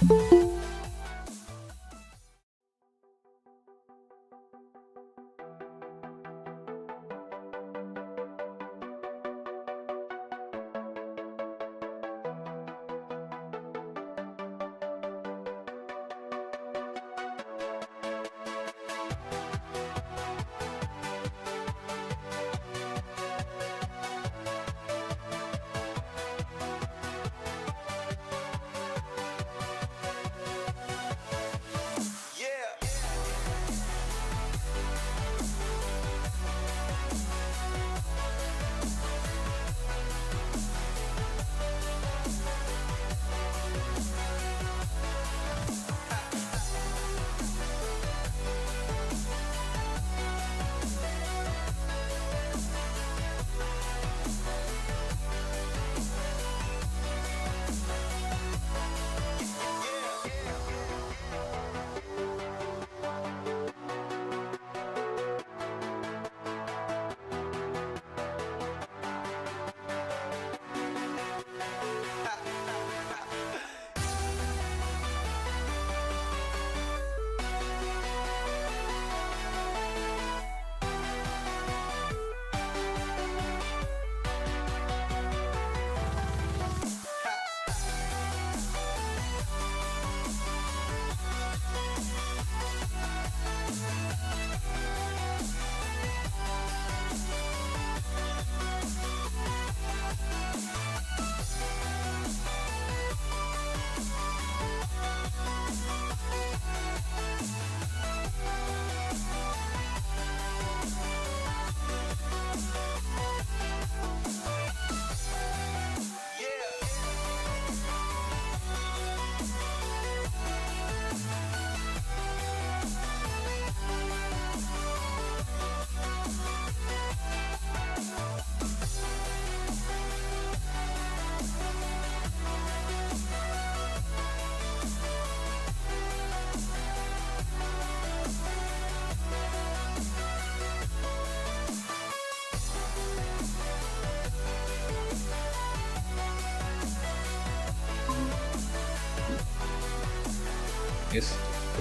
Yes.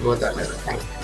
Both are level. Thank you.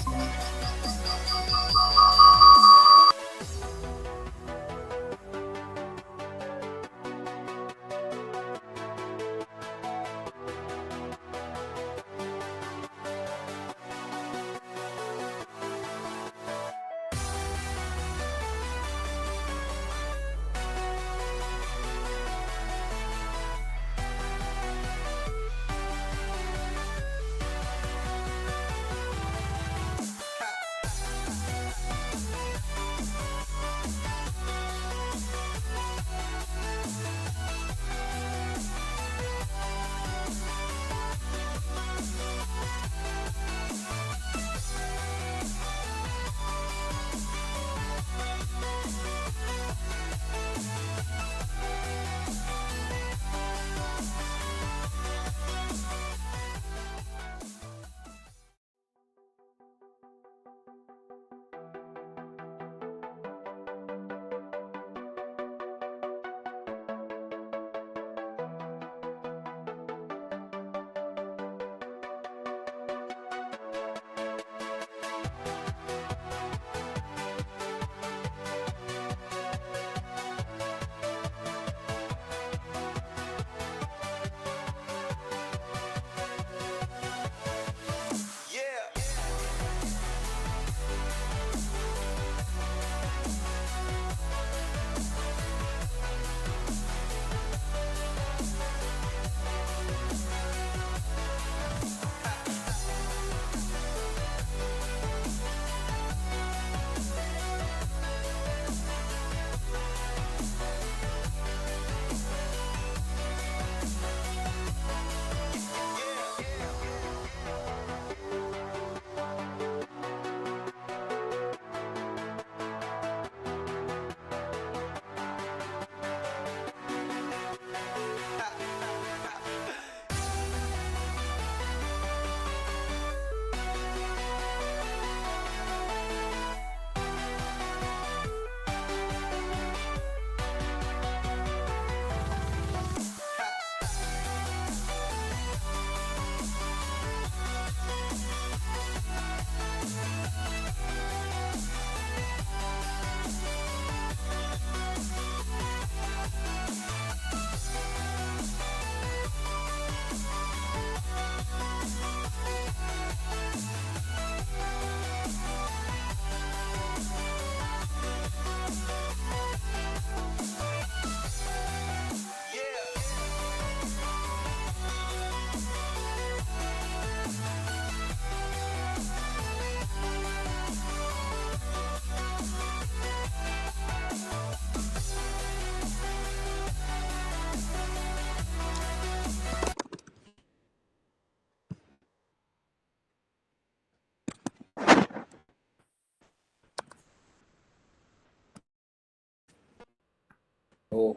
Oh.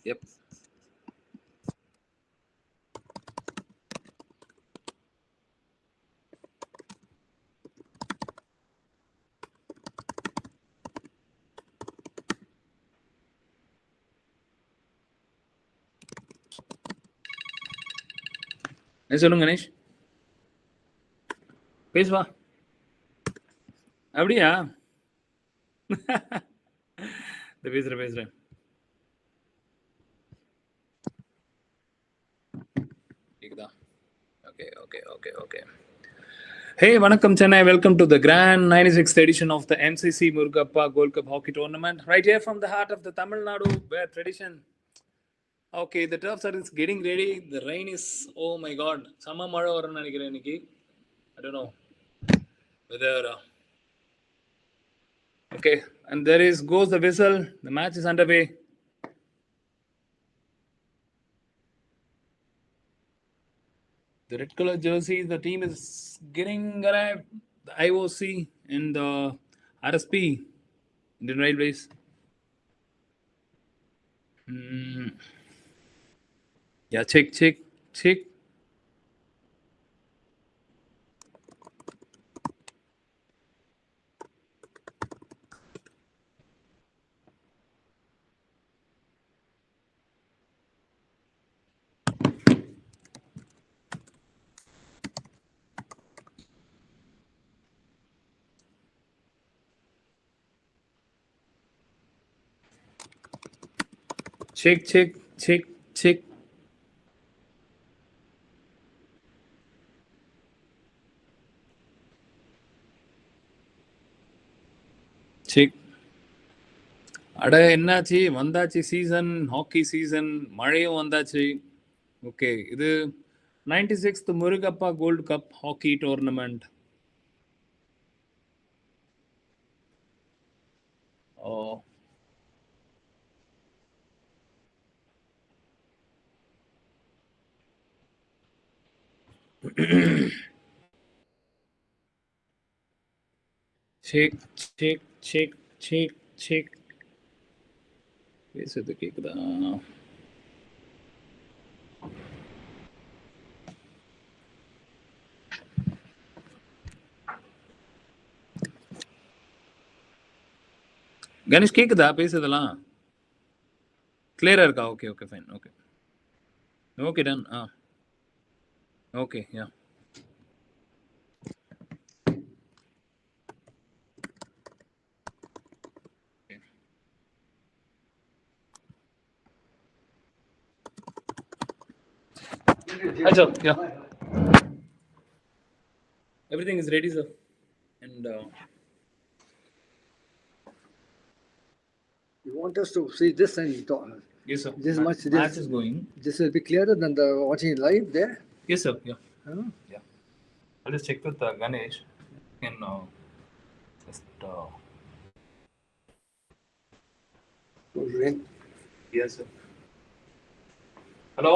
Yep. சொல்லுங்க கணேஷ், பேசுவா. அப்படியா? பேசுறேன். கேக்குதா? Okay. Hey, Vanakkam Chennai. Welcome to the grand 96th edition of the MCC-Murugappa Gold Cup Hockey Tournament. Right here from the heart of the Tamil Nadu, where tradition. Okay, the turfs are getting ready. The rain is, oh my god. Sama mala varanu nenikiren inniki. I don't know whether. Okay, and goes the whistle. The match is underway. The red color jersey, the team is getting arrived. The IOC and the RSP, Indian Railways. Yeah, check. Check. Check. அட என்னாச்சு, வந்தாச்சு season, hockey season, மழையும் வந்தாச்சு. Okay, இது 96th Murugappa gold cup hockey tournament. Oh, check. பேசுறது கேக்குதா? கணேஷ் கேக்குதா பேசுறதெல்லாம்? கிளியரா இருக்கா? Okay fine. Okay done. Okay, yeah. Hi, sir. Yeah. Everything is ready, sir. And you want us to see this and talk? Yes, sir. This much. Match is going. This will be clearer than the watching it live there. Yes, sir. Yeah. Yeah. I'll just check with Ganesh. Can just. Yes, sir. Hello.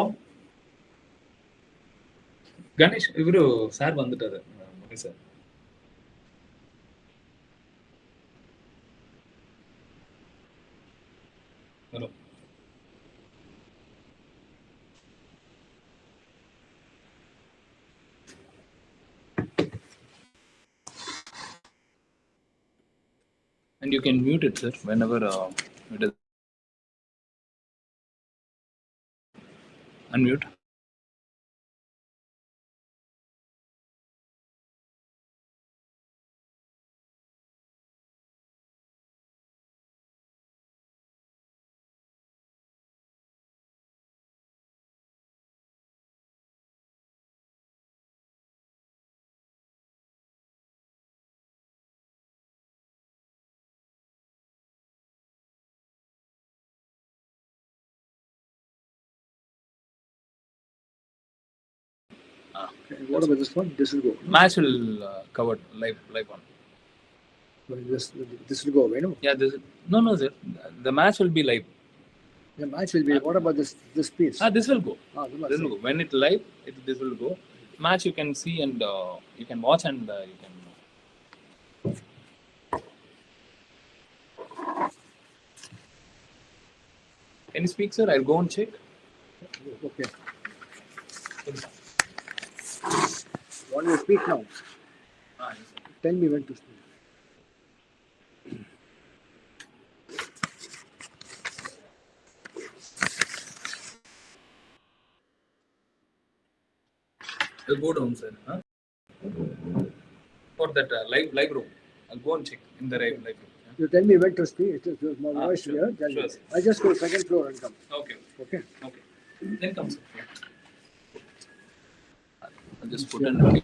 Ganesh, இவரு sir வந்துட்டாரு. Okay sir. Hello. And you can mute it, sir, whenever it is. Unmute. Okay, what about this one? This will go. Match will cover live one. This will go away, no? Yeah, no, sir. The match will be live. The match will be. What about this piece? This will go. This will go. When it live, this will go. Match you can see and you can watch and you can. Can you speak, sir? I'll go and check. Okay. Want to speak now? Yes, Tell me when to speak. I'll go down, sir. For that live room. I'll go and check in the live room. You tell me when to speak. My voice sure. here. Tell Sure, me. sir. I just go second floor and come. Okay. Okay. Then come, sir. I'll just put in.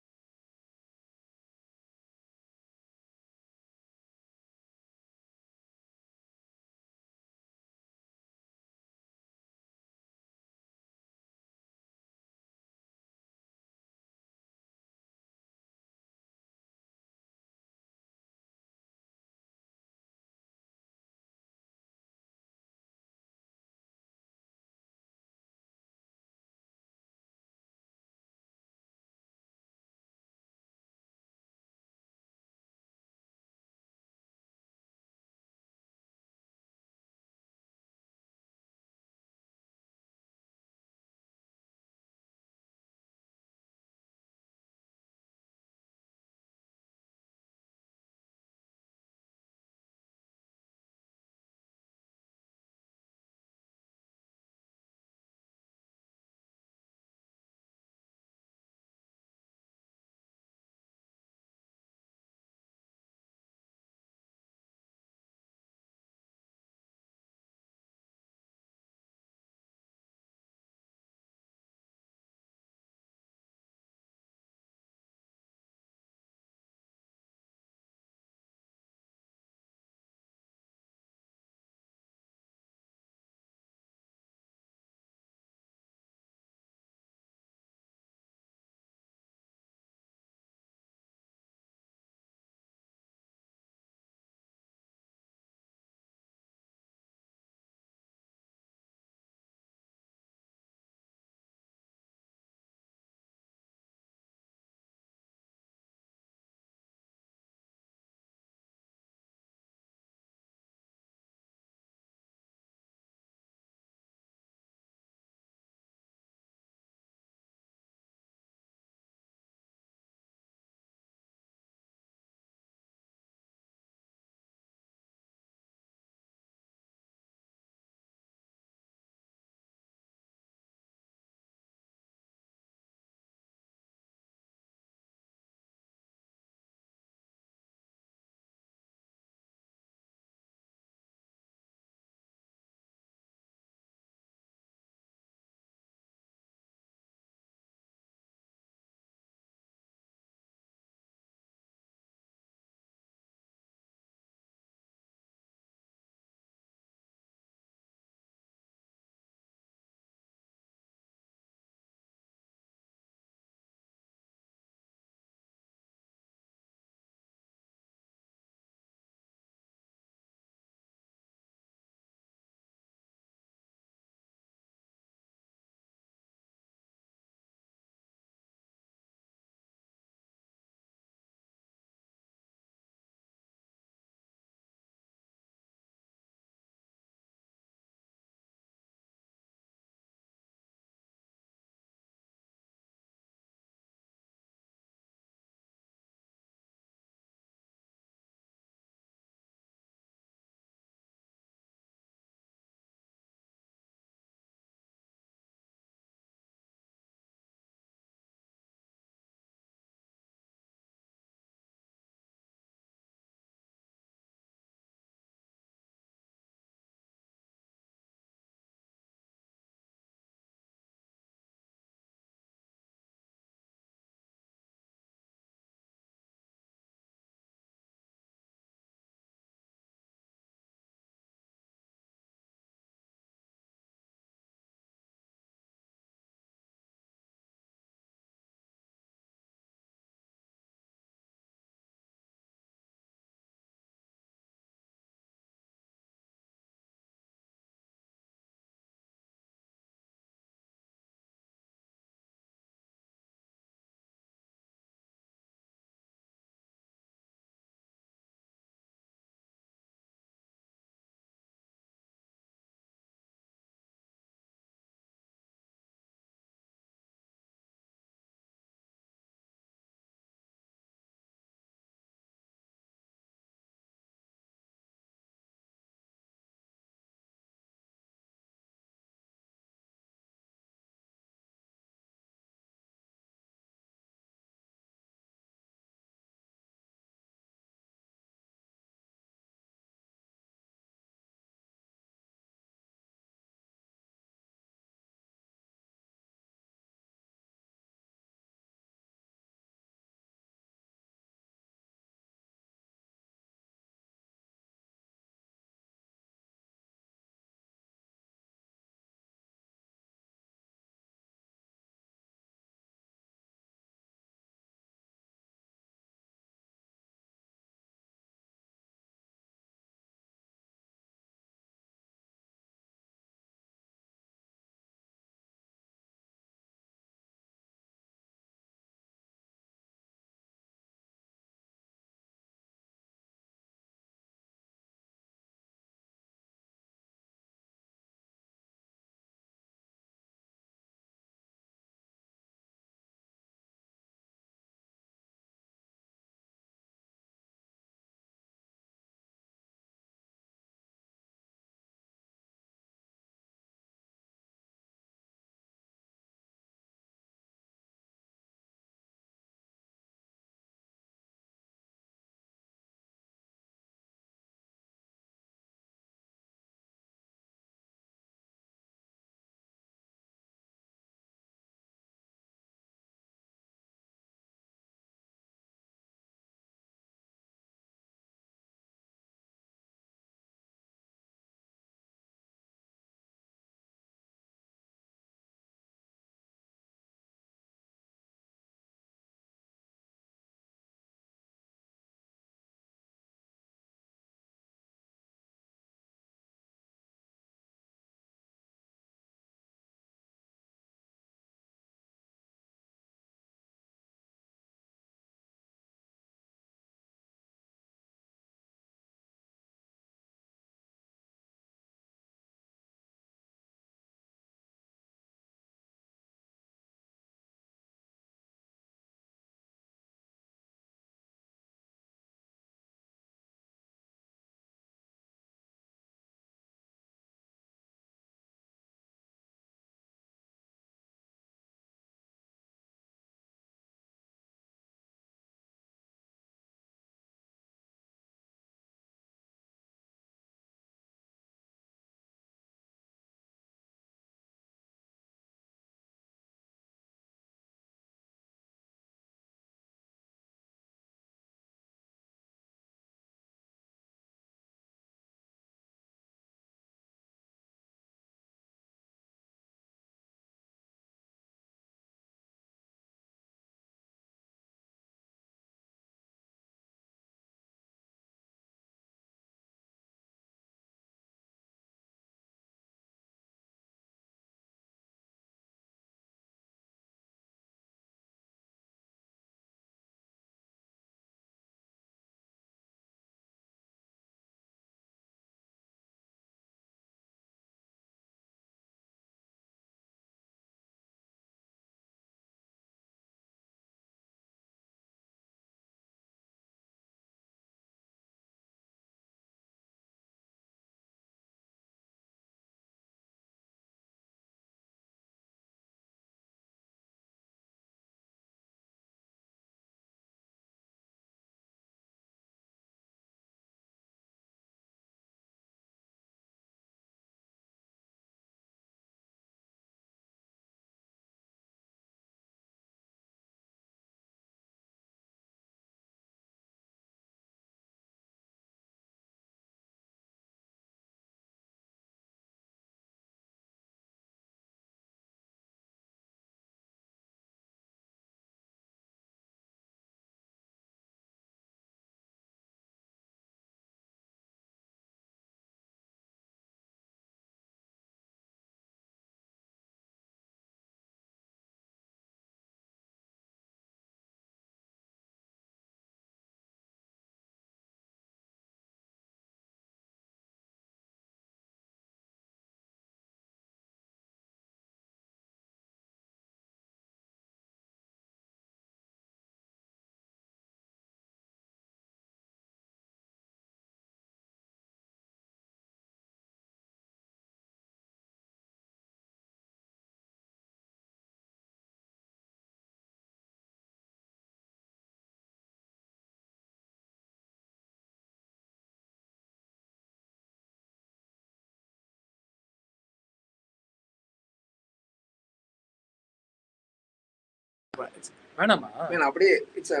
வேணாமா? Man, அப்படியே it's a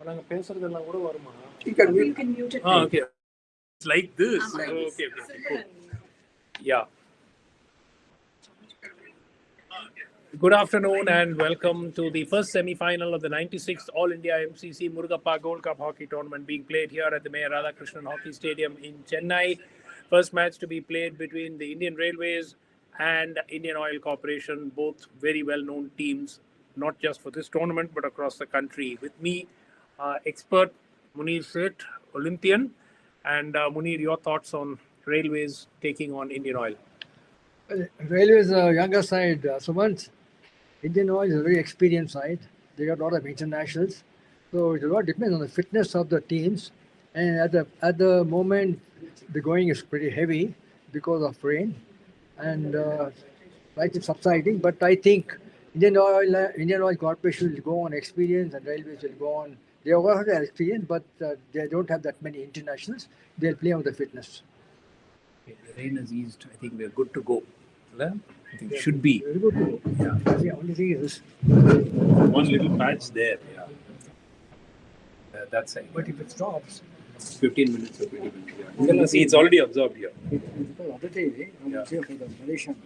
நாங்க பேசுறதெல்லாம் கூட வருமா? you can You mute. can mute it. Okay. It's like this. Like this. Okay. Cool. Yeah. Good afternoon and welcome to the first semi-final of the 96th All India MCC-Murugappa Gold Cup hockey tournament being played here at the Mayor Radhakrishnan Hockey Stadium in Chennai. First match to be played between the Indian Railways and Indian Oil Corporation, both very well-known teams, not just for this tournament but across the country. With me, expert Munir Seth, Olympian, and Munir, your thoughts on Railways taking on Indian Oil? Railways younger side, Sumant. Indian Oil is a very experienced side. They got a lot of internationals. So it a lot depends on the fitness of the teams. And at the moment, the going is pretty heavy because of rain. And like it's subsiding. But I think Indian Oil Corporation will go on experience and Railways will go on. They all have their experience, but they don't have that many internationals. They'll play on the fitness. Okay, the rain has eased. I think we're good to go. I think it should be. Very good to go. Yeah. The only thing is, One little patch there. Yeah. That's it. but if it stops, 15 minutes or 20 minutes. Yeah. See, it's already absorbed here. because other day, I Yeah. would say for the Malaysian,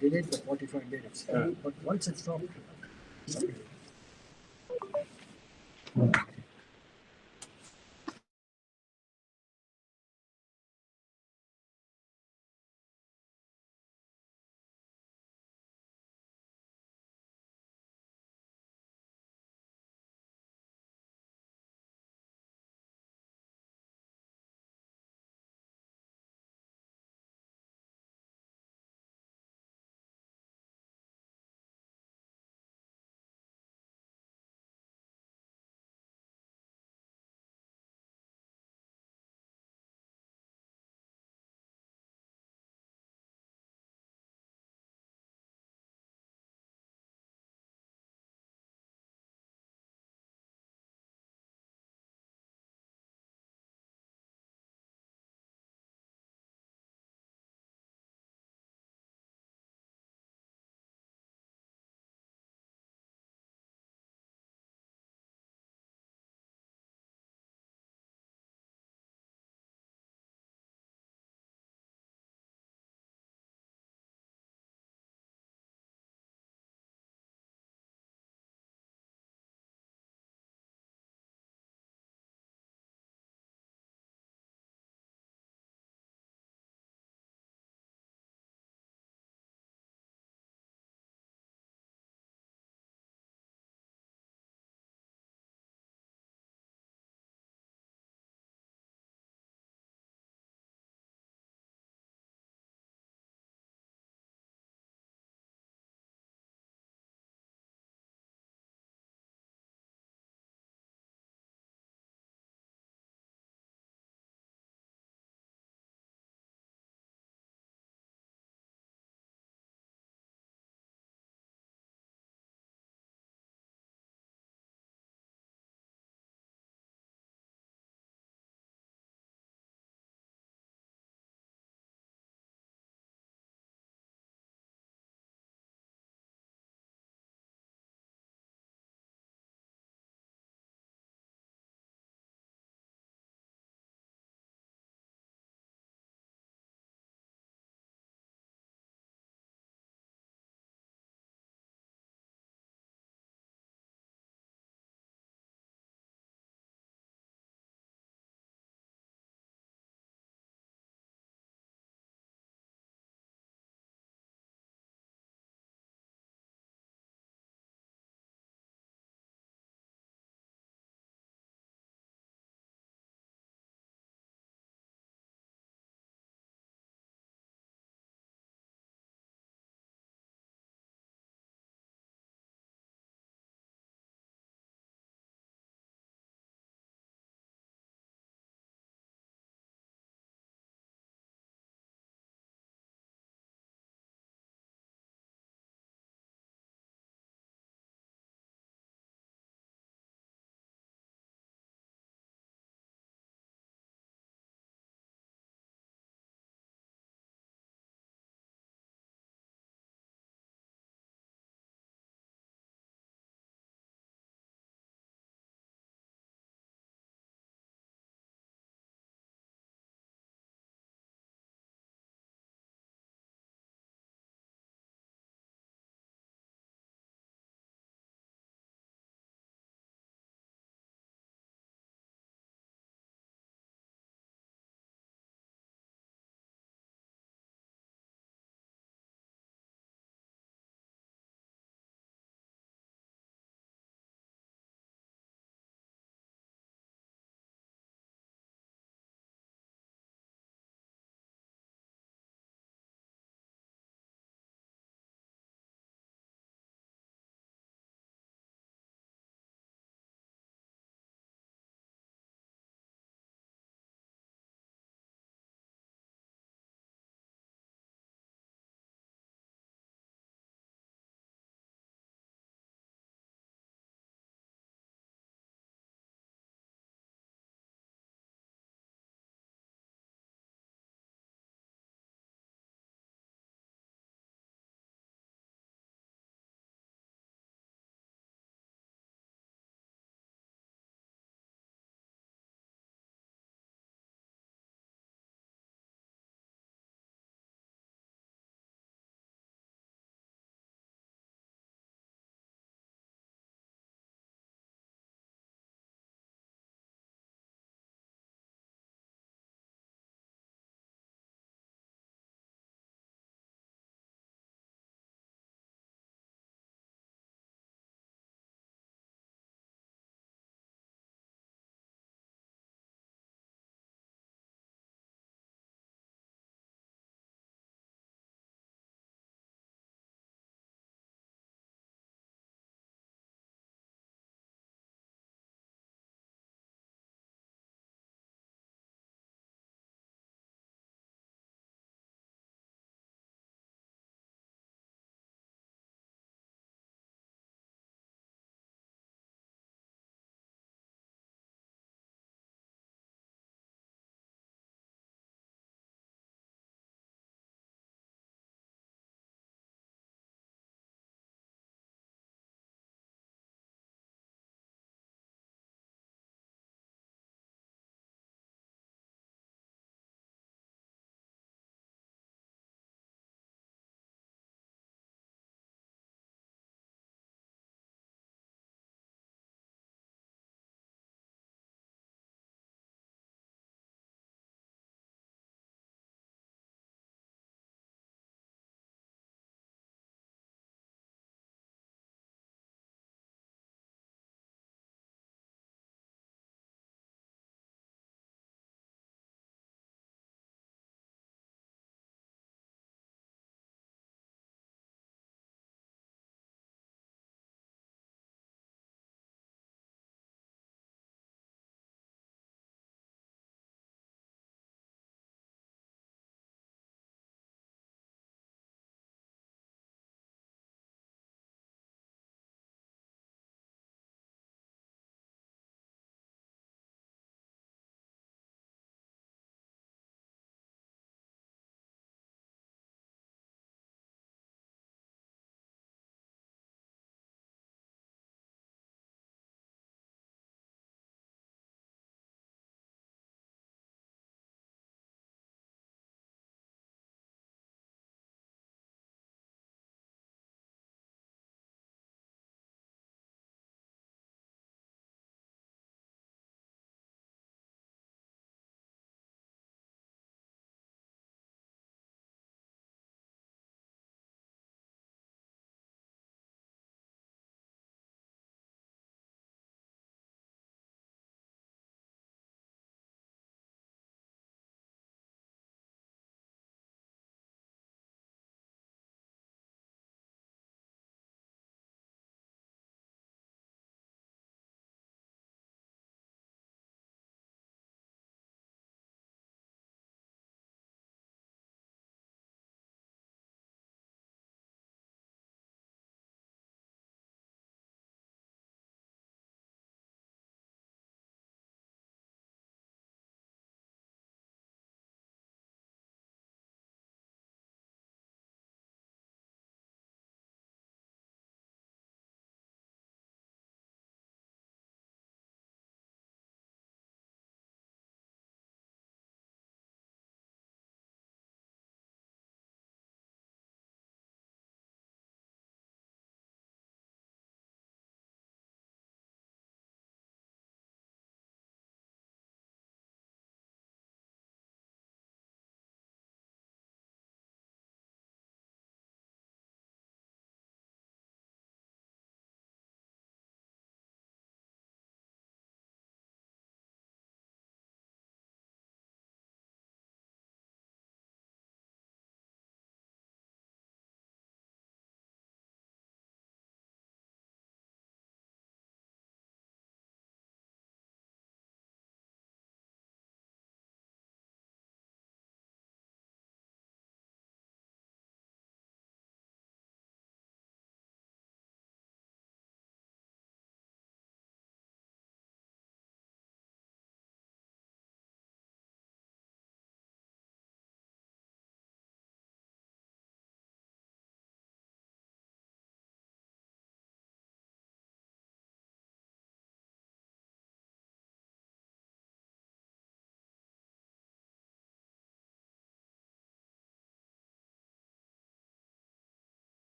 they did the 45 minutes. Yeah. But once it stopped,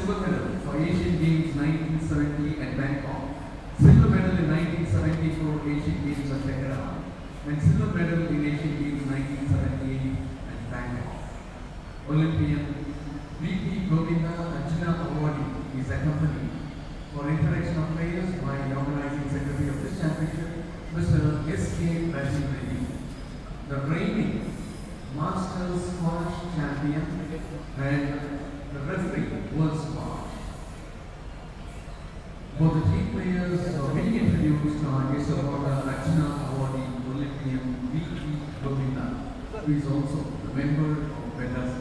silver medal for Asian Games 1970 at Bangkok, silver medal in 1974 Asian Games at Tehran, and silver medal in Asian Games 1978 at Bangkok. Olympian V.P. Govinda Arjuna Awardee is accompanied for interaction of players by the organizing secretary of this championship, Mr. S.K. Rajiv Reddy. The reigning Masters Squash champion and the referee world squash. For the team players being introduced are guest of honor Arjuna Awardee Olympian V.P. Govinda, who is also the member of Vedas.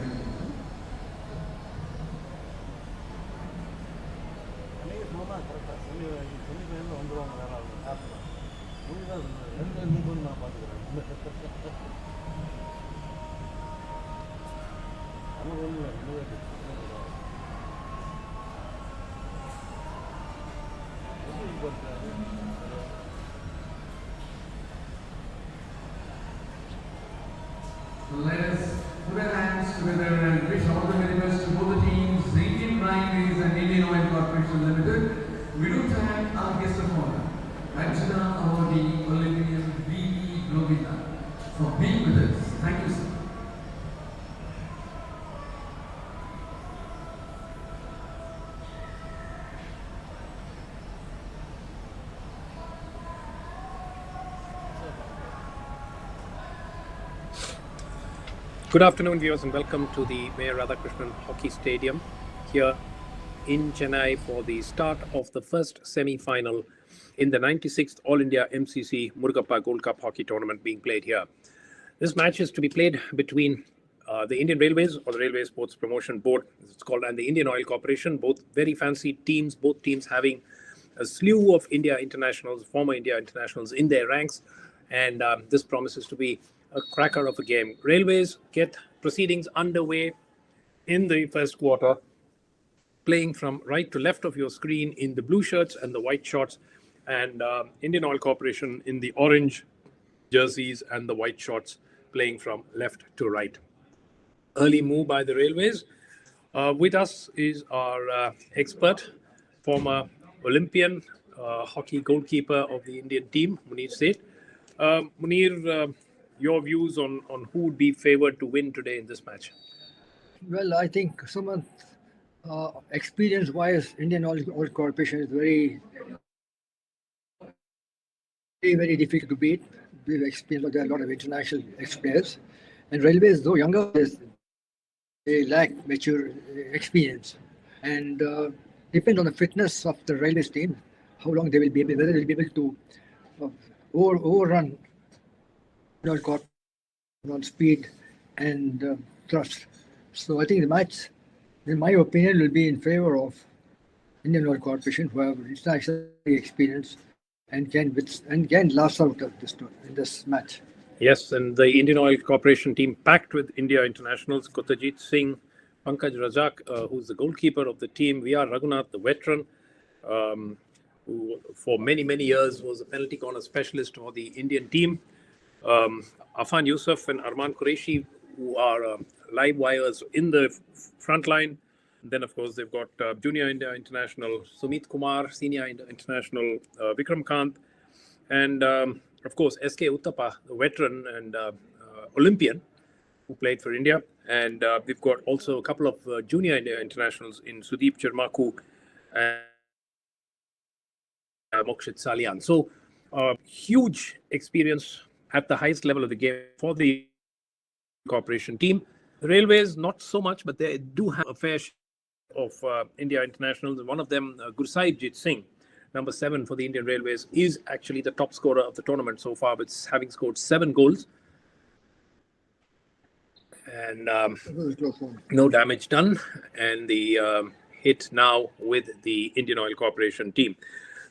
So let us put our hands together and wish all the very best to both the teams, the Indian Railways and Indian Oil Corporation Limited. We do thank our guest of honor, Arjuna Awardee Olympian V.P. Govinda, for being with us. Thank you, sir. Good afternoon, viewers, and welcome to the Mayor Radhakrishnan Hockey Stadium here in Chennai for the start of the first semi-final in the 96th All India MCC-Murugappa Gold Cup Hockey Tournament being played here. This match is to be played between the Indian Railways, or the Railway Sports Promotion Board, as it's called, and the Indian Oil Corporation. Both very fancy teams, both teams having a slew of India internationals, former India internationals in their ranks, and this promises to be a cracker of a game. Railways get proceedings underway in the first quarter, playing from right to left of your screen in the blue shirts and the white shorts, and Indian Oil Corporation in the orange jerseys and the white shorts, playing from left to right. Early move by the Railways. With us is our expert, former Olympian, hockey goalkeeper of the Indian team, Munir Seth. Munir, your views on who would be favored to win today in this match? Well, I think someone experience-wise, Indian Oil Corporation is very, very difficult to beat. We've experienced there are a lot of international players, and Railways, though younger players, they lack mature experience, and depends on the fitness of the Railways team, how long they will be able, whether they'll be able to overrun Oil Corporation on speed and thrust. So I think the match, in my opinion, will be in favor of Indian Oil Corporation, who have international experience and can last out of this match. Yes, and the Indian Oil Corporation team packed with India internationals, Kotajit Singh, Pankaj Rajak, who's the goalkeeper of the team, V.R. Raghunath, the veteran, who for many, many years was a penalty corner specialist for the Indian team. Afan Yusuf and Arman Qureshi, who are live wires in the front line. Then, of course, they've got Junior India International Sumit Kumar, Senior India International Vikram Kant, and, of course, S.K. Uttappa, the veteran and Olympian who played for India. And we've got also a couple of Junior India Internationals in Sudeep Chirmaku and Mokshit Salian. So, huge experience at the highest level of the game for the corporation team. The Railways, not so much, but they do have a fair share of India internationals. One of them, Gursaibjit Singh, number 7 for the Indian Railways, is actually the top scorer of the tournament so far, with having scored 7 goals. And no damage done. And the hit now with the Indian Oil Corporation team.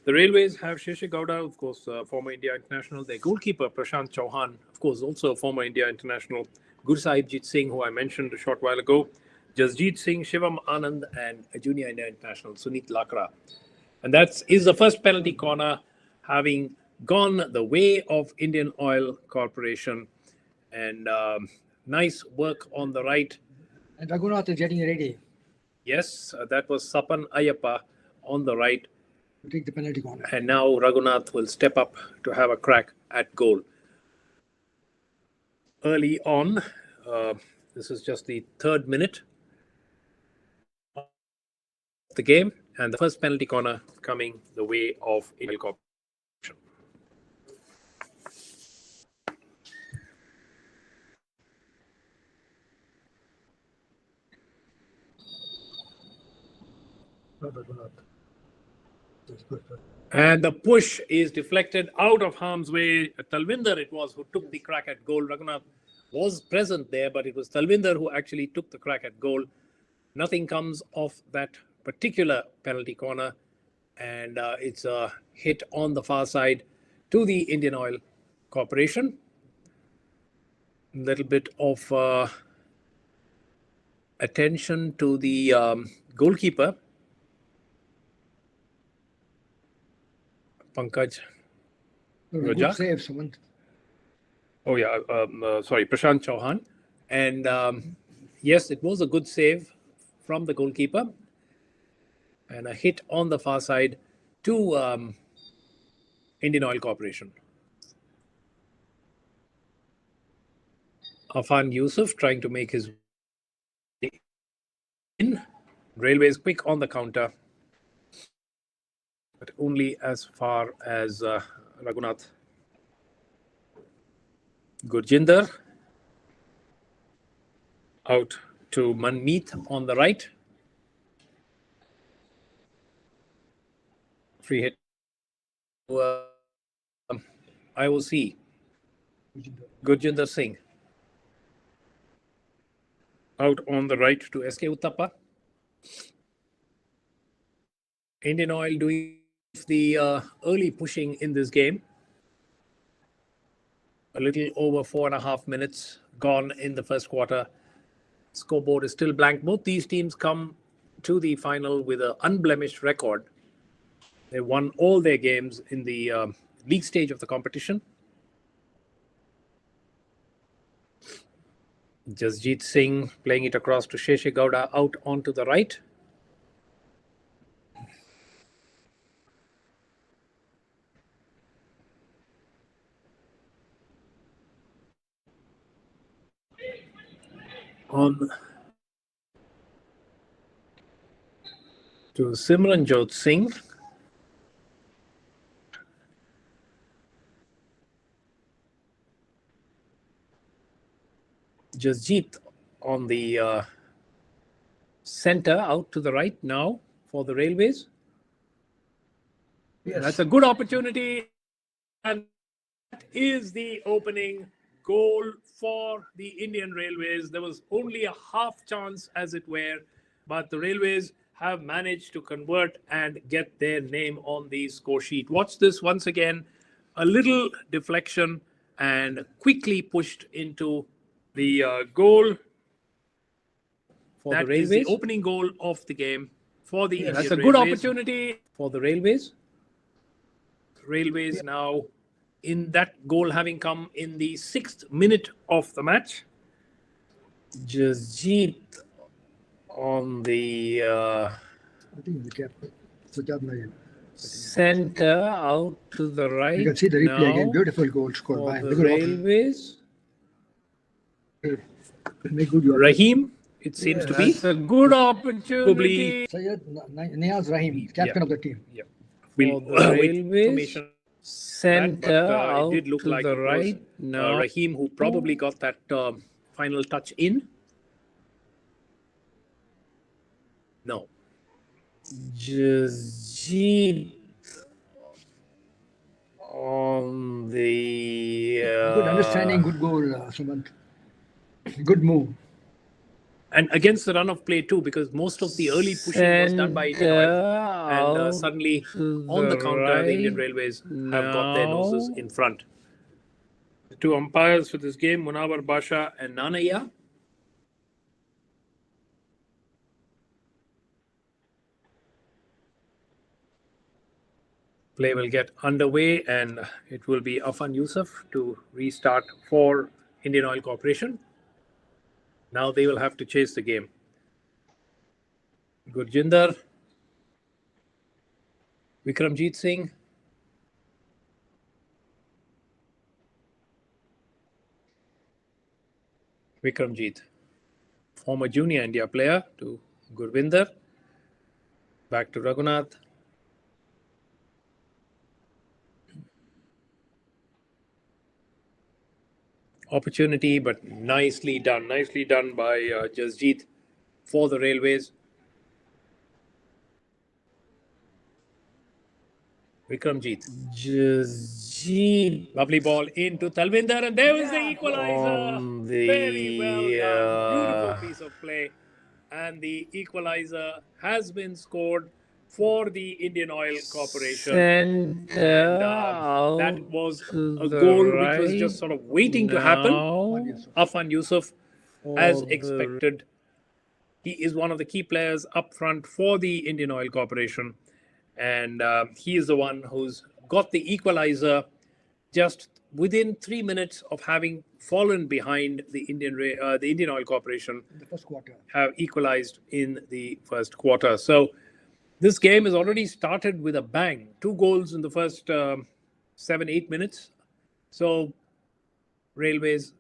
The Railways have Sheshe Gowda, of course, former India international. Their goalkeeper, Prashant Chauhan, of course, also a former India international. Gursaibjit Singh, who I mentioned a short while ago. Jasjeet Singh, Shivam Anand, and a Junior India international, Sunit Lakra. And that is the first penalty corner, having gone the way of Indian Oil Corporation. And nice work on the right. And Raghunath is getting ready. Yes, that was Sapan Ayappa on the right. Take the penalty corner. And now Raghunath will step up to have a crack at goal. Early on, this is just the 3rd minute of the game, and the first penalty corner coming the way of Indian Corporation. And the push is deflected out of harm's way. Talvinder it was who took the crack at goal. Raghunath was present there, but it was Talvinder who actually took the crack at goal. Nothing comes of that particular penalty corner, and it's a hit on the far side to the Indian Oil Corporation. A little bit of attention to the goalkeeper, Pankaj Good Rajak. save, Sumant. Oh, yeah. Sorry, Prashant Chauhan. And yes, it was a good save from the goalkeeper. And a hit on the far side to Indian Oil Corporation. Afan Yusuf trying to make his way in. Railways quick on the counter, but only as far as Raghunath. Gurjinder out to Manmeet on the right. Free hit to IOC. Gurjinder Singh out on the right to SK Uttappa. Indian Oil doing the early pushing in this game. A little over 4.5 minutes gone in the first quarter. Scoreboard is still blank. Both these teams come to the final with an unblemished record. They won all their games in the league stage of the competition. Jasjeet Singh playing it across to Sheshe Gowda out onto the right. On to Simranjot Singh. Jasjeet on the center out to the right now for the Railways. Yes. That's a good opportunity, and that is the opening goal for the Indian Railways. There was only a half chance, as it were, but the Railways have managed to convert and get their name on the score sheet. Watch this once again. A little deflection and quickly pushed into the goal. For the Railways, the opening goal of the game for the Indian Railways. That's a good opportunity for the Railways. Railways now in that goal having come in the 6th minute of the match. Jasjeet on the I think the cap. center out to the right. You can see the replay now again. Beautiful goal scored for by the Railways. Make good your Rahim, it seems to be. That's a good opportunity. Probably Syed Niaz Rahim, captain of the team. yeah. We'll For the wait Railways. information. Center out it did look to like the it was, right now. Rahim who probably got that final touch in. No. Jasjeet on the Good understanding, good goal, Sumant. Good move. And against the run of play too, because most of the early pushing was done by Indian Oil. And suddenly on the counter, the Indian Railways have got their noses in front. The two umpires for this game, Munawar Basha and Nanaya. Play will get underway and it will be Afan Yusuf to restart for Indian Oil Corporation. Now they will have to chase the game. Gurjinder. Vikramjit Singh. Vikramjit, former junior India player, to Gurvinder. Back to Raghunath. Opportunity, but nicely done by Jasjeet for the Railways. Vikramjit. Jasjeet. Lovely ball into Talvinder, and there was the equalizer. Very well done. Beautiful piece of play. And the equalizer has been scored for the Indian Oil Corporation. And that was a goal which was just sort of waiting to happen. Afan Yusuf, as expected, he is one of the key players up front for the Indian Oil Corporation. And he is the one who's got the equalizer just within 3 minutes of having fallen behind the Indian Oil Corporation. In the first quarter. Have equalized in the first quarter. So this game has already started with a bang. 2 goals in the first 7-8 minutes. So Railways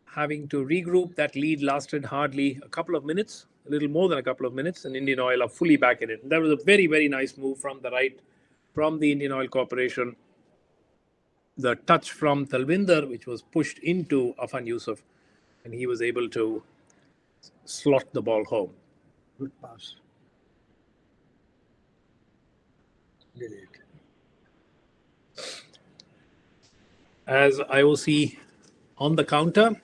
having to regroup. That lead lasted hardly a couple of minutes, a little more than a couple of minutes, and Indian Oil are fully back in it. That was a very, very nice move from the right, from the Indian Oil Corporation. The touch from Talvinder, which was pushed into Afan Yusuf, and he was able to slot the ball home. Good pass. Delete. As IOC on the counter.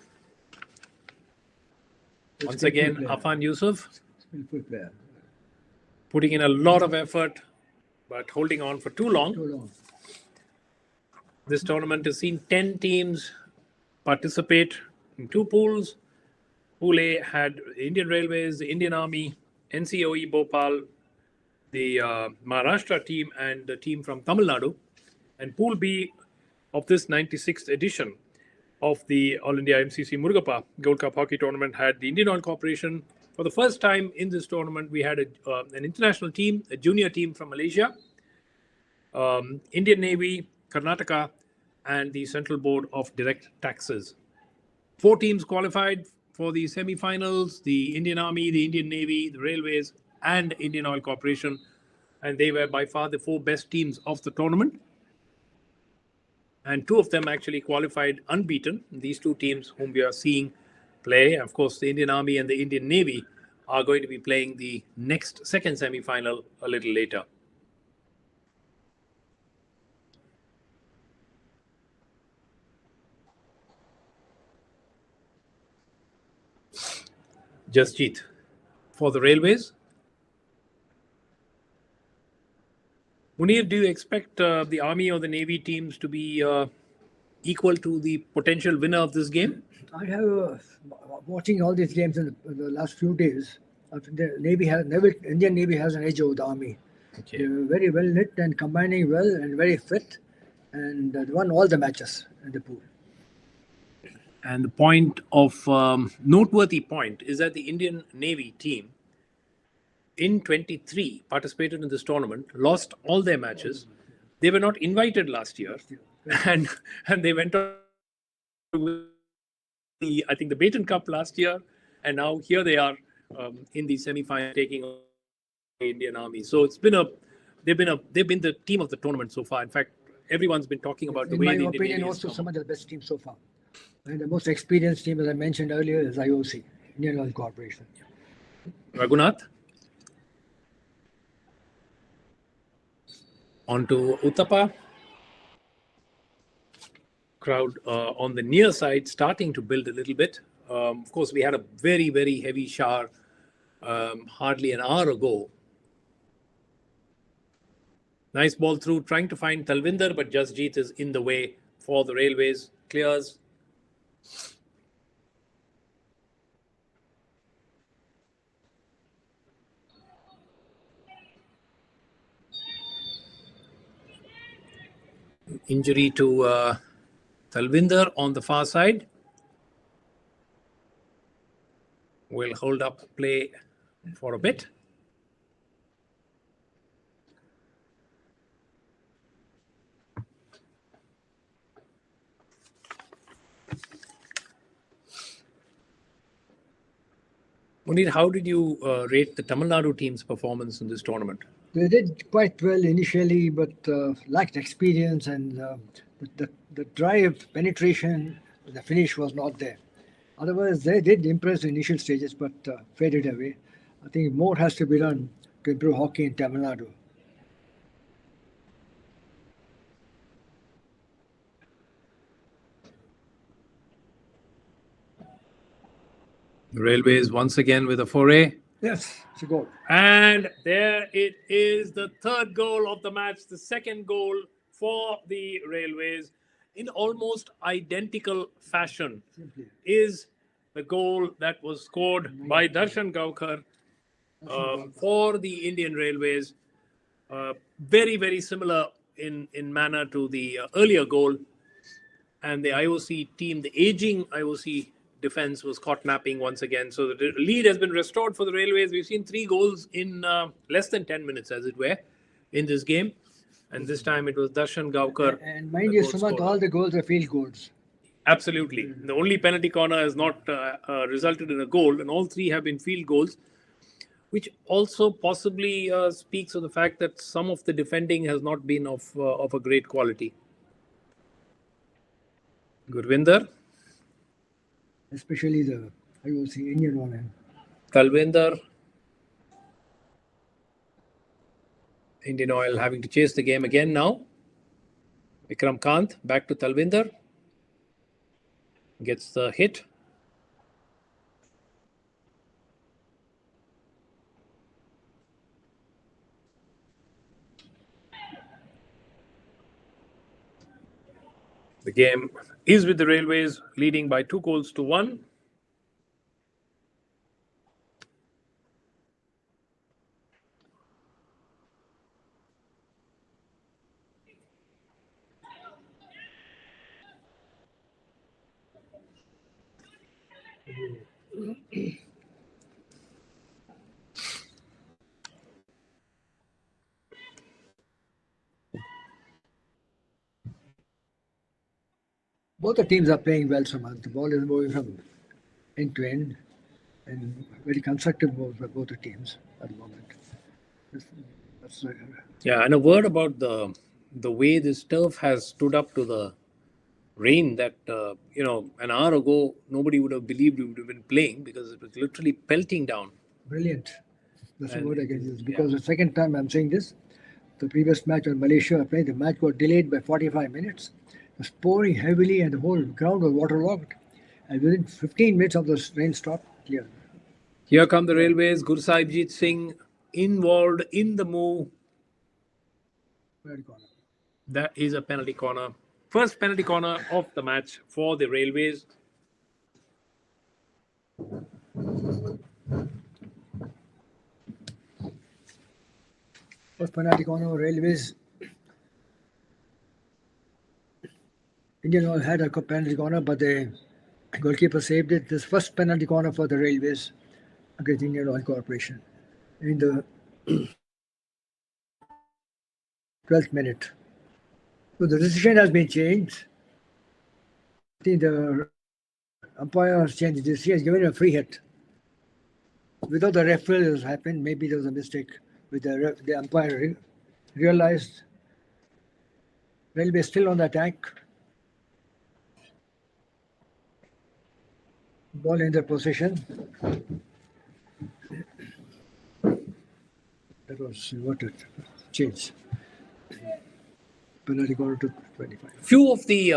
Once again, Afan Yusuf Skillful player. putting in a lot of effort, but holding on for too long. Too long. This tournament has seen 10 teams participate in 2 pools. Pool A had Indian Railways, the Indian Army, NCOE Bhopal, the Maharashtra team, and the team from Tamil Nadu. And Pool B of this 96th edition of the All India MCC-Murugappa Gold Cup Hockey Tournament had the Indian Oil Corporation. For the first time in this tournament, we had an international team, a junior team from Malaysia, Indian Navy, Karnataka, and the Central Board of Direct Taxes. 4 teams qualified for the semi-finals: the Indian Army, the Indian Navy, the Railways, and Indian Oil Corporation. And they were by far the 4 best teams of the tournament. And 2 of them actually qualified unbeaten. These 2 teams whom we are seeing play, of course, the Indian Army and the Indian Navy, are going to be playing the next second semi-final a little later. Jasjeet for the Railways. Munir, do you expect the Army or the Navy teams to be equal to the potential winner of this game? I have watching all these games in the last few days. The Indian Navy has an edge over the Army. Okay. They were very well knit and combining well and very fit, and they won all the matches in the pool. And the point of noteworthy point is that the Indian Navy team in 23 participated in this tournament, lost all their matches. They were not invited last year, and they went on to the Baton Cup last year, and now here they are in the semi-final taking on the Indian Army. So they've been the team of the tournament so far. In fact, everyone's been talking about the way the Indian Navy opinion, also some of the best teams so far. And the most experienced team, as I mentioned earlier, is IOC, Indian Oil Corporation. Raghunath. On to Uttapa. Crowd on the near side starting to build a little bit. Of course, we had a very, very heavy shower hardly an hour ago. Nice ball through, trying to find Talvinder, but Jasjeet is in the way for the Railways. Clears. Injury to Talvinder on the far side. Will hold up play for a bit. Munir, how did you rate the Tamil Nadu team's performance in this tournament? They did quite well initially, but lacked experience, and the drive, penetration, the finish was not there. Otherwise, they did impress the initial stages, but faded away. I think more has to be done to improve hockey in Tamil Nadu. The Railways once again with a foray. Yes, it's a goal. And there it is, the third goal of the match, the second goal for the Railways in almost identical fashion Simply. is the goal that was scored by Darshan Gaukar for the Indian Railways. Very, very similar in manner to the earlier goal. And the IOC team, the aging IOC defense was caught napping once again. So the lead has been restored for the Railways. We've seen 3 goals in less than 10 minutes, as it were, in this game. And this time it was Darshan Gaukar. And mind you, Sumant, all the goals are field goals. Absolutely. The only penalty corner has not resulted in a goal, and all 3 have been field goals, which also possibly speaks of the fact that some of the defending has not been of a great quality. Gurvinder. Especially the IOC Indian one. Talvinder. Indian Oil having to chase the game again now. Vikram Kant back to Talvinder. Gets the hit. The game is with the Railways leading by 2-1. Both the teams are playing well, Sumant. The ball is moving from end to end, and very constructive moves by both the teams at the moment. Yeah, and a word about the way this turf has stood up to the rain that, an hour ago, nobody would have believed we would have been playing because it was literally pelting down. Brilliant. That's the word I can use. Because the second time I'm saying this, the previous match on Malaysia, I played, the match got delayed by 45 minutes. It was pouring heavily and the whole ground was waterlogged. And within 15 minutes of the rain stopped, clear. Here come the Railways. Gursahibjit Singh involved in the move. That is a penalty corner. First penalty corner of the match for the Railways. First penalty corner for Railways. Indian Oil had a penalty corner, but the goalkeeper saved it. This first penalty corner for the Railways against Indian Oil Corporation in the 12th minute. So the decision has been changed. I think the umpire has changed the decision. He has given a free hit. Without the referee has happened, maybe there was a mistake with the umpire realized Railway still on the attack. Ball in their possession. That was reverted, changed. Penalty corner to 25. Few of the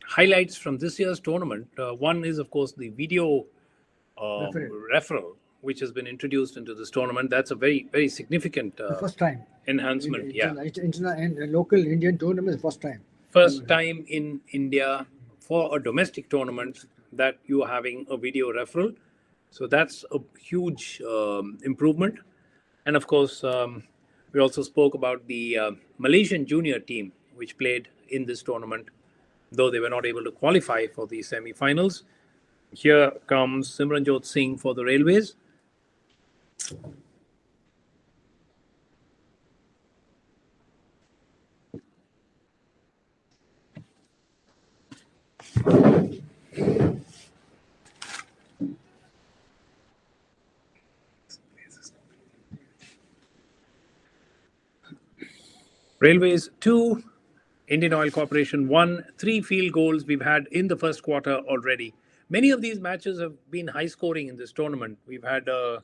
highlights from this year's tournament. One is, of course, the video referral, which has been introduced into this tournament. That's a very, very significant first time enhancement. In local Indian tournament, the first time. First time in India for a domestic tournament that you are having a video referral. So that's a huge improvement. And of course, we also spoke about the Malaysian junior team, which played in this tournament, though they were not able to qualify for the semi-finals. Here comes Simranjot Singh for the Railways. Railways 2, Indian Oil Corporation 1, 3 field goals we've had in the first quarter already. Many of these matches have been high scoring in this tournament. We've had a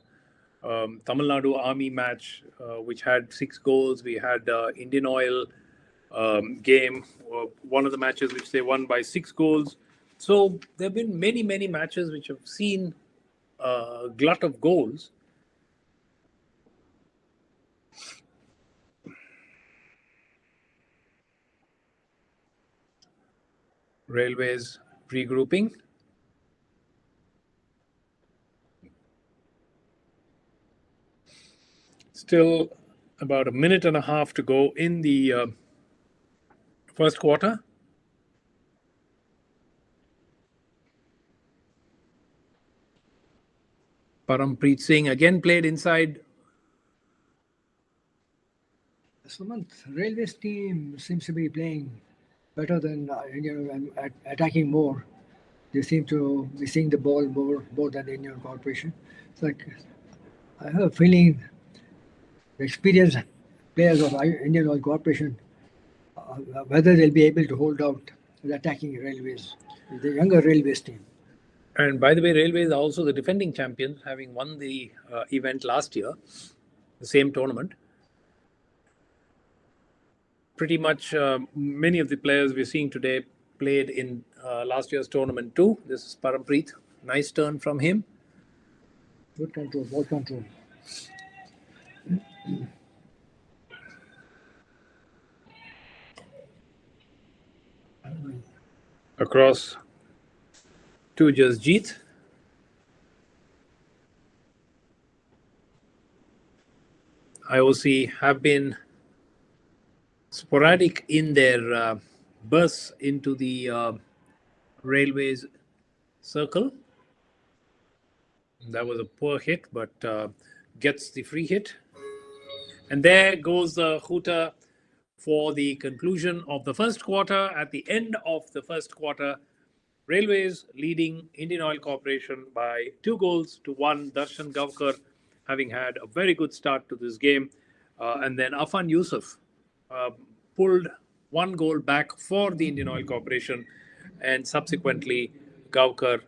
Tamil Nadu Army match which had 6 goals. We had Indian Oil game, one of the matches which they won by 6 goals. So there have been many, many matches which have seen a glut of goals. Railways regrouping. Still about a minute and a half to go in the first quarter. Parampreet Singh again played inside. Sumant, Railways team seems to be playing better than attacking more. They seem to be seeing the ball more than the Indian Corporation. It's like I have a feeling the experienced players of Indian Oil Corporation, whether they'll be able to hold out the attacking Railways, the younger Railways team. And by the way, Railways are also the defending champions, having won the event last year, the same tournament. Pretty much many of the players we're seeing today played in last year's tournament too. This is Parampreet. Nice turn from him. Good control, ball control. Across to Jasjeet. IOC have been sporadic in their bursts into the Railways circle. That was a poor hit, but gets the free hit. And there goes the hooter for the conclusion of the first quarter. At the end of the first quarter, Railways leading Indian Oil Corporation by 2 goals to 1. Darshan Gavkar having had a very good start to this game. And then Afan Yusuf pulled 1 goal back for the Indian Oil Corporation. And subsequently, Gavkar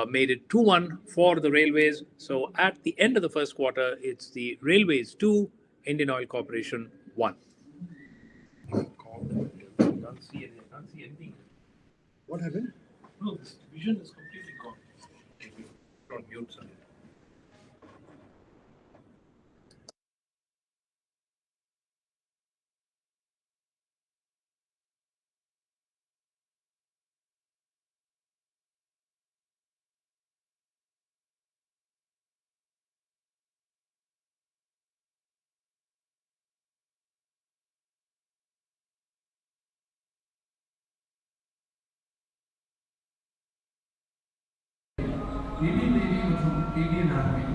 made it 2-1 for the Railways. So at the end of the first quarter, it's the Railways 2, Indian Oil Corporation 1. Can't see anything. What happened? No, this vision is completely gone. On mute, sir. Indian Navy மற்றும் Indian Army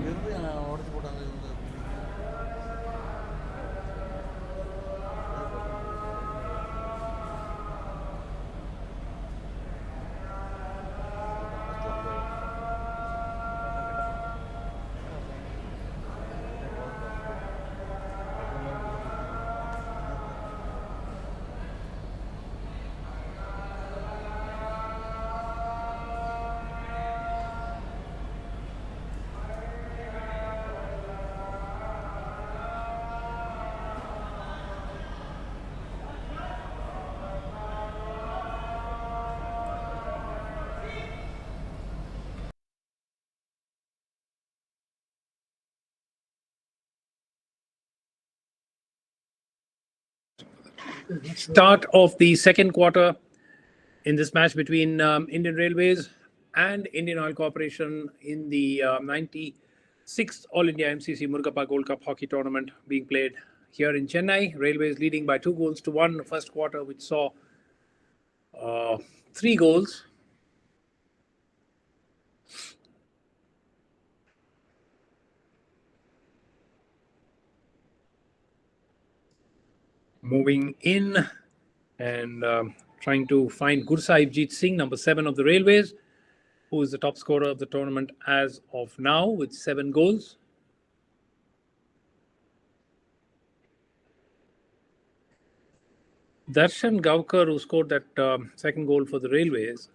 Start of the second quarter in this match between Indian Railways and Indian Oil Corporation in the 96th All India MCC-Murugappa Gold Cup hockey tournament being played here in Chennai. Railways leading by 2 goals to 1. The first quarter, which saw 3 goals. Moving in and trying to find Gursaibjeet Singh, number 7 of the Railways, who is the top scorer of the tournament as of now with 7 goals. Darshan Gavkar, who scored that second goal for the Railways,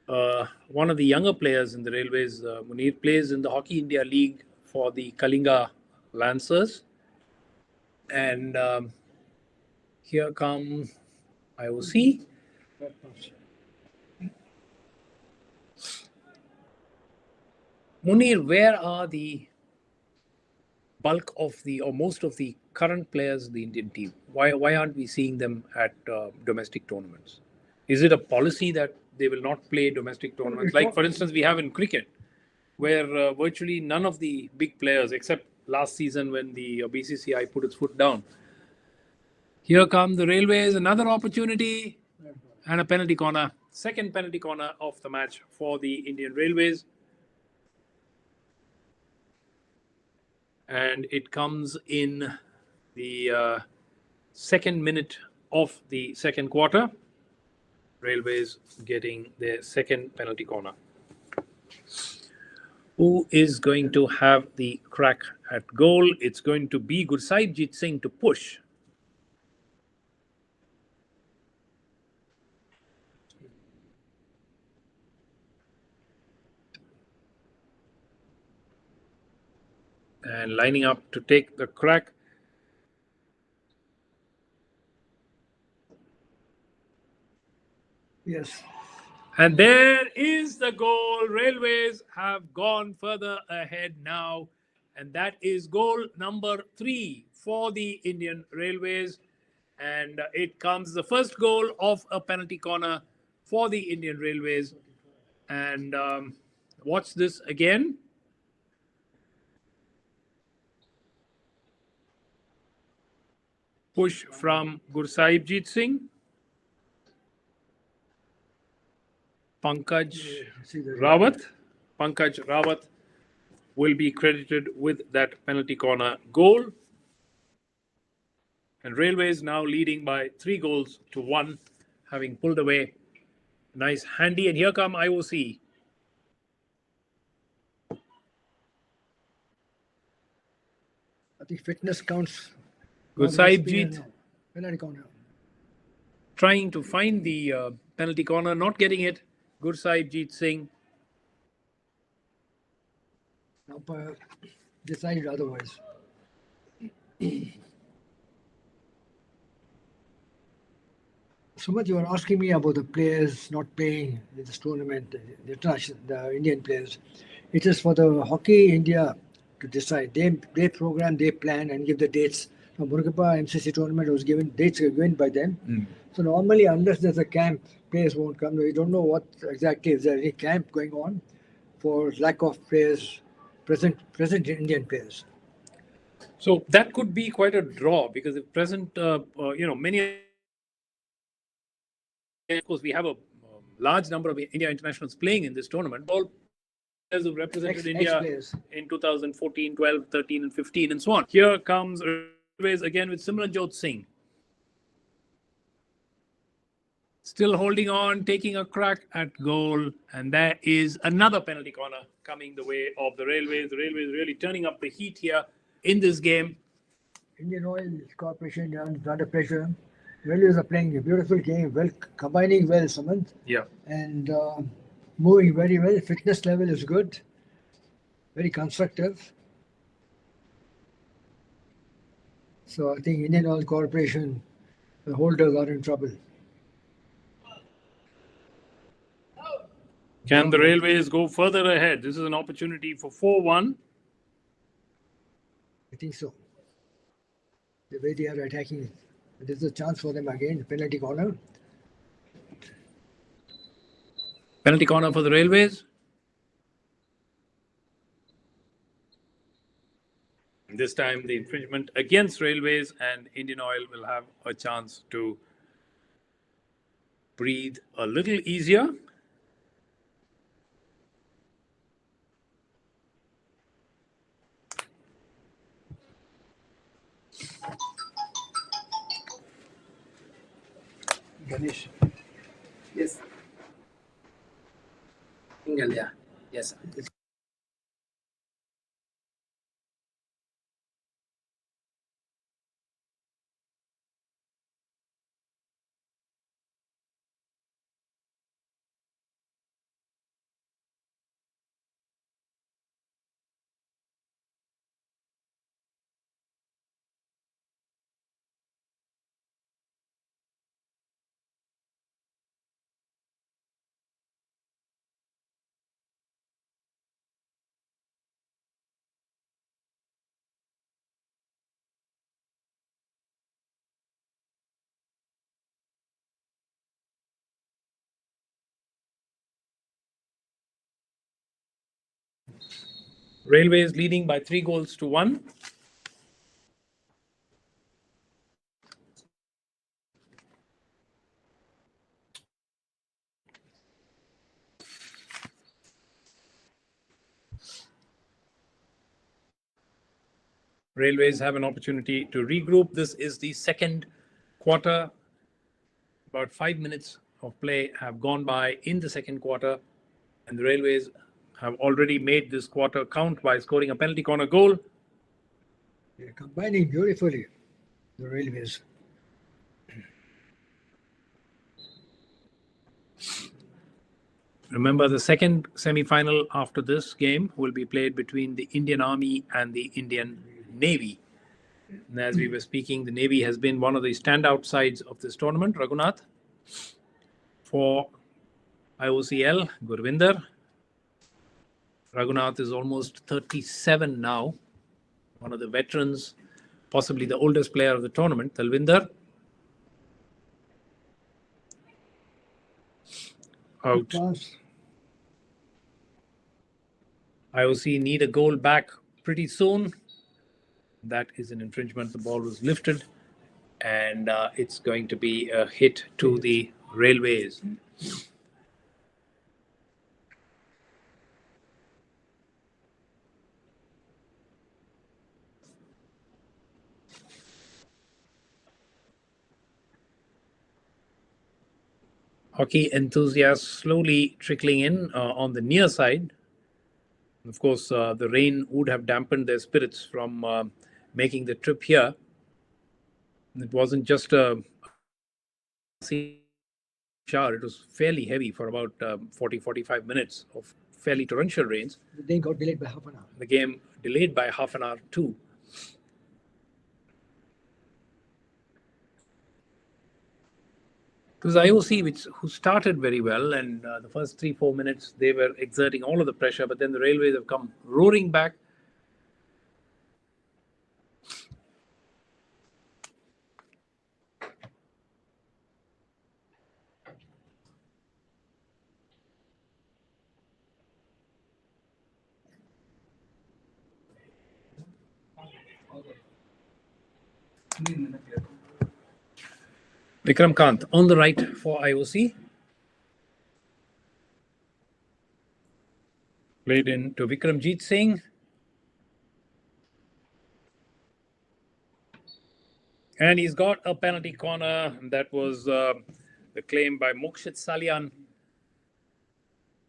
one of the younger players in the Railways, Munir, plays in the Hockey India League for the Kalinga Lancers. And here come IOC. Munir, where are the bulk of the or most of the current players of the Indian team? Why aren't we seeing them at domestic tournaments? Is it a policy that they will not play domestic tournaments? Like, for instance, we have in cricket, where virtually none of the big players, except last season when the BCCI put its foot down. Here come the Railways, another opportunity and a penalty corner. Second penalty corner of the match for the Indian Railways. And it comes in the second minute of the second quarter. Railways getting their second penalty corner. Who is going to have the crack at goal? It's going to be Gursaibjit Singh to push. And lining up to take the crack. Yes. And there is the goal. Railways have gone further ahead now. And that is goal number 3 for the Indian Railways. And it comes the first goal of a penalty corner for the Indian Railways. And watch this again. Push from Gursaibjit Singh. Pankaj Rawat will be credited with that penalty corner goal. And Railways now leading by 3-1, having pulled away. Nice handy. And here come IOC. I think fitness counts. Gursaibjit Penalty corner. trying to find the penalty corner, not getting it. Gursaibjit Singh. Umpire decided otherwise. Sumit, you were asking me about the players not playing in this tournament, the Indian players. It is for the Hockey India to decide. They program, they plan, and give the dates. Now, Murugappa MCC tournament was given, dates were given by them. So normally, unless there's a camp, players won't come. We don't know what exactly, is there any camp going on for lack of players, present Indian players. So that could be quite a draw, because if present, many, of course, we have a large number of India internationals playing in this tournament. All players who represented India in 2014, 12, 13, and 15, and so on. Here comes Railways again with Simranjot Singh. Still holding on, taking a crack at goal. And there is another penalty corner coming the way of the Railways. The Railways really turning up the heat here in this game. Indian Oil Corporation is under pressure. Railways are playing a beautiful game, combining well, Sumant. Yeah. And moving very well. Fitness level is good. Very constructive. So I think Indian Oil Corporation, the holders are in trouble. Can the Railways go further ahead? This is an opportunity for 4-1. I think so. The way they are attacking, there's a chance for them again, penalty corner. Penalty corner for the Railways. This time the infringement against Railways, and Indian Oil will have a chance to breathe a little easier. Ganesh. Yes. Single, yeah. Yes, sir. Railways leading by 3-1. Railways have an opportunity to regroup. This is the second quarter. About 5 minutes of play have gone by in the second quarter, and the Railways have already made this quarter count by scoring a penalty corner goal. They're combining beautifully, the Railways. Remember, the second semi-final after this game will be played between the Indian Army and the Indian Navy. And as we were speaking, the Navy has been one of the standout sides of this tournament. Raghunath for IOCL, Gurvinder. Raghunath is almost 37 now, one of the veterans, possibly the oldest player of the tournament. Talvinder out. Pass. IOC need a goal back pretty soon. That is an infringement. The ball was lifted, and it's going to be a hit to the Railways. Hockey enthusiasts slowly trickling in on the near side. Of course, the rain would have dampened their spirits from making the trip here. It wasn't just a shower, it was fairly heavy for about 40-45 minutes of fairly torrential rains. The game got delayed by half an hour. The game delayed by half an hour too. It was IOC who started very well, and the first 3-4 minutes they were exerting all of the pressure, but then the Railways have come roaring back. Vikram Kant on the right for IOC. Played in to Vikramjit Singh. And he's got a penalty corner. That was the claim by Mokshit Salian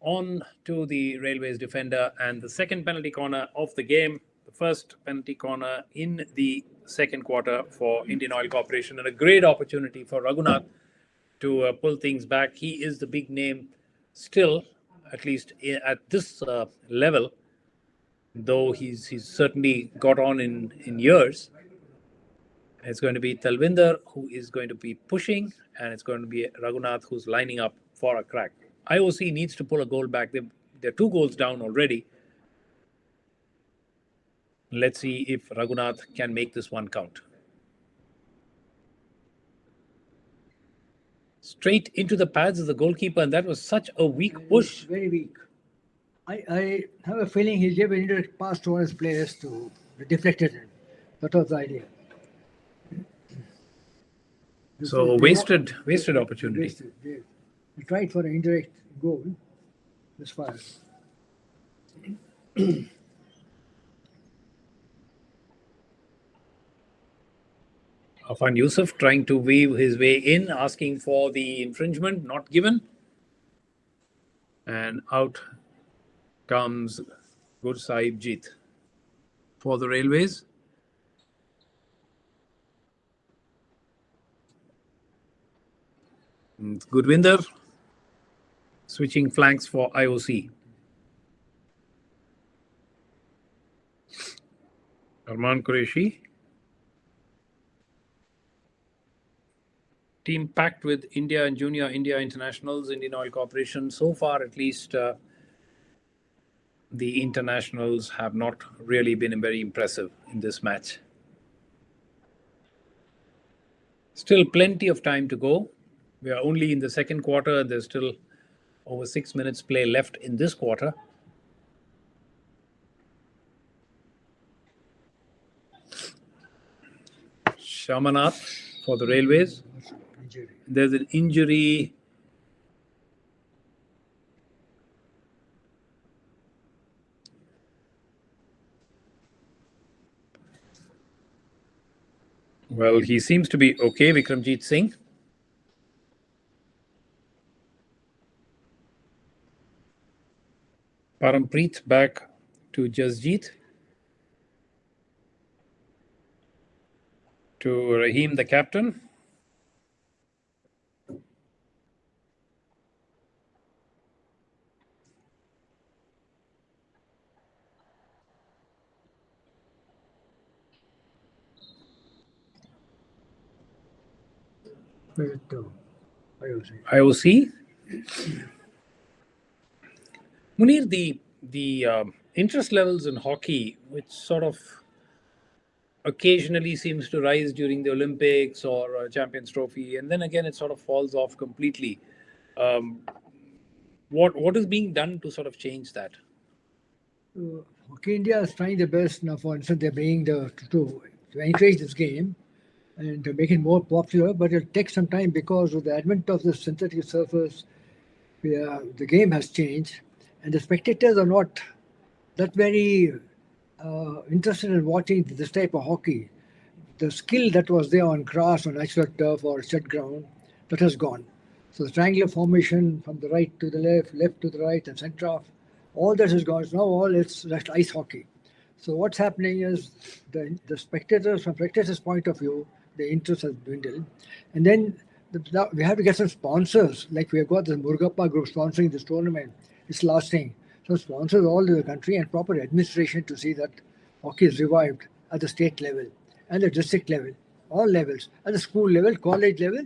on to the Railways defender. And the second penalty corner of the game. The first penalty corner in the second quarter for Indian Oil Corporation, and a great opportunity for Raghunath to pull things back. He is the big name still, at least at this level, though he's certainly got on in years. It's going to be Talvinder who is going to be pushing, and it's going to be Raghunath who's lining up for a crack. IOC needs to pull a goal back. They're 2 goals down already. Let's see if Raghunath can make this one count. Straight into the pads of the goalkeeper, and that was such a weak push. Very weak. I have a feeling he gave an indirect pass to one of his players to deflected him. That was the idea. So wasted opportunity. They tried for an indirect goal as far as. Afan Yusuf trying to weave his way in, asking for the infringement, not given. And out comes Gursaibjit for the Railways. And Gurvinder switching flanks for IOC. Arman Qureshi. Team packed with India and Junior India internationals, Indian Oil Corporation. So far, at least, the internationals have not really been very impressive in this match. Still plenty of time to go. We are only in the second quarter. There's still over 6 minutes play left in this quarter. Shamanath for the Railways. Injury. There's an injury. Well, he seems to be okay, Vikramjit Singh. Parampreet back to Jasjeet. To Rahim, the captain. IOC. Munir, the interest levels in hockey, which sort of occasionally seems to rise during the Olympics or Champions Trophy, and then again it sort of falls off completely. What is being done to sort of change that? Hockey India is trying their best now. For instance, they're bringing to encourage this game and to make it more popular, but it'll take some time because with the advent of the synthetic surface, the game has changed, and the spectators are not that very interested in watching this type of hockey. The skill that was there on grass, on natural turf or shed ground, that has gone. So the triangular formation from the right to the left, left to the right, and centre off, all that is gone. Now all it's like ice hockey. So what's happening is the spectators, from spectators' point of view, the interest has dwindled. And then we have to get some sponsors, like we have got the Murugappa group sponsoring this tournament. It's last thing. So sponsors all over the country and proper administration to see that hockey is revived at the state level and the district level, all levels, at the school level, college level.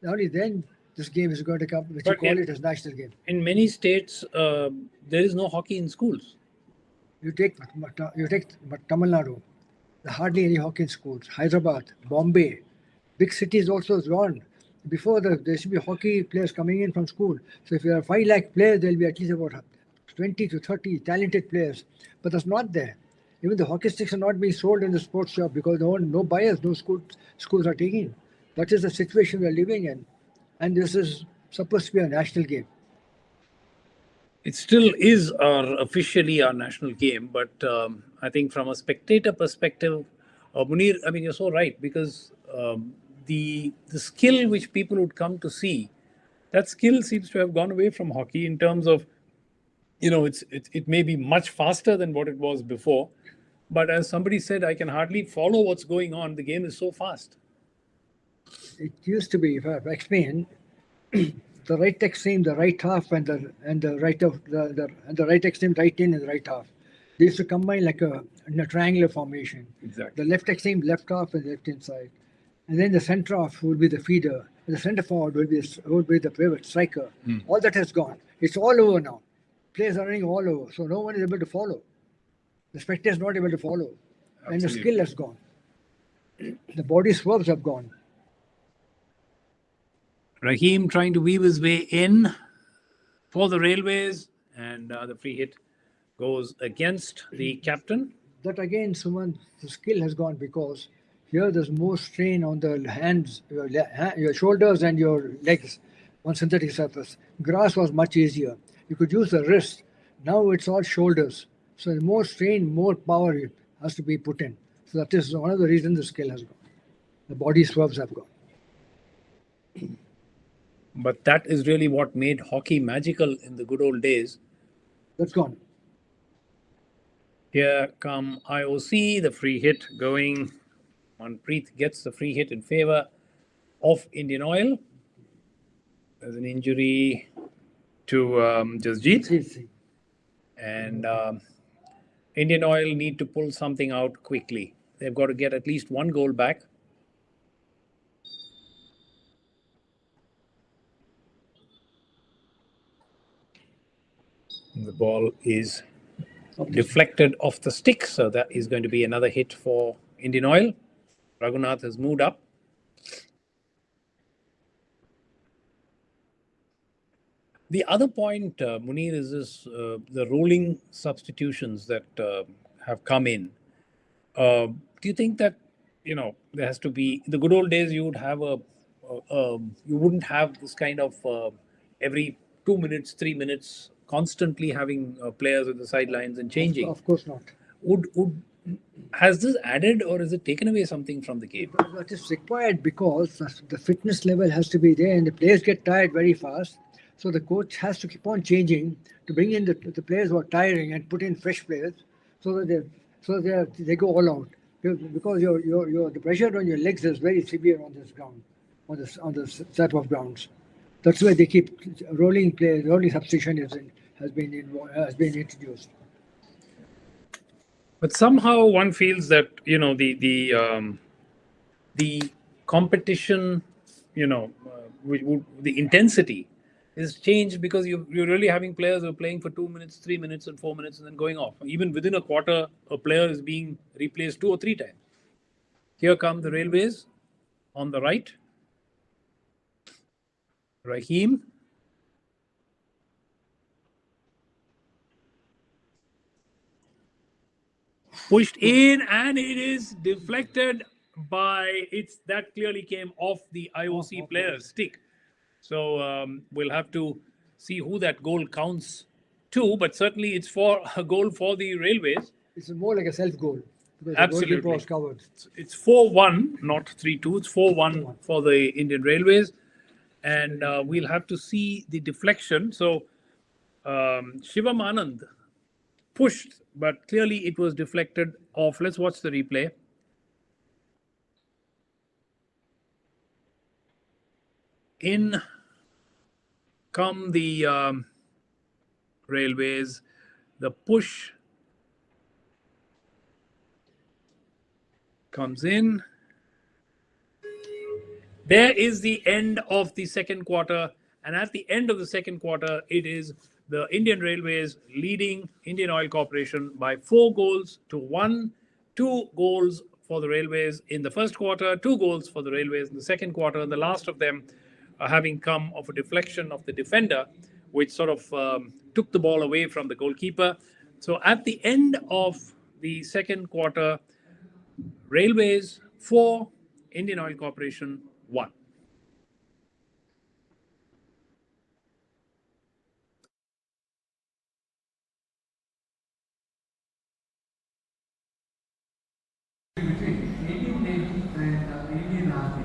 Only then this game is going to come, which you call it as national game. In many states, there is no hockey in schools. You take Tamil Nadu, there hardly any hockey in schools. Hyderabad, Bombay, big cities also is gone. Before there should be hockey players coming in from school. So if you are 5 lakh players, there will be at least about 20 to 30 talented players. But that's not there. Even the hockey sticks are not being sold in the sports shop because no buyers, no schools are taking. That is the situation we are living in. And this is supposed to be a national game. It still is officially our national game, but I think from a spectator perspective, Munir, I mean, you're so right, because the skill which people would come to see, that skill seems to have gone away from hockey in terms of, it may be much faster than what it was before, but as somebody said, I can hardly follow what's going on. The game is so fast. It used to be, if I explain, the right extreme, the right half, and the right extreme, right in, and the right half. They used to combine like in a triangular formation. Exactly. The left extreme, left half, and the left inside, and then the centre half would be the feeder. And the centre forward would be the pivot striker. All that has gone. It's all over now. Players are running all over, so no one is able to follow. The spectators not able to follow, and the skill has gone. The body swerves have gone. Rahim trying to weave his way in for the Railways, and the free hit goes against the captain. That again, Suman, the skill has gone because here there's more strain on the hands, your shoulders and your legs on synthetic surface. Grass was much easier. You could use the wrist. Now it's all shoulders. So more strain, more power has to be put in. So that is one of the reasons the skill has gone. The body swerves have gone. But that is really what made hockey magical in the good old days. That's gone. Here come IOC, the free hit going. Manpreet gets the free hit in favor of Indian Oil. There's an injury to Jasjeet. And Indian Oil need to pull something out quickly. They've got to get at least one goal back. The ball is deflected off the stick, so that is going to be another hit for Indian Oil. Raghunath has moved up. The other point, Munir, is this, the rolling substitutions that have come in. Do you think that there has to be, in the good old days, you would have you wouldn't have this kind of every 2 minutes, 3 minutes, constantly having players at the sidelines and changing. Of course not. Has this added or has it taken away something from the game? It is required because the fitness level has to be there and the players get tired very fast. So the coach has to keep on changing to bring in the players who are tiring and put in fresh players so that they go all out. Because the pressure on your legs is very severe on this ground, on this type of grounds. That's why they keep rolling substitution has been introduced. But somehow one feels that the competition, the intensity is changed because you're really having players who are playing for 2 minutes, 3 minutes, and 4 minutes, and then going off. Even within a quarter, a player is being replaced 2 or 3 times. Here come the Railways on the right. Rahim. Pushed in, and it is deflected that clearly came off the IOC player's stick. So we'll have to see who that goal counts to, but certainly it's for a goal for the Railways. It's more like a self-goal. Absolutely. The goalkeeper was covered. It's 4-1, not 3-2. It's 4-1 for the Indian Railways. And we'll have to see the deflection. So Shivam Anand pushed, but clearly it was deflected off. Let's watch the replay. In come the Railways. The push comes in. There is the end of the second quarter. And at the end of the second quarter, it is the Indian Railways leading Indian Oil Corporation by 4-1. 2 goals for the Railways in the first quarter, 2 goals for the Railways in the second quarter. And the last of them having come of a deflection of the defender, which sort of took the ball away from the goalkeeper. So at the end of the second quarter, Railways 4, Indian Oil Corporation 1. Between Indian Navy and Indian Army.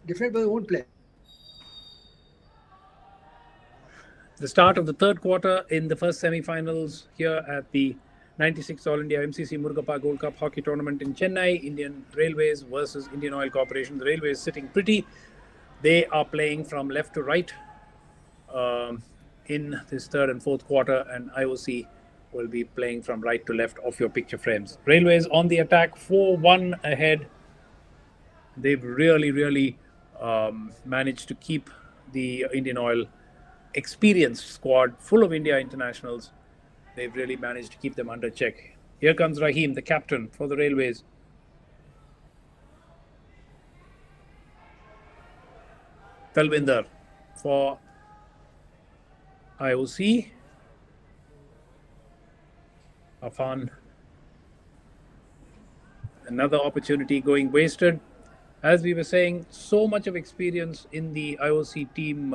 different players won't play. The start of the third quarter in the first semi-finals here at the 96th All India MCC-Murugappa Gold Cup Hockey Tournament in Chennai. Indian Railways versus Indian Oil Corporation. The Railways sitting pretty. They are playing from left to right in this third and fourth quarter, and IOC will be playing from right to left of your picture frames. Railways on the attack, 4-1 ahead. They've really managed to keep the Indian Oil experienced squad full of India internationals. They've really managed to keep them under check. Here comes Rahim, the captain for the Railways. Talvinder for IOC. Afan. Another opportunity going wasted. As we were saying, so much of experience in the IOC team,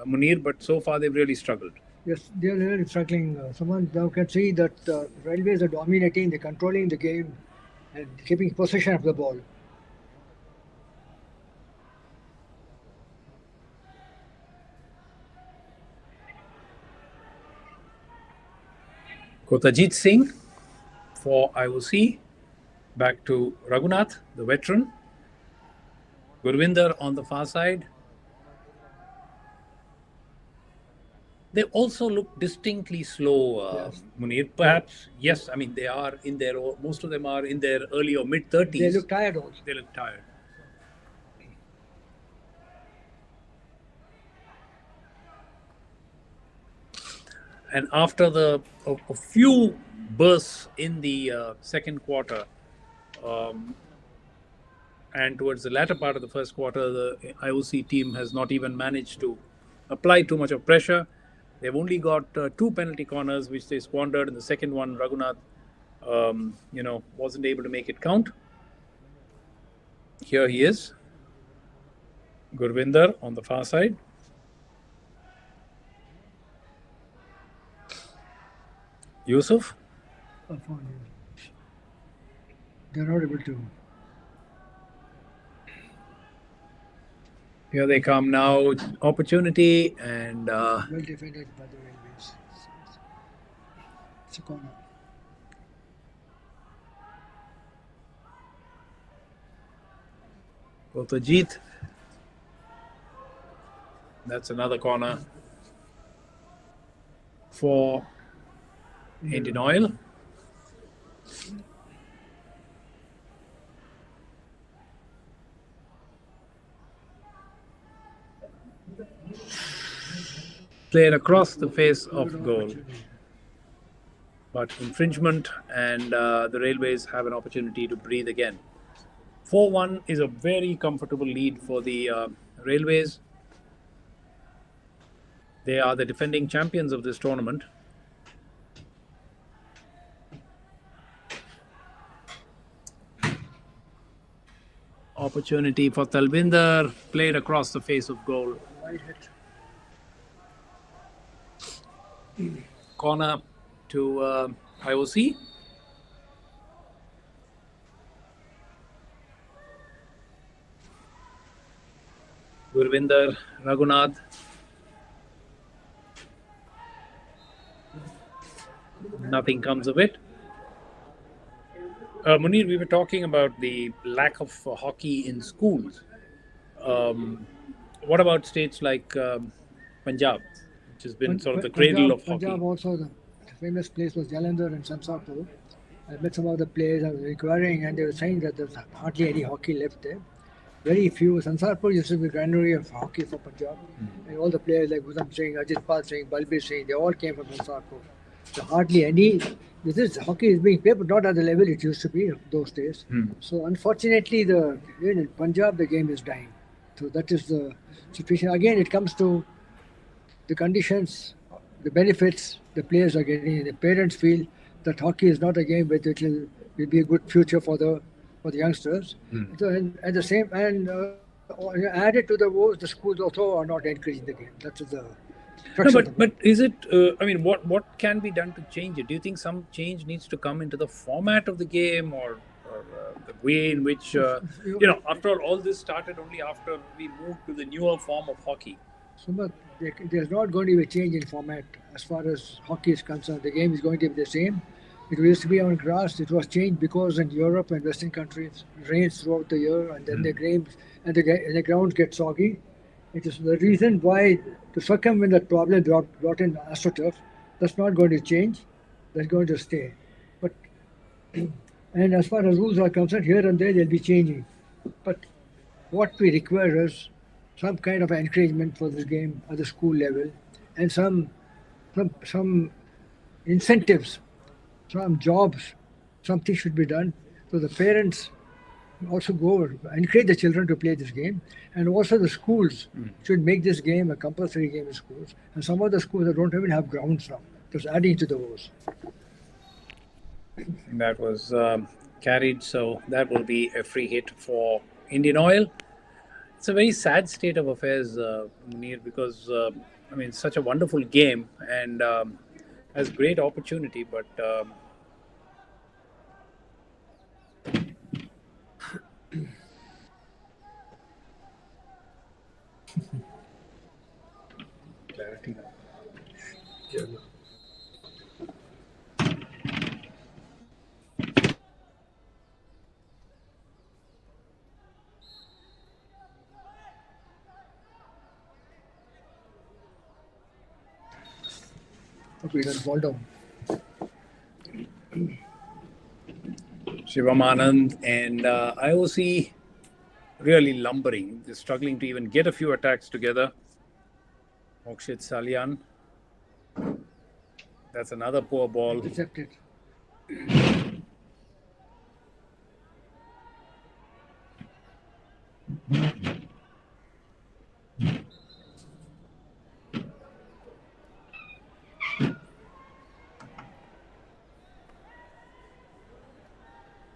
Munir, but so far they've really struggled. Yes, they're really struggling. Someone now can see that Railways are dominating, they're controlling the game and keeping possession of the ball. Kotajit Singh for IOC. Back to Raghunath, the veteran. Gurvinder on the far side. They also look distinctly slow, Yes. Munir. Perhaps, yes, I mean, they are in their, most of them are in their early or mid 30s. They look tired also. They look tired. And after a few bursts in the second quarter, and towards the latter part of the first quarter, the IOC team has not even managed to apply too much of pressure. They've only got 2 penalty corners, which they squandered. In the second one, Raghunath, wasn't able to make it count. Here he is. Gurvinder on the far side. Yusuf. They're not able to. Here they come now. Opportunity and Well defended by the Railways. It's a corner. Kotajit. That's another corner for Indian Oil. Played across the face of goal, but infringement, and the Railways have an opportunity to breathe again. 4-1 is a very comfortable lead for the Railways. They are the defending champions of this tournament. Opportunity for Talvinder, played across the face of goal. Wide hit. Corner to IOC. Gurvinder, Raghunath. Nothing comes of it. Munir, we were talking about the lack of hockey in schools. What about states like Punjab, which has been sort of the cradle of hockey? Punjab also, the famous place was Jalandhar and Sansarpur. I met some of the players, I was inquiring, and they were saying that there's hardly any hockey left there. Very few. Sansarpur used to be the granary of hockey for Punjab. And all the players like Guzam Singh, Ajit Pal Singh, Balbir Singh, they all came from Sansarpur. So hardly any. Hockey is being played, but not at the level it used to be those days. So unfortunately, in Punjab, the game is dying. So that is the situation. Again, it comes to the conditions, the benefits the players are getting. The parents feel that hockey is not a game where it will be a good future for the youngsters. So, and at the same, and added to the woes, the schools also are not encouraging the game. That is the. No, but is it? I mean, what can be done to change it? Do you think some change needs to come into the format of the game, or the way in which, after all this started only after we moved to the newer form of hockey. But there's not going to be a change in format as far as hockey is concerned. The game is going to be the same. It used to be on grass. It was changed because in Europe and Western countries it rains throughout the year, and then the games and the grounds get soggy. It is the reason why, to circumvent that problem, brought in AstroTurf. That's not going to change. That's going to stay. But and as far as rules are concerned, here and there they'll be changing. But what we require is some kind of encouragement for this game at the school level, and some incentives, some jobs, something should be done. So the parents also go encourage the children to play this game, and also the schools should make this game a compulsory game in schools. And some of the schools that don't even have grounds now, just adding to the woes. That was carried, so that will be a free hit for Indian Oil. It's a very sad state of affairs, Munir, because it's such a wonderful game and has great opportunity, but clarity. Okay, that's ball down. Shivam Anand and IOC really lumbering. They're struggling to even get a few attacks together. Mokshit Salyan. That's another poor ball. Intercepted.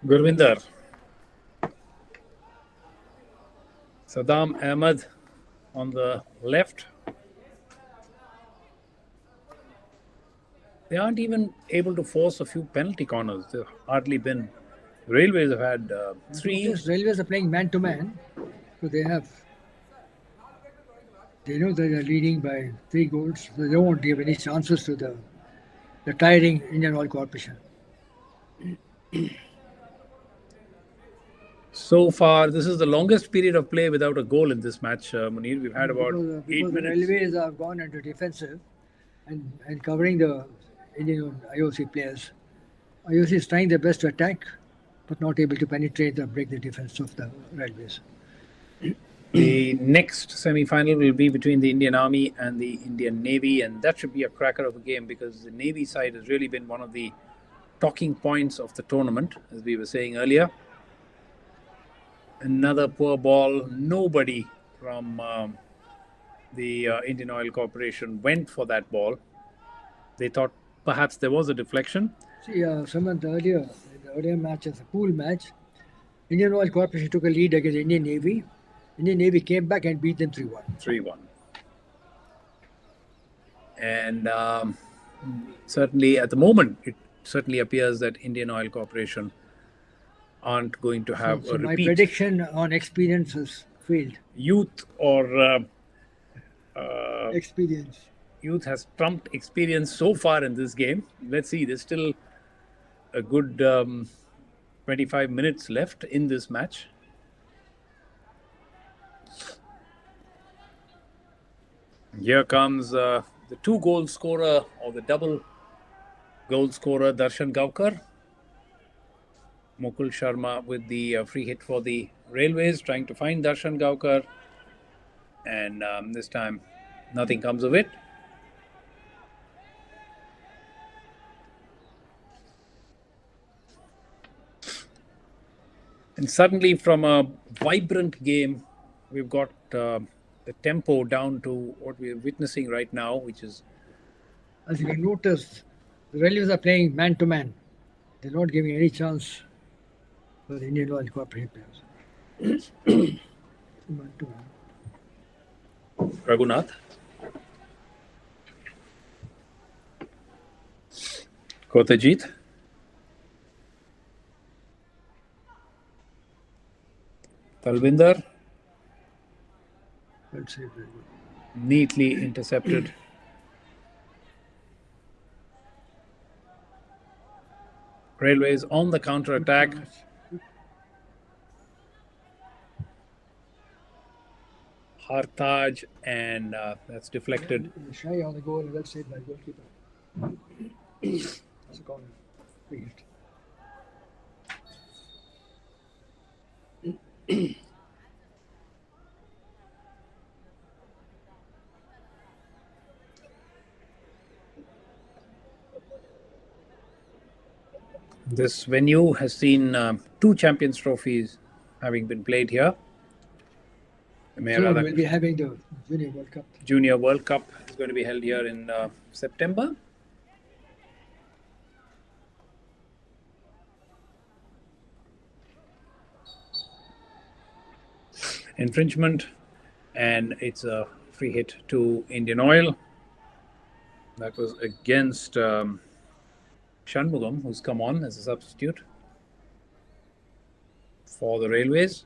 Gurvinder. Saddam Ahmed on the left. They aren't even able to force a few penalty corners. There have hardly been. Railways have had 3. Yes, Railways are playing man-to-man, so they know they are leading by 3 goals. So they won't give any chances to the tiring Indian Oil Corporation. So far, this is the longest period of play without a goal in this match, Munir. We've had about 8 because the minutes. Railways have gone into defensive and covering the Indian IOC players. IOC is trying their best to attack, but not able to penetrate or break the defense of the Railways. The next semi-final will be between the Indian Army and the Indian Navy, and that should be a cracker of a game because the Navy side has really been one of the talking points of the tournament, as we were saying earlier. Another poor ball. Nobody from the Indian Oil Corporation went for that ball. They thought perhaps there was a deflection. See, Samant, the earlier match, as a pool match, Indian Oil Corporation took a lead against Indian Navy. Indian Navy came back and beat them 3-1. 3-1. And certainly at the moment, it certainly appears that Indian Oil Corporation aren't going to have So a my repeat. prediction on experience has failed. Youth or Experience. youth has trumped experience so far in this game. Let's see, there's still a good 25 minutes left in this match. Here comes the 2-goal scorer or the double goal scorer, Darshan Gaukar. Mukul Sharma with the free hit for the Railways, trying to find Darshan Gaukar. And this time, nothing comes of it. And suddenly, from a vibrant game, we've got the tempo down to what we're witnessing right now, which is As you can notice, the Railways are playing man-to-man. They're not giving any chance for the Indian Oil Corporation players. Man-to-man. Raghunath. Kotajit. Talvinder Well saved, very good. neatly intercepted. Railways on the counter attack. Hartaj, and that's deflected. Shy on the goal, well saved by the goalkeeper. That's a corner. Big hit. This venue has seen 2 Champions Trophies having been played here. So we'll be having the Junior World Cup. Junior World Cup is going to be held here in September. Infringement, and it's a free hit to Indian Oil. That was against Shanmugam, who's come on as a substitute for the Railways.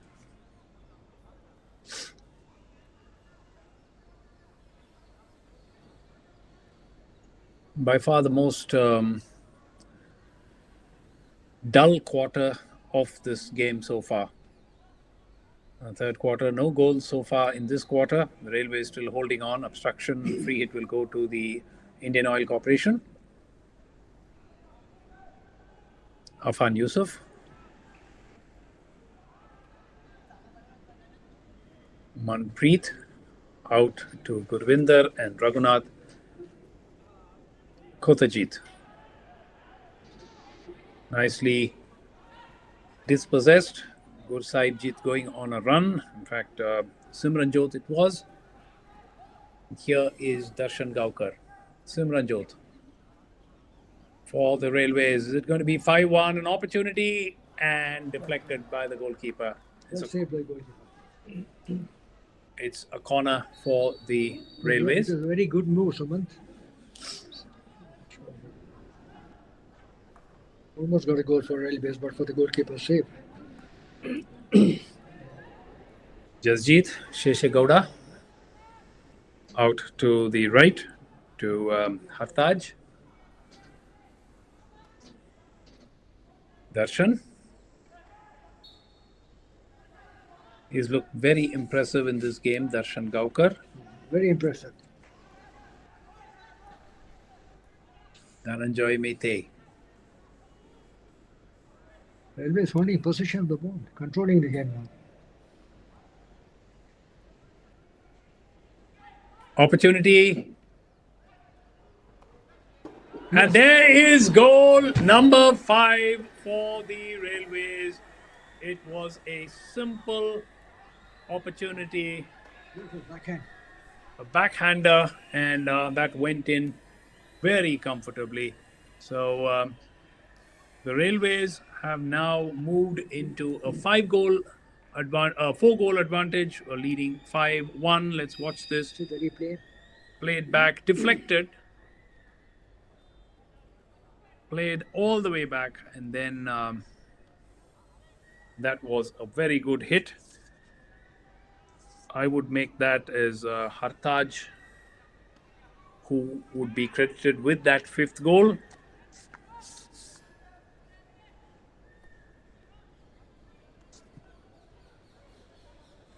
By far the most dull quarter of this game so far. Third quarter, no goals so far in this quarter. The Railway is still holding on. Obstruction, free hit will go to the Indian Oil Corporation. Afan Yusuf. Manpreet out to Gurvinder and Raghunath. Kotajit. Nicely dispossessed. Gursaibjit going on a run. In fact, Simranjot it was. Here is Darshan Gaukar. Simranjot for the Railways. Is it going to be 5-1? An opportunity and deflected by the goalkeeper. Well saved by the goalkeeper. It's a corner for the Railways. It's a very good move, Sumant. Almost got a goal for Railways, but for the goalkeeper save. Jasjeet Sheshagowda out to the right to Hartaj. Darshan. He's looked very impressive in this game, Darshan Gaukar. Very impressive. Dhananjoy Mete. Railways holding possession of the ball, controlling the game now. Opportunity. And there is goal number 5 for the Railways. It was a simple opportunity, Backhand. a backhander, and that went in very comfortably. So the Railways have now moved into a 4-goal advantage, or leading 5-1. Let's watch this. See the replay. Played back, deflected, played all the way back, and then that was a very good hit. I would make that as Hartaj, who would be credited with that 5th goal.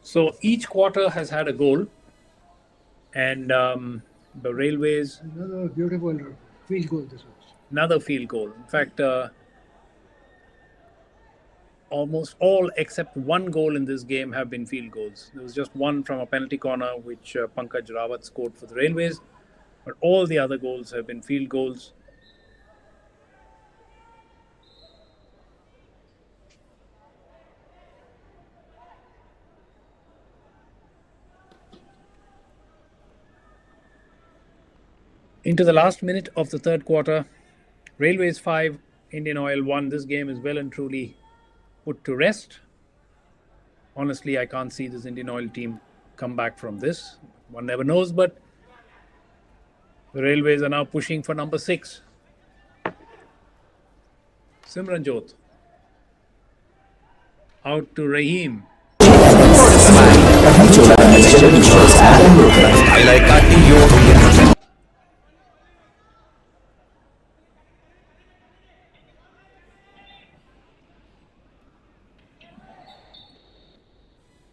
So each quarter has had a goal, and the Railways, Another beautiful field goal this was. another field goal. In fact, almost all except 1 goal in this game have been field goals. There was just one from a penalty corner, which Pankaj Rawat scored for the Railways, but all the other goals have been field goals. Into the last minute of the third quarter, Railways 5, Indian Oil 1. This game is well and truly put to rest. Honestly, I can't see this Indian Oil team come back from this. One never knows, but the Railways are now pushing for number 6. Simranjot. Out to Rahim.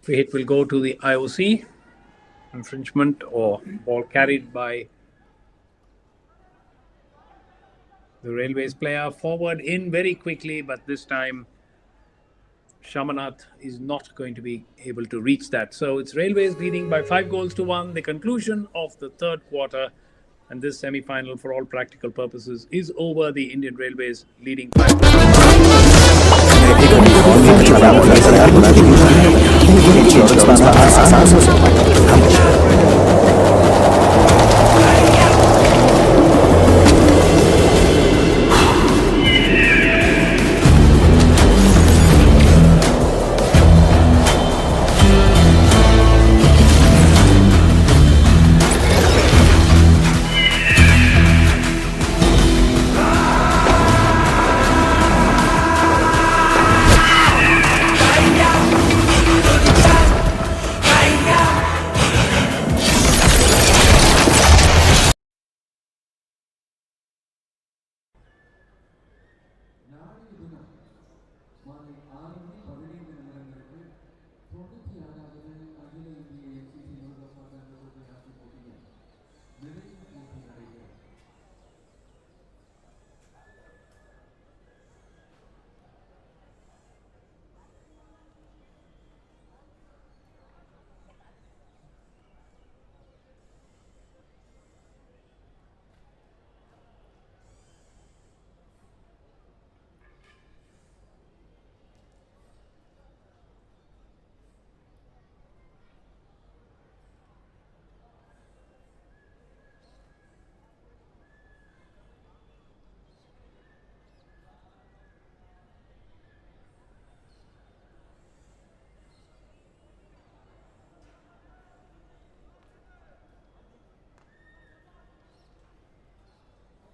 Free hit will go to the IOC. Infringement or ball carried by the Railways player. Forward in very quickly, but this time Shamanath is not going to be able to reach that. So it's Railways leading by 5-1. The conclusion of the third quarter, and this semi-final for all practical purposes is over. The Indian Railways leading 5-1.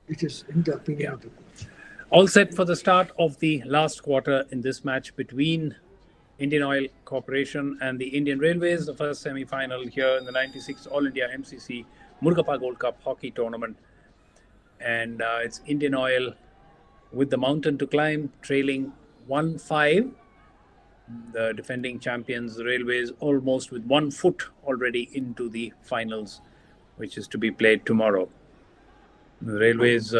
It is in the opinion of the coach. All set for the start of the last quarter in this match between Indian Oil Corporation and the Indian Railways, the first semi-final here in the 96th All India MCC-Murugappa Gold Cup hockey tournament. And it's Indian Oil with the mountain to climb, trailing 1-5. The defending champions, the Railways, almost with 1 foot already into the finals, which is to be played tomorrow. The Railways,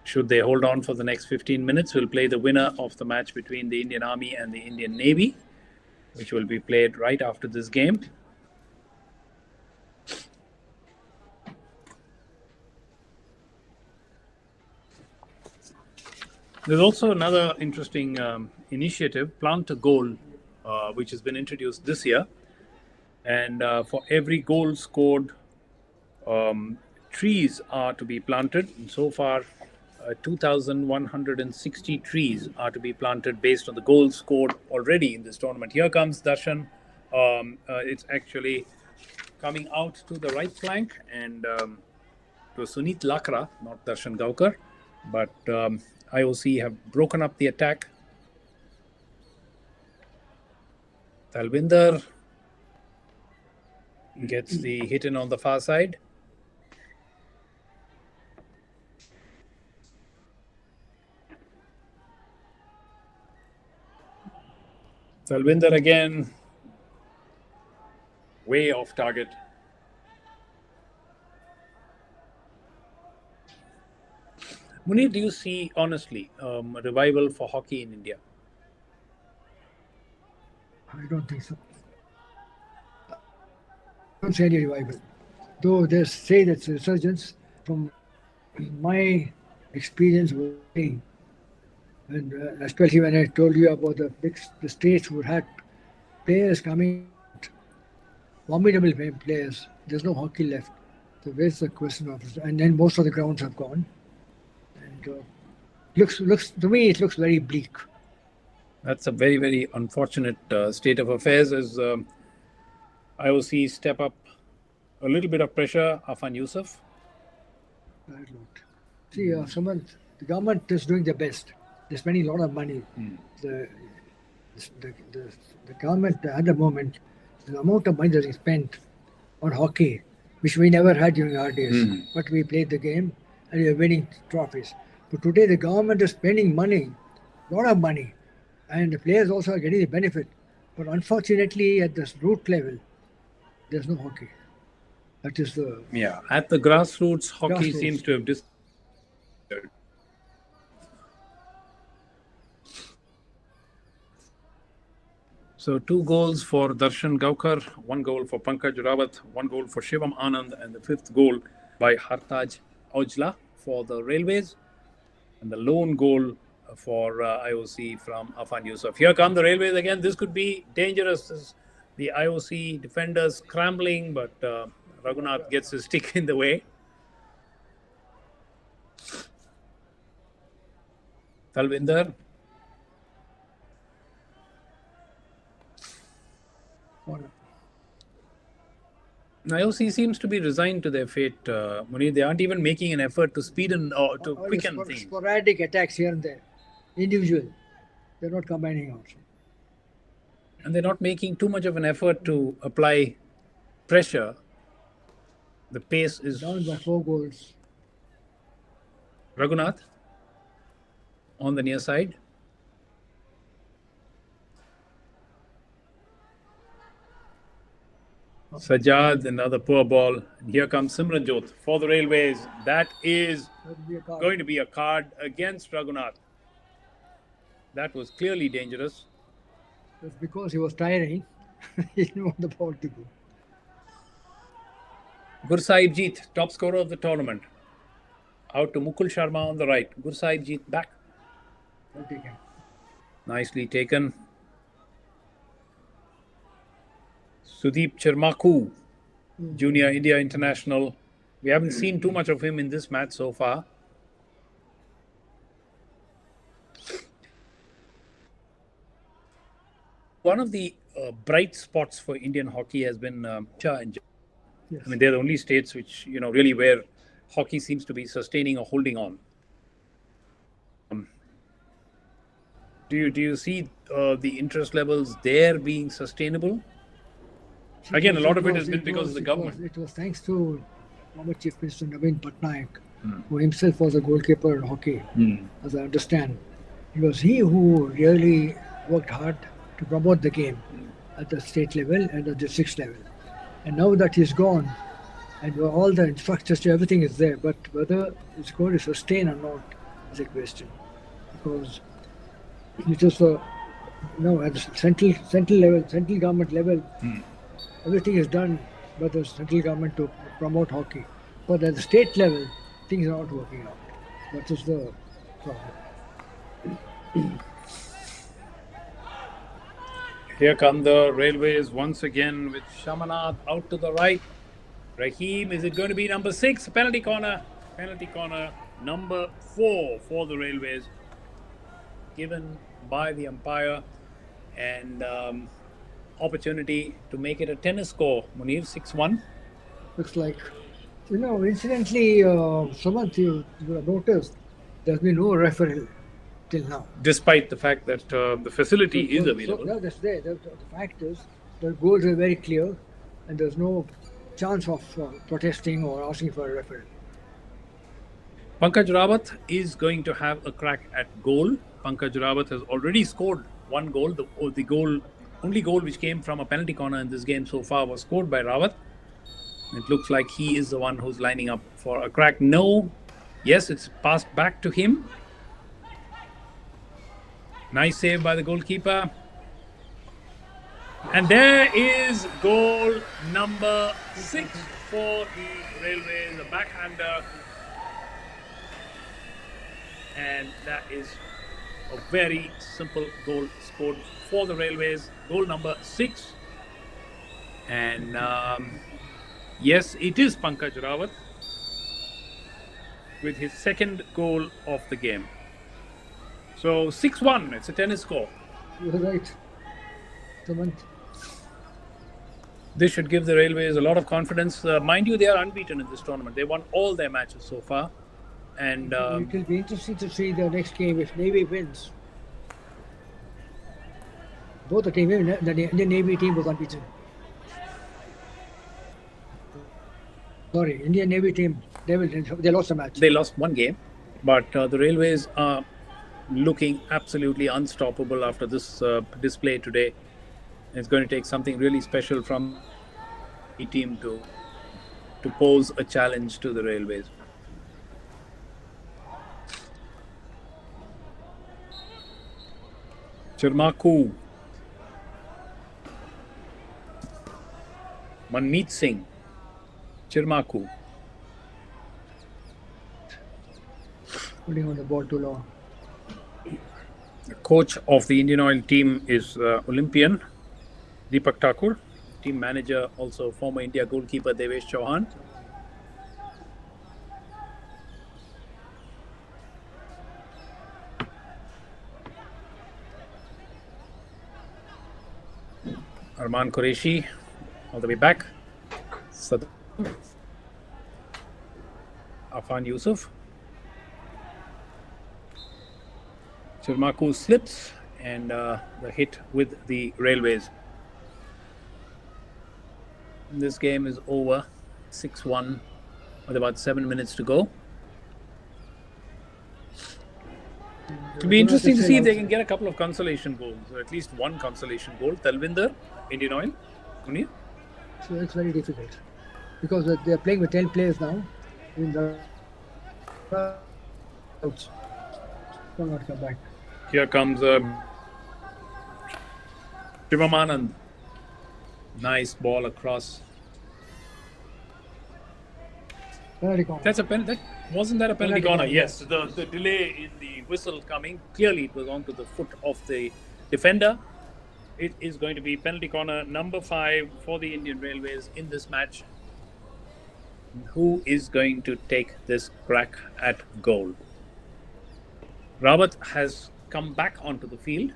should they hold on for the next 15 minutes, will play the winner of the match between the Indian Army and the Indian Navy, which will be played right after this game. There's also another interesting initiative, Plant a Goal, which has been introduced this year. And for every goal scored, trees are to be planted. And so far, 2,160 trees are to be planted based on the goals scored already in this tournament. Here comes Darshan. It's actually coming out to the right flank, and to Sunit Lakra, not Darshan Gaukar, but IOC have broken up the attack. Talvinder gets the hit in on the far side. Talvinder again, way off target. Munir, do you see, honestly, a revival for hockey in India? I don't think so. I don't see any revival. Though they say that's a resurgence, from my experience with playing, and especially when I told you about the states who had players coming, formidable players, there's no hockey left. So where's the question of it? And then most of the grounds have gone. And looks to me, it looks very bleak. That's a very, very unfortunate state of affairs as IOC step up a little bit of pressure. Afan Yusuf. Bad lot. See, the government is doing their best. They're spending a lot of money. The government at the moment the amount of money that is spent on hockey, which we never had during our days. But we played the game and we are winning trophies. But today the government is spending money, a lot of money, and the players also are getting the benefit. But unfortunately, at this root level, there's no hockey. That is the At the grassroots, hockey Grassroots. seems to have disappeared. So 2 goals for Darshan Gaukar, 1 goal for Pankaj Rawat, 1 goal for Shivam Anand, and the 5th goal by Hartaj Ojla for the Railways, and the lone goal for IOC from Afan Yusuf. Here come the Railways again. This could be dangerous. The IOC defenders scrambling, but Raghunath gets his stick in the way. Talvinder. corner. IOC seems to be resigned to their fate, Munir. They aren't even making an effort to speeden or to All quicken these things. sporadic attacks here and there, individual. They're not combining also. And they're not making too much of an effort to apply pressure. The pace is Down by 4 goals. Raghunath on the near side. Sajjad, another poor ball. And here comes Simranjot for the Railways. That is That would be a card. going to be a card against Raghunath. That was clearly dangerous. That's because he was tiring. He didn't want the ball to go. Gursahib Jeet, top scorer of the tournament. Out to Mukul Sharma on the right. Gursahib Jeet back. Well taken. Nicely taken. Sudeep Chermaku, Junior India International. We haven't seen too much of him in this match so far. One of the bright spots for Indian hockey has been Cha and Jammu. Yes. I mean, they're the only states which, really where hockey seems to be sustaining or holding on. Do you see the interest levels there being sustainable? Again, a lot of it has been because of the government. It was thanks to former Chief Minister Naveen Patnaik, who himself was a goalkeeper in hockey, as I understand. It was he who really worked hard to promote the game at the state level and at the district level. And now that he's gone, and all the infrastructure, everything is there, but whether it's going to sustain or not is a question. Because it is at the central level, central government level, everything is done by the central government to promote hockey. But at the state level, things are not working out. That is the problem. Here come the Railways once again with Shamanath out to the right. Rahim, is it going to be number 6? Penalty corner. Penalty corner number 4 for the Railways. Given by the umpire. And opportunity to make it a tennis score. Munir, 6-1. Looks like, incidentally, Sumant, you have noticed there's been no referral till now. Despite the fact that the facility is available. No, that's there. The fact is, the goals are very clear and there's no chance of protesting or asking for a referral. Pankaj Rawat is going to have a crack at goal. Pankaj Rawat has already scored 1 goal. The only goal which came from a penalty corner in this game so far was scored by Rawat. It looks like he is the one who's lining up for a crack. No. Yes, it's passed back to him. Nice save by the goalkeeper. And there is goal number 6 for the Railways, a backhander. And that is a very simple goal scored for the Railways. Goal number 6. And yes, it is Pankaj Rawat with his 2nd goal of the game. So 6-1, it's a tennis score. You're right. Sumant. This should give the Railways a lot of confidence. Mind you, they are unbeaten in this tournament. They won all their matches so far. And It will be interesting to see the next game if Navy wins. Both the Indian Navy team was unbeaten. Sorry, Indian Navy team, they lost the match. They lost one game, but the Railways are looking absolutely unstoppable after this display today. It's going to take something really special from the team to pose a challenge to the Railways. Chirmaku, Manmeet Singh, Chirmaku. Putting on the ball too long. The coach of the Indian Oil team is Olympian Deepak Thakur. Team manager also former India goalkeeper Devesh Chauhan. Arman Qureshi all the way back. Sadam. Afan Yusuf. Chirmaku slips and the hit with the Railways. This game is over 6-1 with about 7 minutes to go. It'll be interesting to see if they can get a couple of consolation goals, or at least one consolation goal. Talvinder, Indian Oil. Munir? So it's very difficult because they're playing with 10 players now. In the outs. Will not come back. Here comes Shivamanand. Nice ball across. Penalty corner. That's a penalty. Wasn't that a penalty corner? Yes. The delay in the whistle coming. Clearly, it was onto the foot of the defender. It is going to be penalty corner number 5 for the Indian Railways in this match. Who is going to take this crack at goal? Rawat has come back onto the field.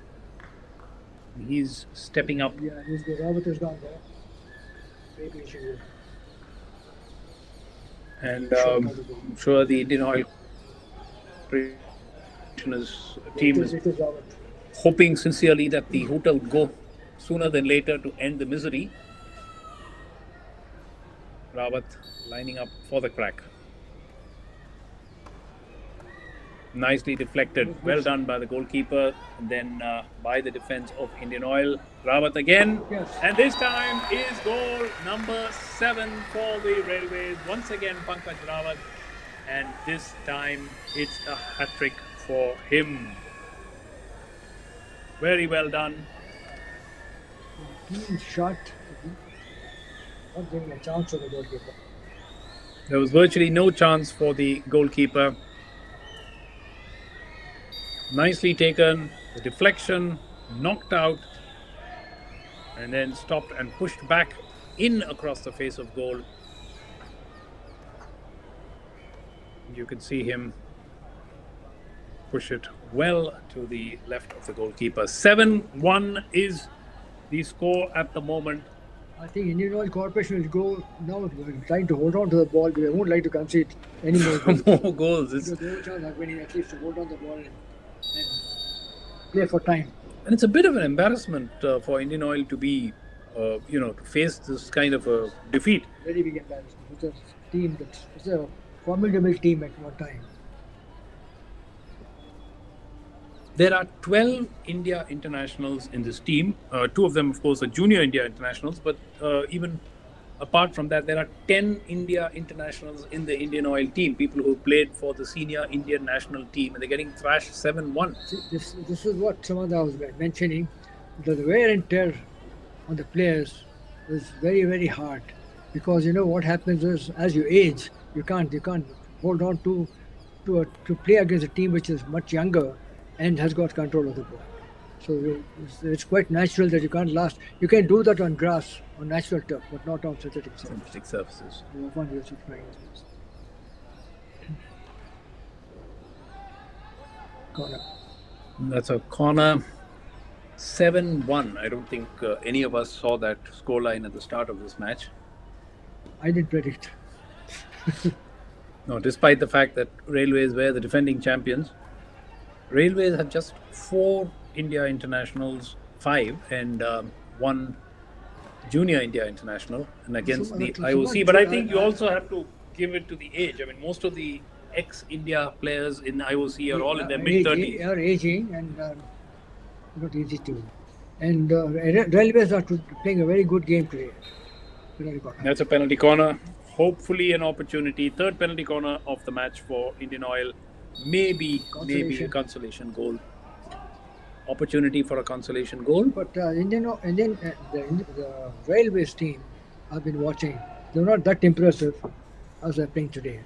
He's stepping up. Yeah, he's the Robert is down there. Maybe he should. And I'm sure the Indian Oil team is hoping sincerely that the hotel go sooner than later to end the misery. Rawat lining up for the crack. Nicely deflected. Well done by the goalkeeper. And then by the defense of Indian Oil. Rawat again. Yes. And this time is goal number 7 for the Railways. Once again, Pankaj Rawat. And this time it's a hat-trick for him. Very well done. Clean shot. Not giving a chance to the goalkeeper. There was virtually no chance for the goalkeeper. Nicely taken, the deflection, knocked out, and then stopped and pushed back in across the face of goal. You can see him push it well to the left of the goalkeeper. 7-1 is the score at the moment. I think Indian Oil Corporation will go now trying to hold on to the ball. They won't like to concede any more goals. More goals. Because they have a chance of winning at least to hold on to the ball and play for time. And it's a bit of an embarrassment for Indian Oil to be, to face this kind of a defeat. Very big embarrassment. It's a team it's a formidable team at one time. There are 12 India internationals in this team. 2 of them, of course, are junior India internationals. But even apart from that, there are 10 India internationals in the Indian Oil team. People who played for the senior Indian national team. And they're getting thrashed 7-1. See, this is what Samantha was mentioning. The wear and tear on the players is very, very hard. Because what happens is, as you age, you can't hold on to play against a team which is much younger and has got control of the ball. So it's quite natural that you can't last. You can do that on grass, on natural turf, but not on synthetic surfaces. Corner. That's a corner. 7-1. I don't think any of us saw that scoreline at the start of this match. I did predict. No, despite the fact that Railways were the defending champions, Railways had just 4 India internationals, 5, and 1 Junior India International and against the So- IOC. But I think you also have to give it to the age. I mean, most of the ex-India players in IOC are all in their mid-30s. They are aging and not easy to. And Railways are playing a very good game today. That's a penalty corner. Hopefully an opportunity. Third penalty corner of the match for Indian Oil. Maybe a consolation goal. Opportunity for a consolation goal. But the Railways team I've been watching, they're not that impressive as they're playing today.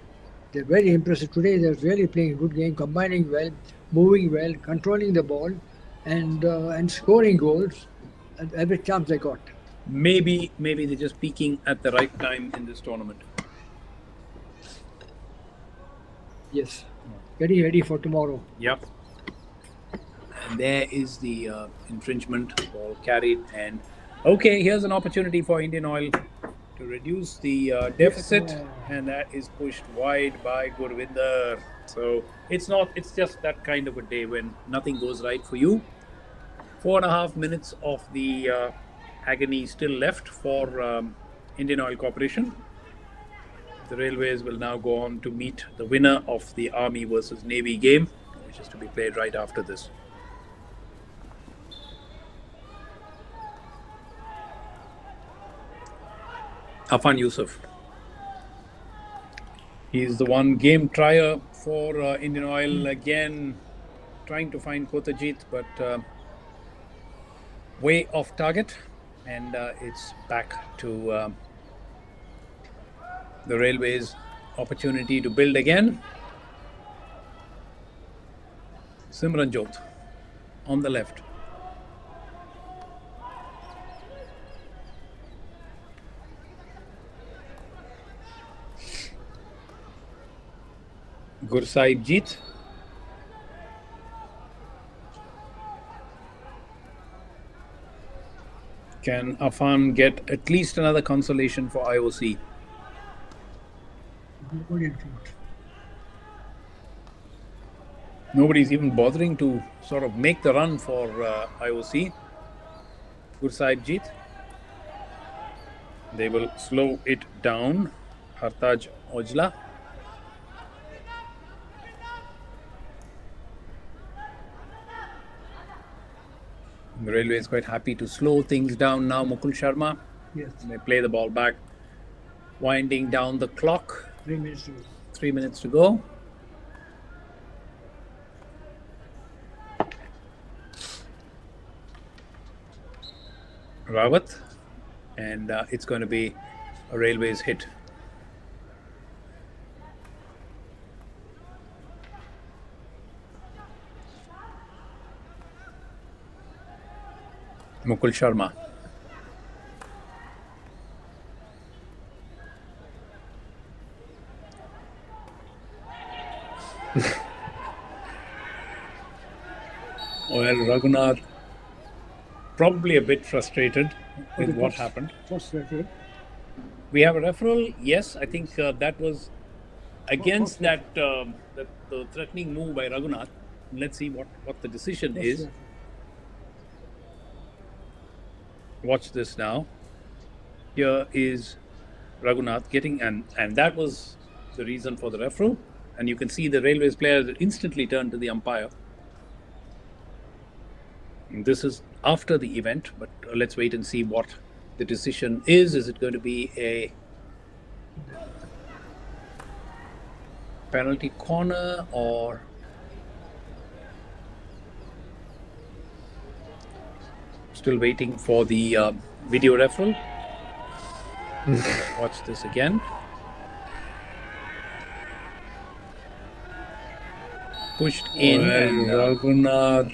They're very impressive today. They're really playing a good game, combining well, moving well, controlling the ball, and scoring goals at every chance they got. Maybe they're just peaking at the right time in this tournament. Yes, getting ready for tomorrow. Yep. And there is the infringement ball carried. And okay, here's an opportunity for Indian Oil to reduce the deficit, and that is pushed wide by Gurvinder. So it's just that kind of a day when nothing goes right for you. 4.5 minutes of the agony still left for Indian Oil Corporation. The Railways will now go on to meet the winner of the Army versus Navy game, which is to be played right after this. Afan Yusuf. He's the one game trier for Indian Oil, again trying to find Kotajit, but way off target, and it's back to the Railways' opportunity to build again. Simranjot on the left. Gursaibjit. Can Afan get at least another consolation for IOC? Nobody's even bothering to sort of make the run for IOC. Gursaibjit. They will slow it down. Hartaj Ojla. The Railway is quite happy to slow things down now. Mukul Sharma. Yes. They play the ball back. Winding down the clock. 3 minutes to go. 3 minutes to go. Rawat. And it's going to be a Railways hit. Mukul Sharma. Well, Raghunath probably a bit frustrated with what happened. Frustrated. We have a referral. Yes, I think that was against the threatening move by Raghunath. Let's see what the decision is. Watch this now. Here is Raghunath getting, and that was the reason for the referral. And you can see the Railways players instantly turn to the umpire. And this is after the event, but let's wait and see what the decision is. Is it going to be a penalty corner or still waiting for the video referral? Watch this again. Pushed in, and Raghunath.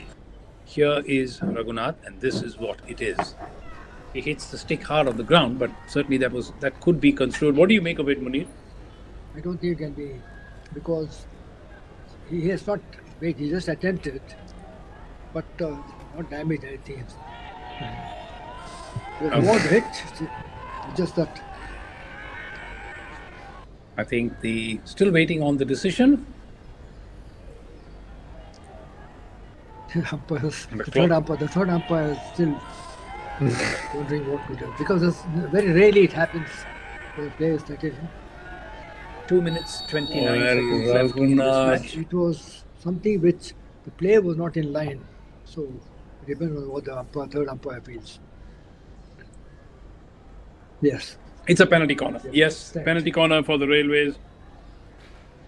Here is Raghunath, and this is what it is. He hits the stick hard on the ground, but certainly that could be construed. What do you make of it, Munir? I don't think it can be, because he has not made, he just attempted, but not damaged anything. It won't hit, just that. I think still waiting on the decision. The third umpire is still wondering what to do. Because very rarely it happens for the players that is. 2 minutes 29 Well, seconds left in this Raghunath. match. It was something which the player was not in line. So it depends on what the third umpire feels. Yes. It's a penalty corner. Yes, Thanks. penalty corner for the Railways.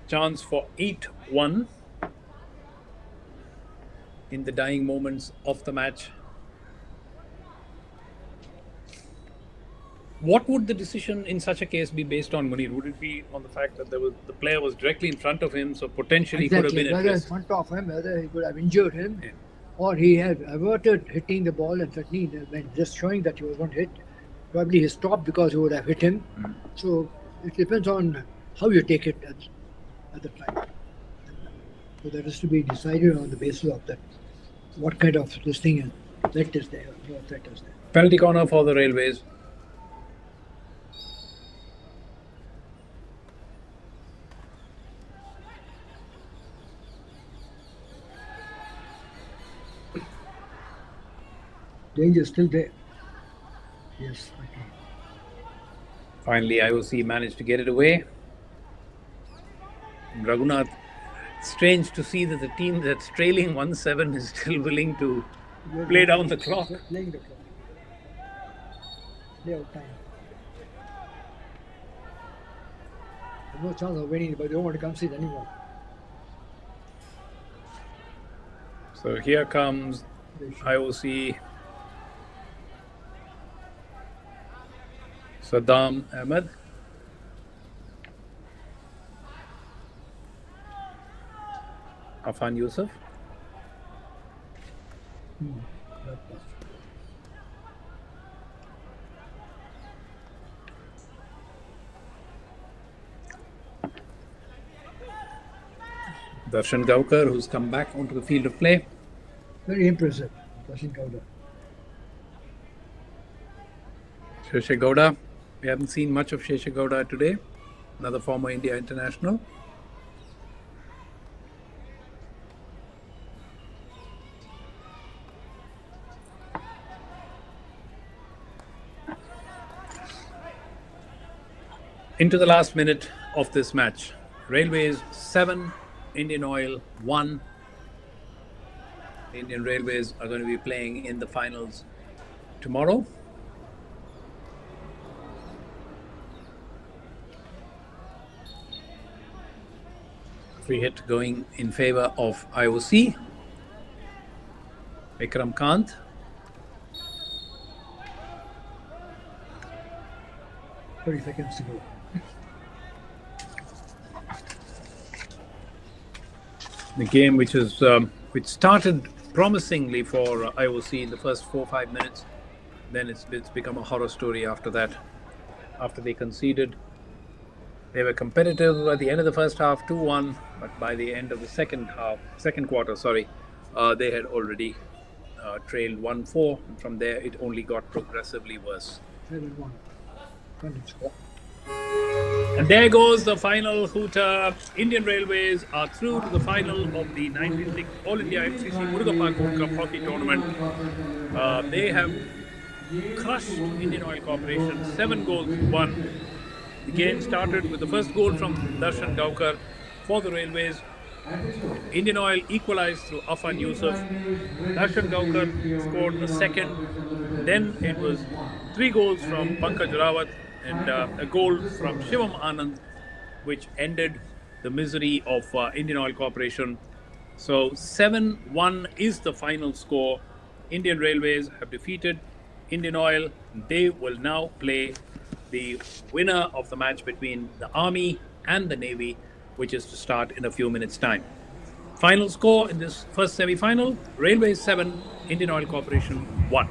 Chance for 8-1 in the dying moments of the match. What would the decision in such a case be based on, Munir? Would it be on the fact that the player was directly in front of him, so potentially could have Exactly. been at Whether in risk? front of him, whether he could have injured him, Yeah. or he had averted hitting the ball and threatening when just showing that he was going to hit. Probably he stopped because he would have hit him. So it depends on how you take it at the time. So that is to be decided on the basis of that. What kind of this thing is, threat is there, no threat is there. Penalty corner for the Railways. Danger is still there. Yes. Okay. Finally, IOC managed to get it away. Raghunath, strange to see that the team that's trailing 1-7 is still willing to play down the clock. Just playing the clock. Play out time. There's no chance of winning, but they don't want to concede anymore. So here comes They should. IOC Saddam Ahmed. Afan Yusuf. Darshan Gaukar, who's come back onto the field of play. Very impressive, Sachin Gowda. Shesha Gowda. We haven't seen much of Shesha Gowda today. Another former India international. Into the last minute of this match. Railways 7, Indian Oil 1. The Indian Railways are going to be playing in the finals tomorrow. Free hit going in favor of IOC. Vikram Kant. Thirty seconds to go. The game which started promisingly for IOC in the first 4-5 minutes, then it's become a horror story after that. After they conceded, they were competitive at the end of the first half, 2-1, but by the end of the second quarter, they had already trailed 1-4. And from there, it only got progressively worse. 7-1. Score. And there goes the final hooter. Indian Railways are through to the final of the 96th All India MCC-Murugappa Gold Cup hockey tournament. They have crushed Indian Oil Corporation 7-1. The game started with the first goal from Darshan Gaukar for the Railways. Indian Oil equalized through Afan Yusuf. Darshan Gaukar scored the second. Then it was 3 goals from Pankaj Rawat and a goal from Shivam Anand, which ended the misery of Indian Oil Corporation. So 7-1 is the final score. Indian Railways have defeated Indian Oil. They will now play the winner of the match between the Army and the Navy, which is to start in a few minutes' time. Final score in this first semi-final, Railways 7, Indian Oil Corporation 1.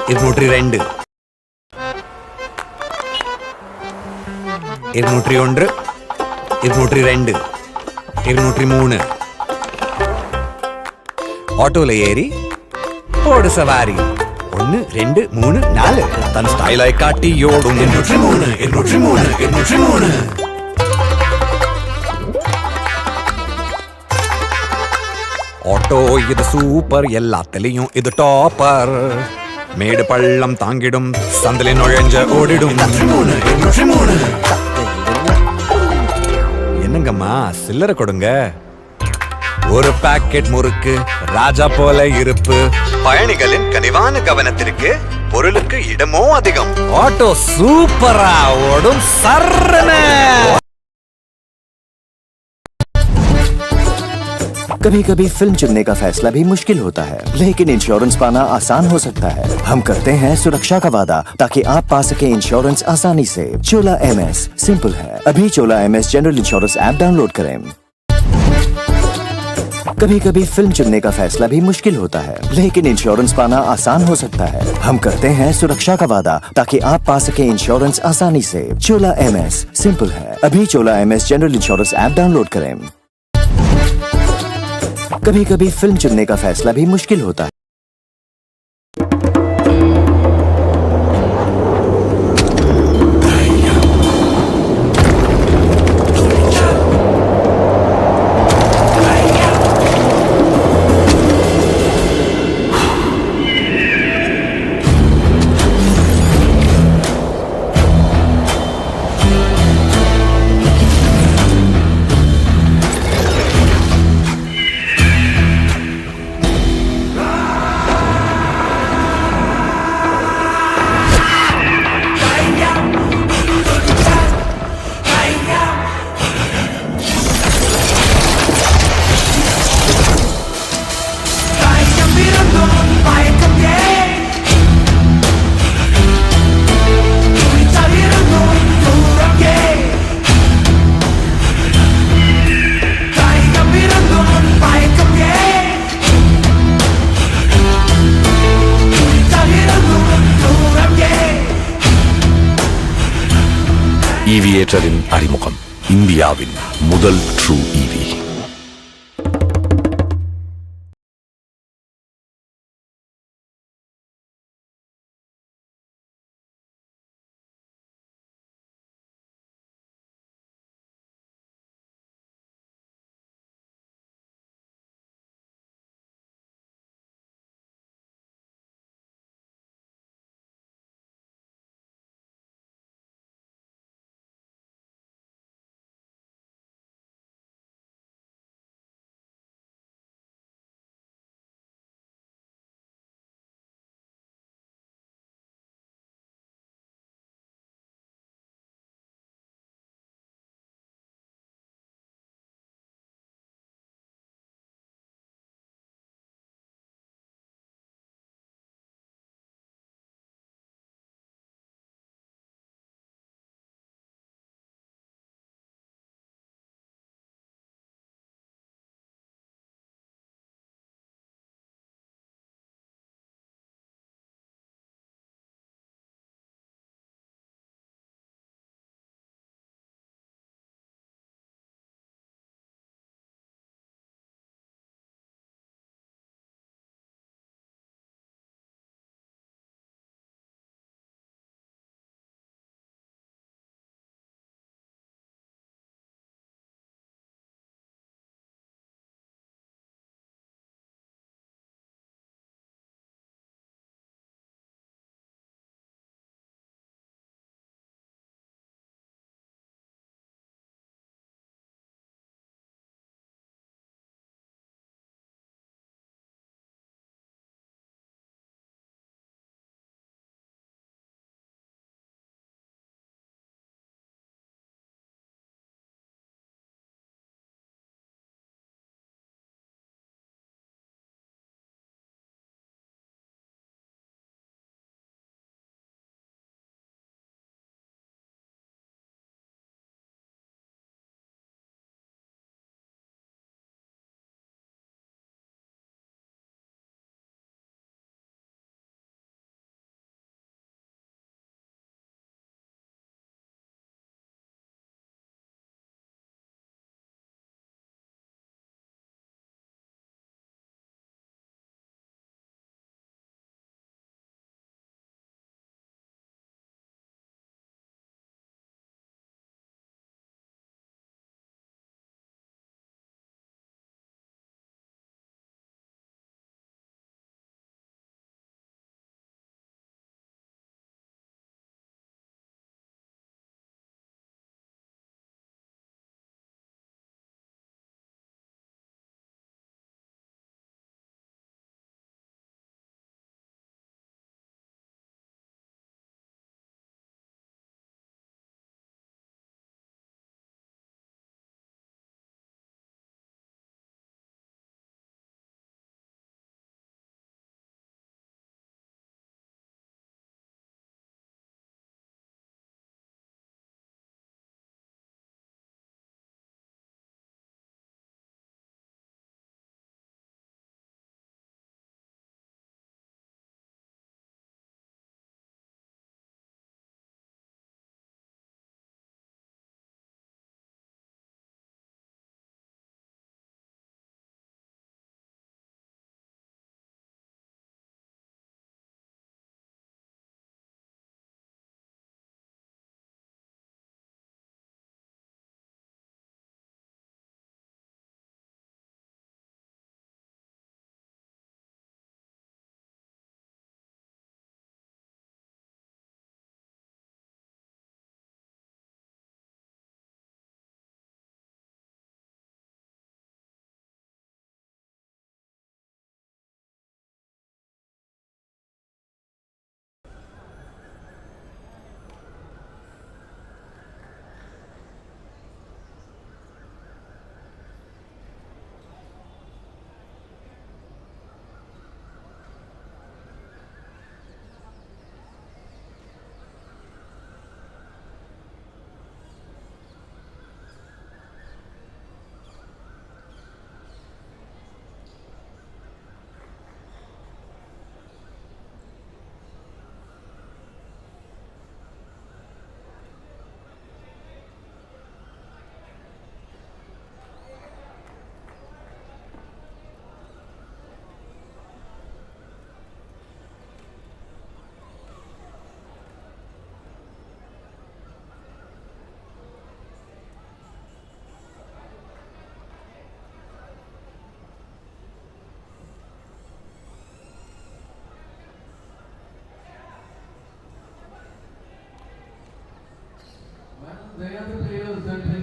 202 201 202 203 ஆட்டோல ஏறி போடு சவாரி 1 2 3 4 தன் ஸ்டைலை காட்டி ஓடும் 203 203 203 auto இது super எல்லாத்துலயும் இது டாப்பர் மேடு பள்ளம் தாங்கிடும் சந்தில நுழைஞ்ச ஓடிடும் 203 என்னங்கம்மா சில்லறை கொடுங்க ஒரு பாக்கெட் முறுக்கு ராஜா போல இருப்பு பயணிகளின் கனிவான கவனத்திற்கு பொருளுக்கு இடமோ அதிகம் ஆட்டோ சூப்பரா ஓடும் சர்ரன कभी कभी फिल्म चुनने का फैसला भी मुश्किल होता है, लेकिन इंश्योरेंस पाना आसान हो सकता है। हम करते हैं सुरक्षा का वादा ताकि आप पा सके इंश्योरेंस आसानी से। चोला MS सिंपल है। अभी चोला MS general insurance app download करें। कभी कभी फिल्म चुनने का फैसला भी मुश्किल होता है, लेकिन इंश्योरेंस पाना आसान हो सकता है। हम करते हैं सुरक्षा का वादा ताकि आप पा सके इंश्योरेंस आसानी से। चोला MS सिंपल है। अभी चोला MS general insurance app download करें। कभी कभी फिल्म चुनने का फैसला भी मुश्किल होता है। ஈவியேட்டரின் அறிமுகம் இந்தியாவின் முதல் true EV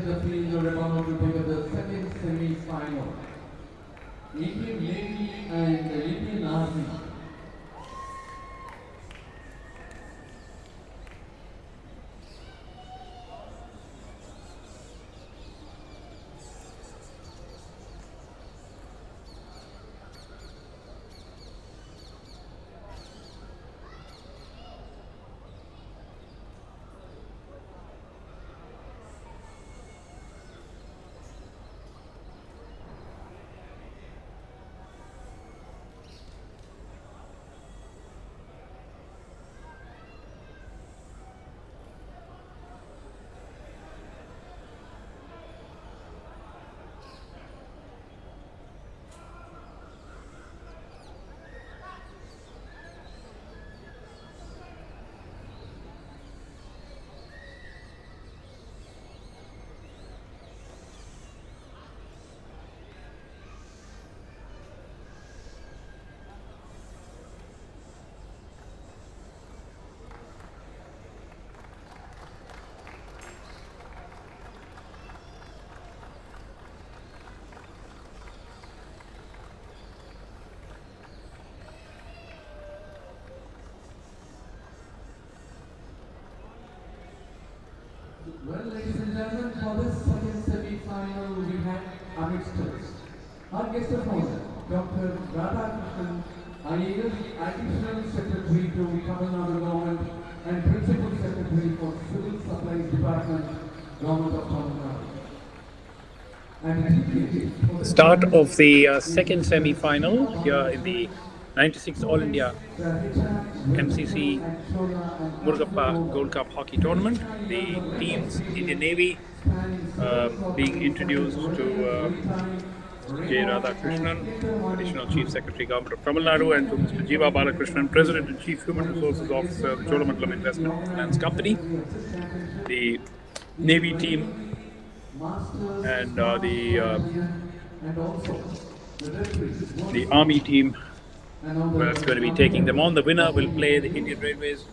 the field are about to begin the second semi-final. Indian Navy and the Indian Army. Well, ladies and gentlemen, for this second semi-final, we have amidst us our guest of honor, Dr. Radhakrishnan, IAS Additional Secretary to Tamil Nadu Government and Principal Secretary for Civil Supplies Department, Government of Tamil Nadu. And The start of the second semi-final here in the 96th All India MCC-Murugappa Gold Cup Hockey Tournament. The teams, Indian Navy being introduced to J. Radhakrishnan, Additional Chief Secretary, Government of Tamil Nadu, and to Mr. Jiva Balakrishnan, President and Chief Human Resources Officer of the Cholamandalam Investment and Finance Company. The Navy team and the Army team, well, it's going to be taking them on. The winner will play the Indian Railways.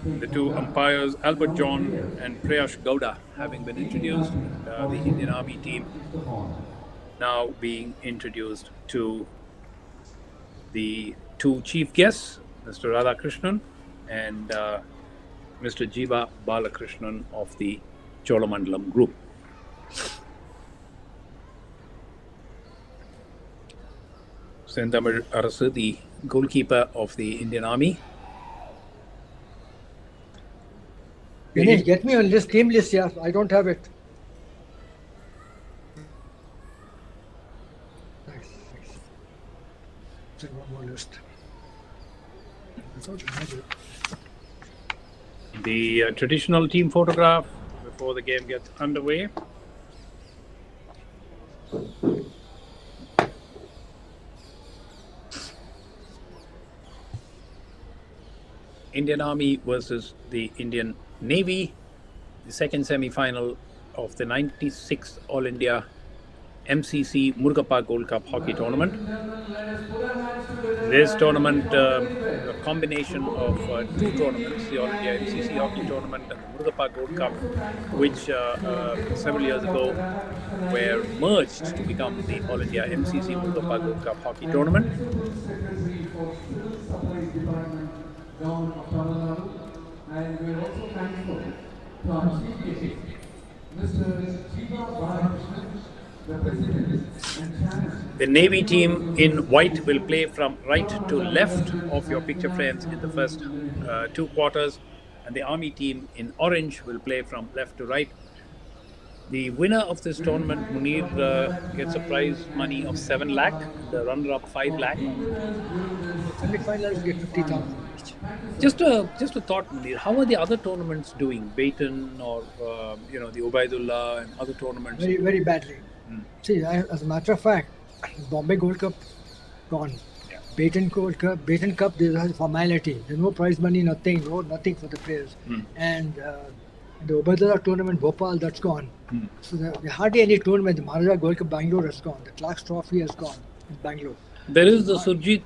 The two umpires, Albert John and Prayash Gowda, having been introduced. The Indian Army team now being introduced to the two chief guests, Mr. Radhakrishnan and Mr. Jiva Balakrishnan of the Cholamandalam Group. Senthamil Arasu, the goalkeeper of the Indian Army. Ganesh, get me on this team list, yeah. I don't have it. Thanks. Check one more list. I thought you had it. The traditional team photograph before the game gets underway. Indian Army versus the Indian Navy, the second semi-final of the 96th All India MCC-Murugappa Gold Cup Hockey Tournament. This tournament, a combination of two tournaments, the All India MCC Hockey Tournament and the Murugappa Gold Cup, which several years ago were merged to become the All India MCC-Murugappa Gold Cup Hockey Tournament. Government of Tamil Nadu, and we are also thankful to our chief guest, Mr. Jiva Balakrishnan, the President and Chairman. The Navy team in white will play from right to left of your picture frames in the first two quarters, and the Army team in orange will play from left to right. The winner of this tournament, Munir, gets a prize money of 7 lakh, the runner-up 5 lakh. Semi-finals get 50,000 each. Just a thought, Munir. How are the other tournaments doing? Baton or the Ubaidullah and other tournaments? Very, very badly. See, as a matter of fact, Bombay Gold Cup gone. Yeah. Baton Gold Cup, Baton Cup, there's a formality. There's no prize money, nothing for the players. And the Ubaidullah tournament, Bhopal, that's gone. So there hardly any tournament. The Maharaja Gold Cup Bangalore has gone. The Clark's Trophy has gone in Bangalore. There is the Surjit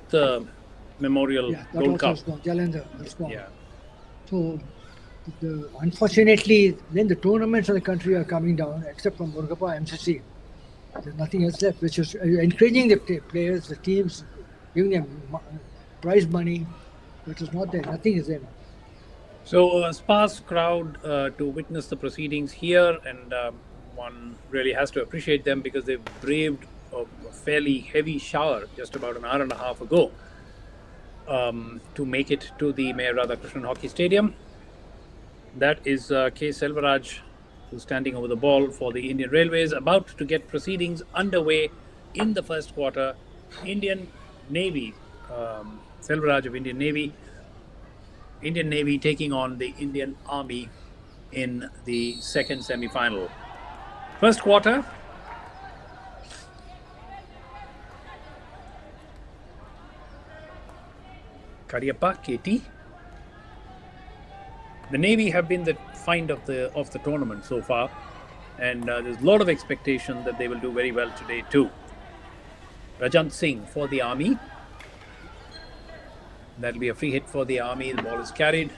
Memorial Yeah, that Gold also Cup. has gone. Jalandhar, that's gone. Yeah. So Unfortunately, then the tournaments in the country are coming down, except from Murugappa MCC. There's nothing else left, which is encouraging the players, the teams, giving them prize money, which is not there. Nothing is there now. So a sparse crowd to witness the proceedings here, and one really has to appreciate them because they've braved a fairly heavy shower just about an hour and a half ago to make it to the Mayor Radhakrishnan Hockey Stadium. That is K. Selvaraj, who's standing over the ball for the Indian Railways, about to get proceedings underway in the first quarter. Indian Navy, Selvaraj of Indian Navy taking on the Indian Army in the second semi-final. First quarter. Kariappa, KT. The Navy have been the find of the tournament so far, and there's a lot of expectation that they will do very well today too. Rajant Singh for the Army. That'll be a free hit for the Army. The ball is carried.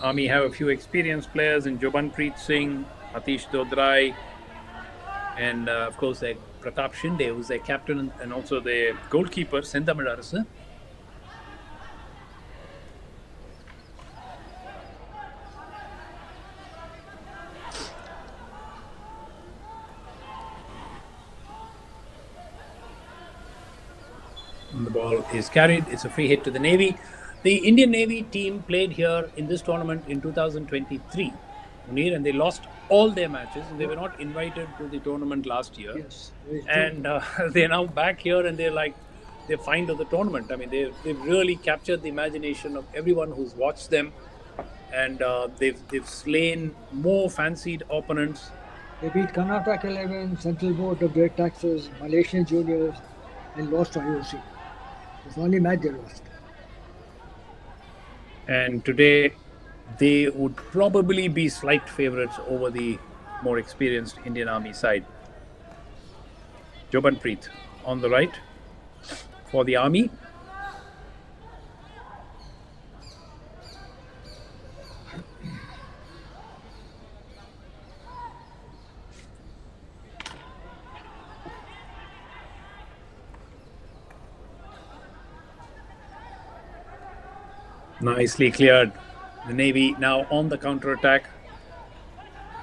Army have a few experienced players in Jobanpreet Singh, Atish Dodrai, and of course their Pratap Shinde, who's their captain and also their goalkeeper, Sendamil Arasu. The ball is carried. It's a free hit to the Navy. The Indian Navy team played here in this tournament in 2023, Munir, and they lost all their matches. They were not invited to the tournament last year. Yes. And they're now back here and they're find of the tournament. I mean, they've really captured the imagination of everyone who's watched them. And they've slain more fancied opponents. They beat Karnataka 11, Central Board of Direct Taxes, Malaysian Juniors, and lost to IOC. It's the only match they lost. And today, they would probably be slight favourites over the more experienced Indian Army side. Jobanpreet on the right for the Army. Nicely cleared. The Navy now on the counter-attack.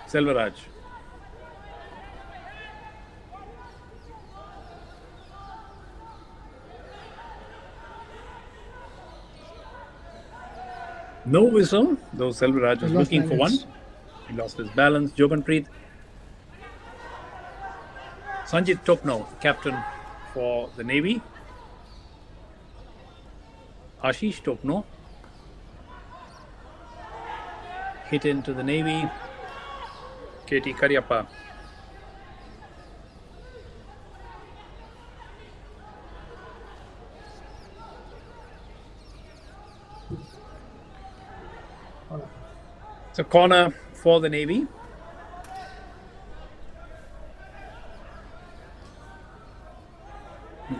Selvaraj. No whistle, though Selvaraj was looking for one. He lost his balance. Jobanpreet. Sanjit Topno, captain for the Navy. Ashish Topno. Hit into the Navy. KT Kariappa. It's a corner for the Navy.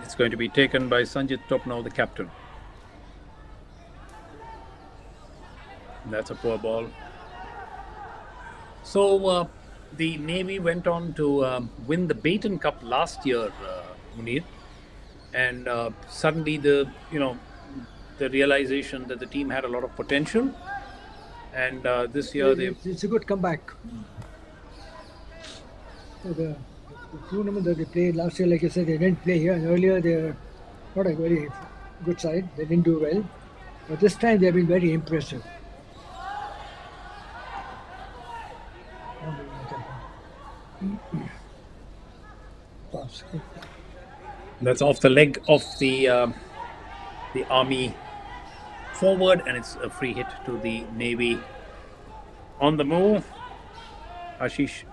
It's going to be taken by Sanjit Topno, the captain. That's a poor ball. So the Navy went on to win the Baton Cup last year, Munir, and suddenly the realization that the team had a lot of potential, and this year it's a good comeback. The tournament that they played last year, like I said, they didn't play here, and earlier they were not a very good side. They didn't do well, but this time they've been very impressive. That's off the leg of the Army forward, and it's a free hit to the Navy. On the move, Ashish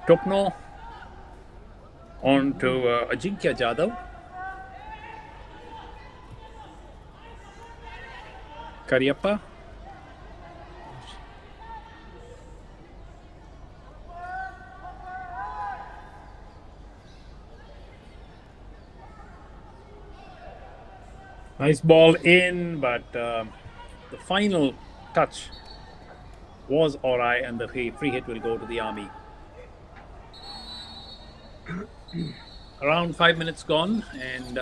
Topno on to Ajinkya Jadhav. Kariappa. Nice ball in, but the final touch was awry, and the free hit will go to the Army. Around 5 minutes gone, and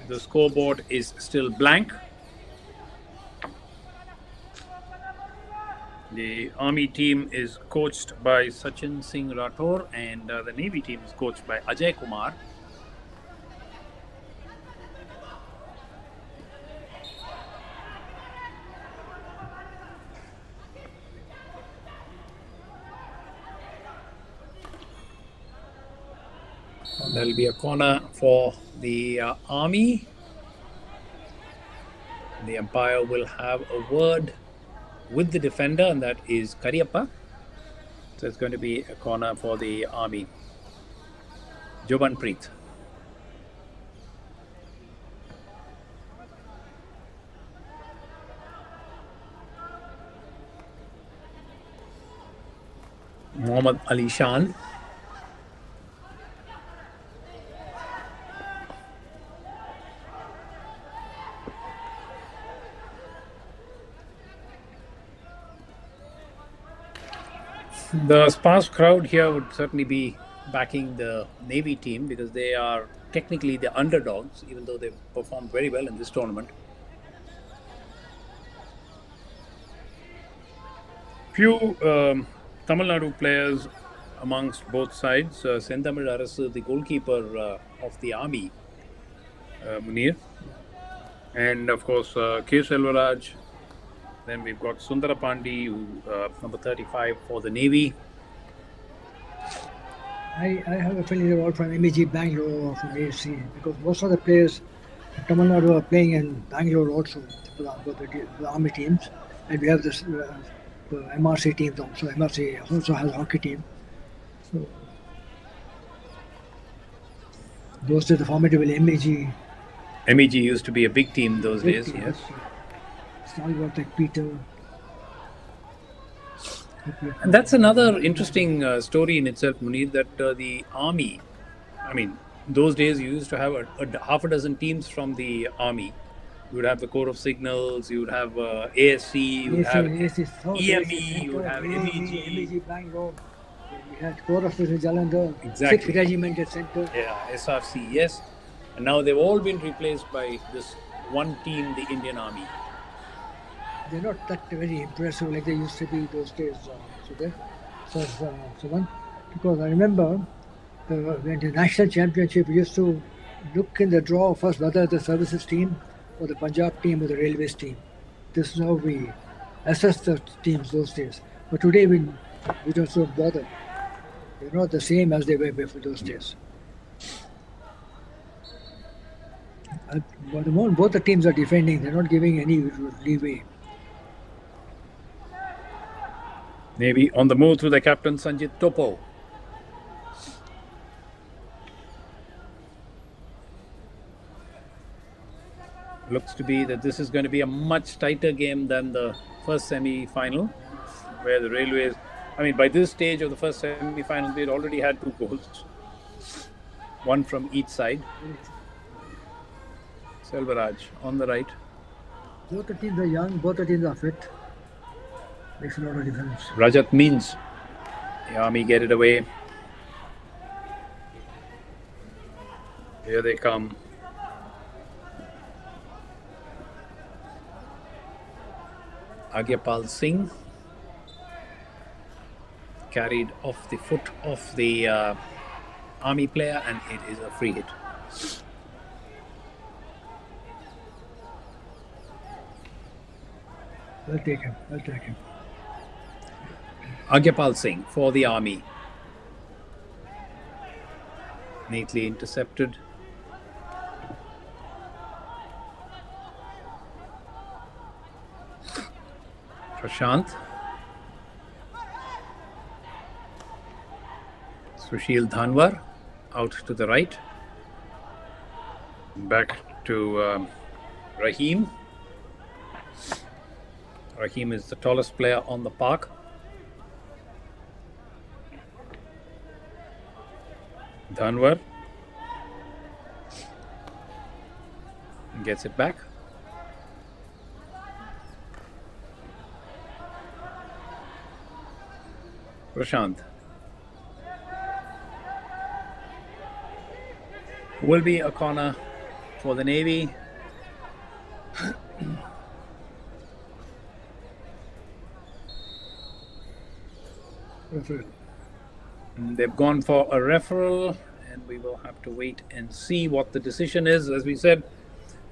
the scoreboard is still blank. The Army team is coached by Sachin Singh Rathore, and the Navy team is coached by Ajay Kumar. There will be a corner for the Army. The umpire will have a word with the defender, and that is Kariyappa. So it's going to be a corner for the Army. Jobanpreet. Muhammad Ali Shan. The sparse crowd here would certainly be backing the Navy team because they are technically the underdogs, even though they've performed very well in this tournament. Few Tamil Nadu players amongst both sides. Senthamil Arasu, the goalkeeper of the Army, Munir. And of course, K. Selvaraj. Then we've got Sundara Pandi, who number 35 for the Navy. I have a feeling they're all from MEG Bangalore or from AFC because most of the players from Tamil Nadu are playing in Bangalore also for the Army teams. And we have this the MRC teams also. MRC also has a hockey team. So those days, the formidable MEG. MEG used to be a big team those days, yes. Stalwart like Peter. And that's another interesting story in itself, Munir, that the Army, I mean, those days you used to have a half a dozen teams from the Army. You would have the Corps of Signals, you would have ASC, you would have EME, you would have MEG. Bangalore. We had Corps of Signals Jalandhar, Exactly. 6th Regimental Center. Yeah, SRC, yes. And now they've all been replaced by this one team, the Indian Army. They're not that very impressive like they used to be those days. Because I remember when the national championship, we used to look in the draw first whether the services team or the Punjab team or the railways team. This is how we assess the teams those days. But today we don't so bother. They're not the same as they were before those days. But the moment both the teams are defending, they're not giving any leeway. Navy on the move through the captain, Sanjit Topo. Looks to be that this is going to be a much tighter game than the first semi-final, where the Railways, I mean, by this stage of the first semi-final, they'd already had 2 goals, one from each side. Selvaraj on the right. Both the teams are young, both the teams are fit. Makes a lot of difference. Rajat means the Army get it away. Here they come. Agyapal Singh carried off the foot of the Army player, and it is a free hit. Well taken, well taken. Agyapal Singh for the Army. Neatly intercepted. Prashant. Sushil Dhanwar out to the right. Back to Rahim. Rahim is the tallest player on the park. Dhanwar gets it back. Prashant. Will be a corner for the Navy. Referee. They've gone for a referral, and we will have to wait and see what the decision is. As we said,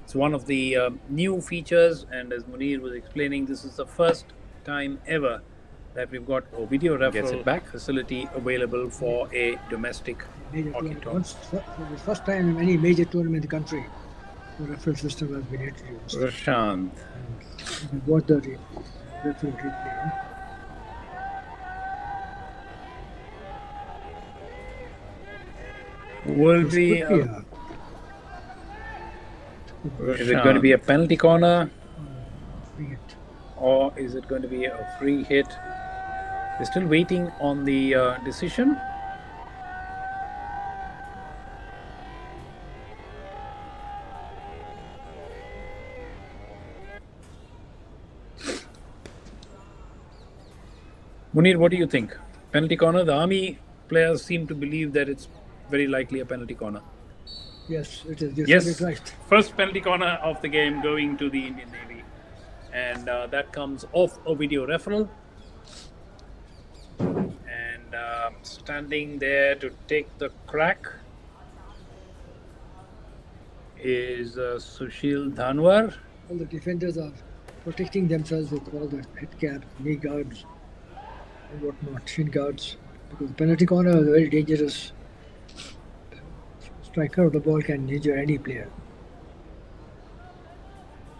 it's one of the new features, and as Munir was explaining, this is the first time ever that we've got a video referral facility available for a domestic Major hockey tournament. tournament. For the first time in any major tournament in the country, the referral system has been introduced. Prashant. We got the referral replay. Will This be. could be a- Is it going to be a penalty corner, free hit. or is it going to be a free hit? We're still waiting on the decision. Munir, what do you think? Penalty corner? The Army players seem to believe that it's very likely a penalty corner. Yes, it is. Yes, Yes, it's right. first penalty corner of the game going to the Indian Navy, and that comes off a video referral. And standing there to take the crack is Sushil Dhanwar. All the defenders are protecting themselves with all the head caps, knee guards, and whatnot, shin guards. Because penalty corner is a very dangerous striker of the ball, can injure any player.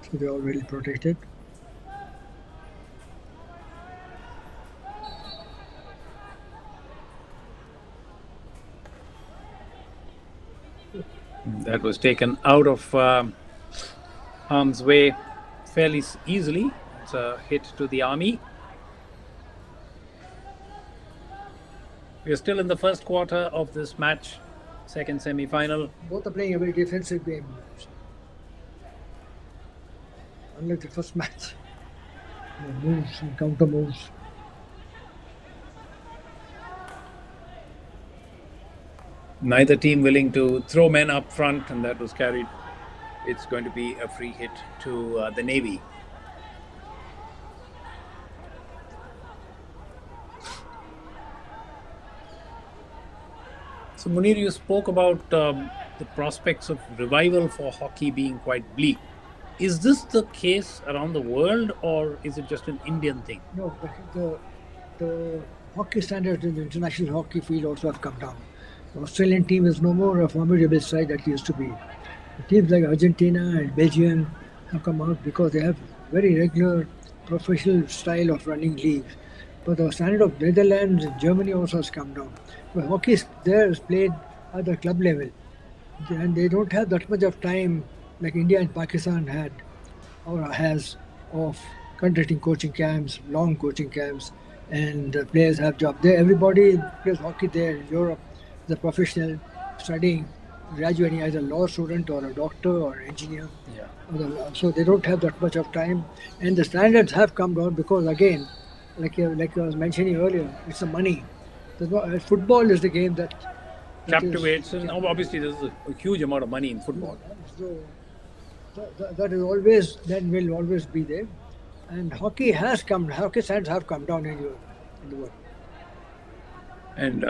So they're all well protected. That was taken out of harm's way fairly easily. It's a hit to the Army. We are still in the first quarter of this match, second semi-final. Both are playing a very defensive game. Unlike the first match. Moves and counter moves. Neither team willing to throw men up front, and that was carried. It's going to be a free hit to the Navy. So Munir, you spoke about the prospects of revival for hockey being quite bleak. Is this the case around the world, or is it just an Indian thing? No, the hockey standards in the international hockey field also have come down. The Australian team is no more a formidable side that it used to be. The teams like Argentina and Belgium have come out because they have very regular professional style of running leagues. But the standard of Netherlands and Germany also has come down. But hockey there is played at the club level, and they don't have that much of time like India and Pakistan had or has of conducting coaching camps, long coaching camps, and the players have jobs there. Everybody plays hockey there in Europe. The professional studying, graduating as a law student or a doctor or an engineer. Yeah. So they don't have that much of time, and the standards have come down because again, like I was mentioning earlier, it's the money. Football is the game that Captivates, and obviously there's a huge amount of money in football. So that is always, then will always be there. And hockey standards have come down in the world. And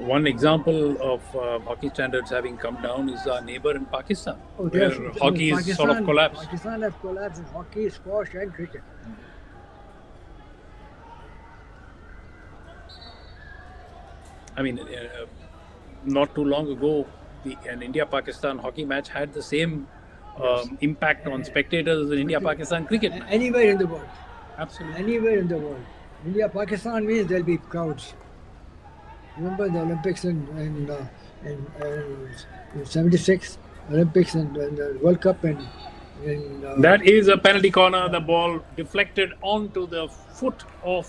one example of hockey standards having come down is our neighbor in Pakistan, where hockey is sort of collapsed. Pakistan has collapsed in hockey, squash, and cricket. I mean, not too long ago, an India-Pakistan hockey match had the same impact on spectators as an India-Pakistan cricket match. Anywhere in the world. Absolutely. Anywhere in the world. India-Pakistan means there'll be crowds. Remember the Olympics in 76, Olympics and the World Cup that is a penalty corner. The ball deflected onto the foot of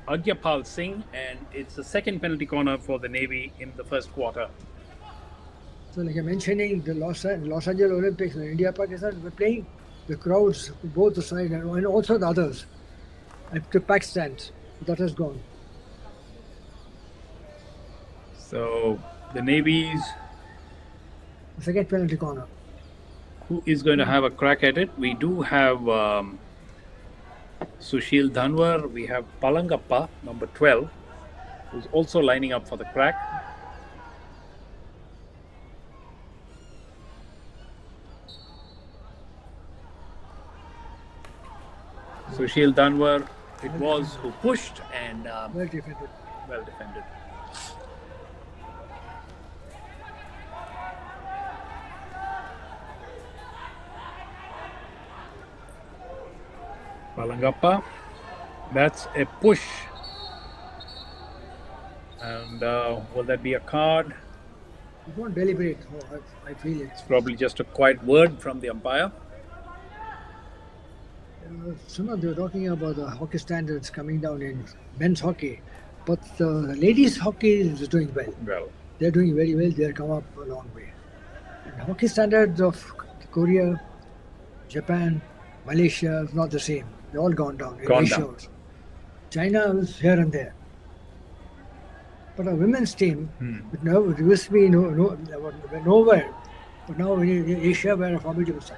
Agyapal Singh, and it's the second penalty corner for the Navy in the first quarter. So like I'm mentioning, the Los Angeles Olympics and India-Pakistan were playing, the crowds both the sides and also the others. To Pakistan, that has gone. So the Navy's, The second penalty corner. who is going to have a crack at it? We do have Sushil Dhanwar. We have Palangappa, number 12, who's also lining up for the crack. Sushil Dhanwar, it was who pushed and Well defended. well defended. Palangappa, that's a push. And will that be a card? You don't deliberate. Oh, I feel it. It's probably just a quiet word from the umpire. Sumant, they were talking about the hockey standards coming down in men's hockey, but ladies' hockey is doing well. Well, They're doing very well. They've come up a long way. And hockey standards of Korea, Japan, Malaysia is not the same. They're all gone down. in Gone down. ratios. China is here and there. But our women's team, it used to be nowhere. But now in Asia, we're a formidable side.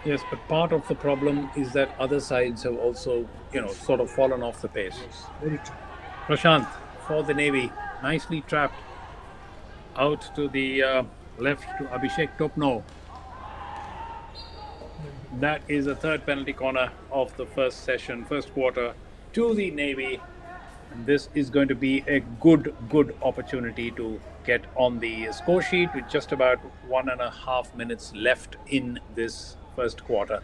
yes, but part of the problem is that other sides have also, sort of fallen off the pace. Very true. Prashant for the Navy, nicely trapped out to the left to Abhishek Topno. That is a third penalty corner of the first quarter to the Navy. And this is going to be a good opportunity to get on the score sheet with just about 1.5 minutes left in this first quarter.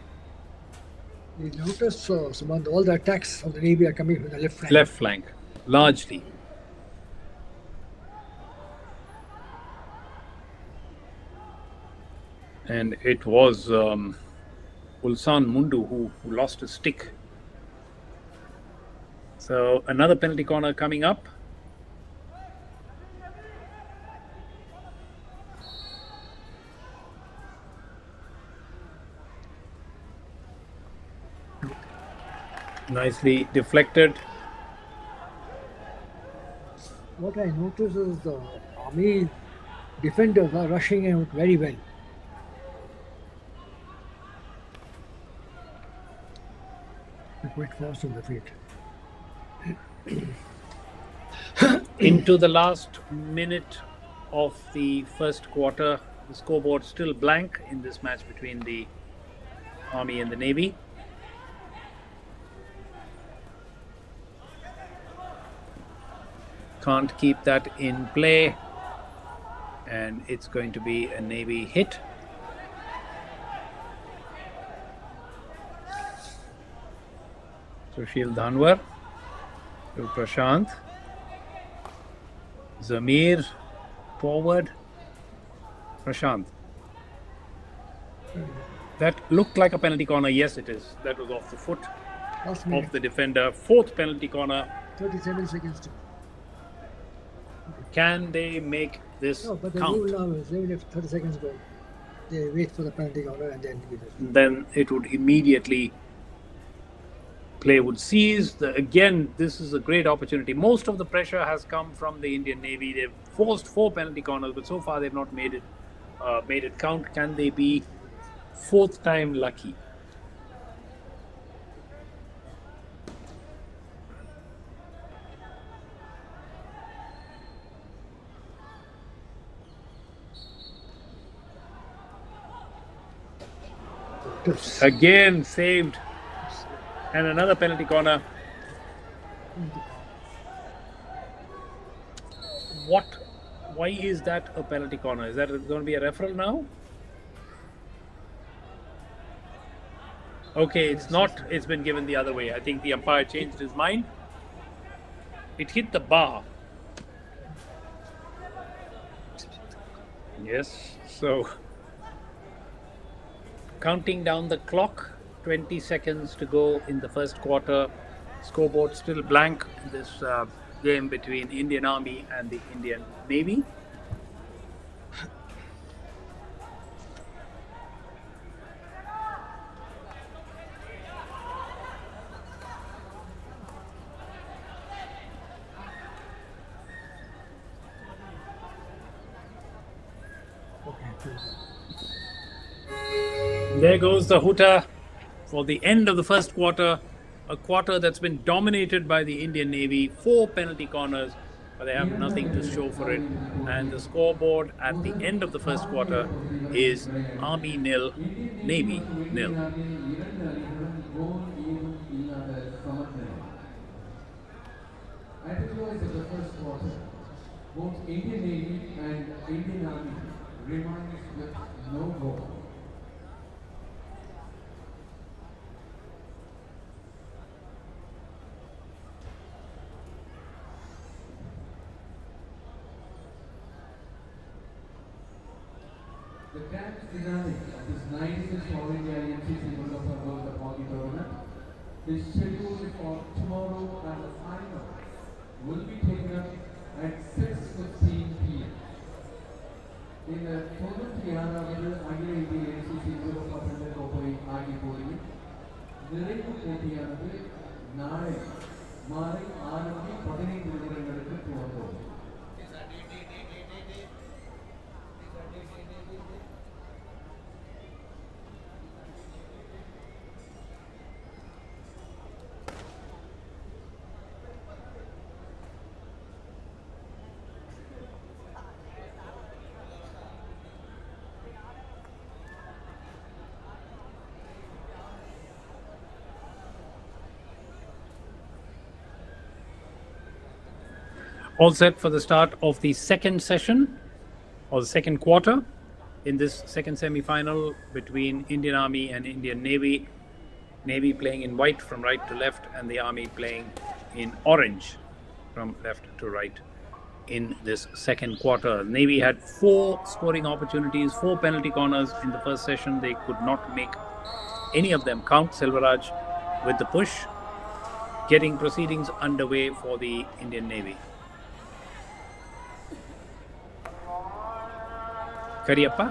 You notice, Sumant, all the attacks of the Navy are coming from the left flank. Left flank, largely. And it was Ulsan Mundu who lost his stick. So another penalty corner coming up. Nicely deflected. What I notice is the army defenders are rushing out very well. They're quite fast on the feet. Into the last minute of the first quarter, the scoreboard still blank in this match between the Army and the Navy. Can't keep that in play, and it's going to be a Navy hit. Sushil Dhanwar to Prashant. Zamir forward. Prashant. That looked like a penalty corner. Yes, it is. That was off the foot Last minute, of the defender. Fourth penalty corner. 37 seconds to. Can they make this No, but the count? rule now is even if 30 seconds go, they wait for the penalty corner and then give it. Then it would immediately play would cease. Again, this is a great opportunity. Most of the pressure has come from the Indian Navy. They've forced 4 penalty corners, but so far they've not made it count. Can they be fourth time lucky? Again saved, and another penalty corner. What? Why is that a penalty corner? Is that going to be a referral now? Okay, it's not. It's been given the other way. I think the umpire changed his mind. It hit the bar. Yes, so counting down the clock, 20 seconds to go in the first quarter. Scoreboard still blank in this game between Indian Army and the Indian Navy. There goes the hooter for the end of the first quarter. A quarter that's been dominated by the Indian Navy. 4 penalty corners, but they have nothing to show for it. And the scoreboard at the end of the first quarter is Army 0, Navy 0. At the close of the first quarter, both Indian Navy and Indian Army remained with no goal. The grand finale of this 96th All India MCC-Murugappa buildup hockey tournament is scheduled for tomorrow, and the final will be taken up at 6:15 p.m. In the தொண்ணூற்றி அகில இந்திய MCC-Murugappa பெண்கள் கோப்பை ஆகிய போட்டியில் நிறைவு போட்டியானது நாளை மாலை 6:15 துவங்கும். All set for the start of the second session or the second quarter in this second semi-final between Indian Army and Indian Navy. Navy playing in white from right to left and the Army playing in orange from left to right in this second quarter. Navy had 4 scoring opportunities, 4 penalty corners in the first session. They could not make any of them count. Selvaraj with the push, getting proceedings underway for the Indian Navy. Kariyappa.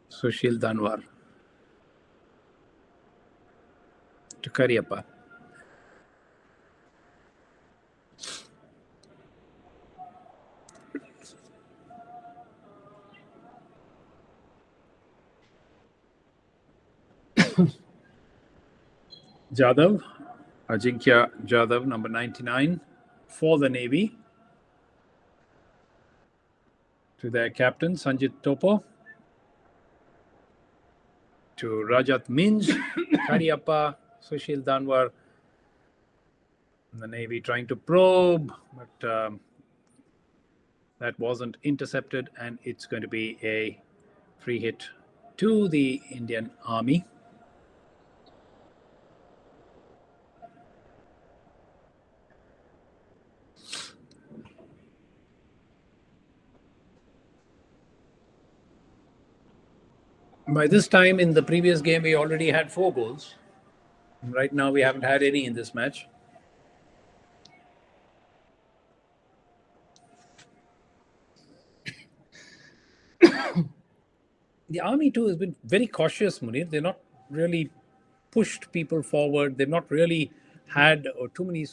Sushil Danwar to Kariyappa. Jadhav, Ajinkya Jadhav, number 99, for the Navy. To their captain, Sanjit Topo. To Rajat Minj, Kariyappa, Sushil Danwar. The Navy trying to probe, but that wasn't intercepted, and it's going to be a free hit to the Indian Army. By this time in the previous game, we already had 4 goals. Right now, we haven't had any in this match. The Army too has been very cautious, Munir. They've not really pushed people forward. They've not really had too many...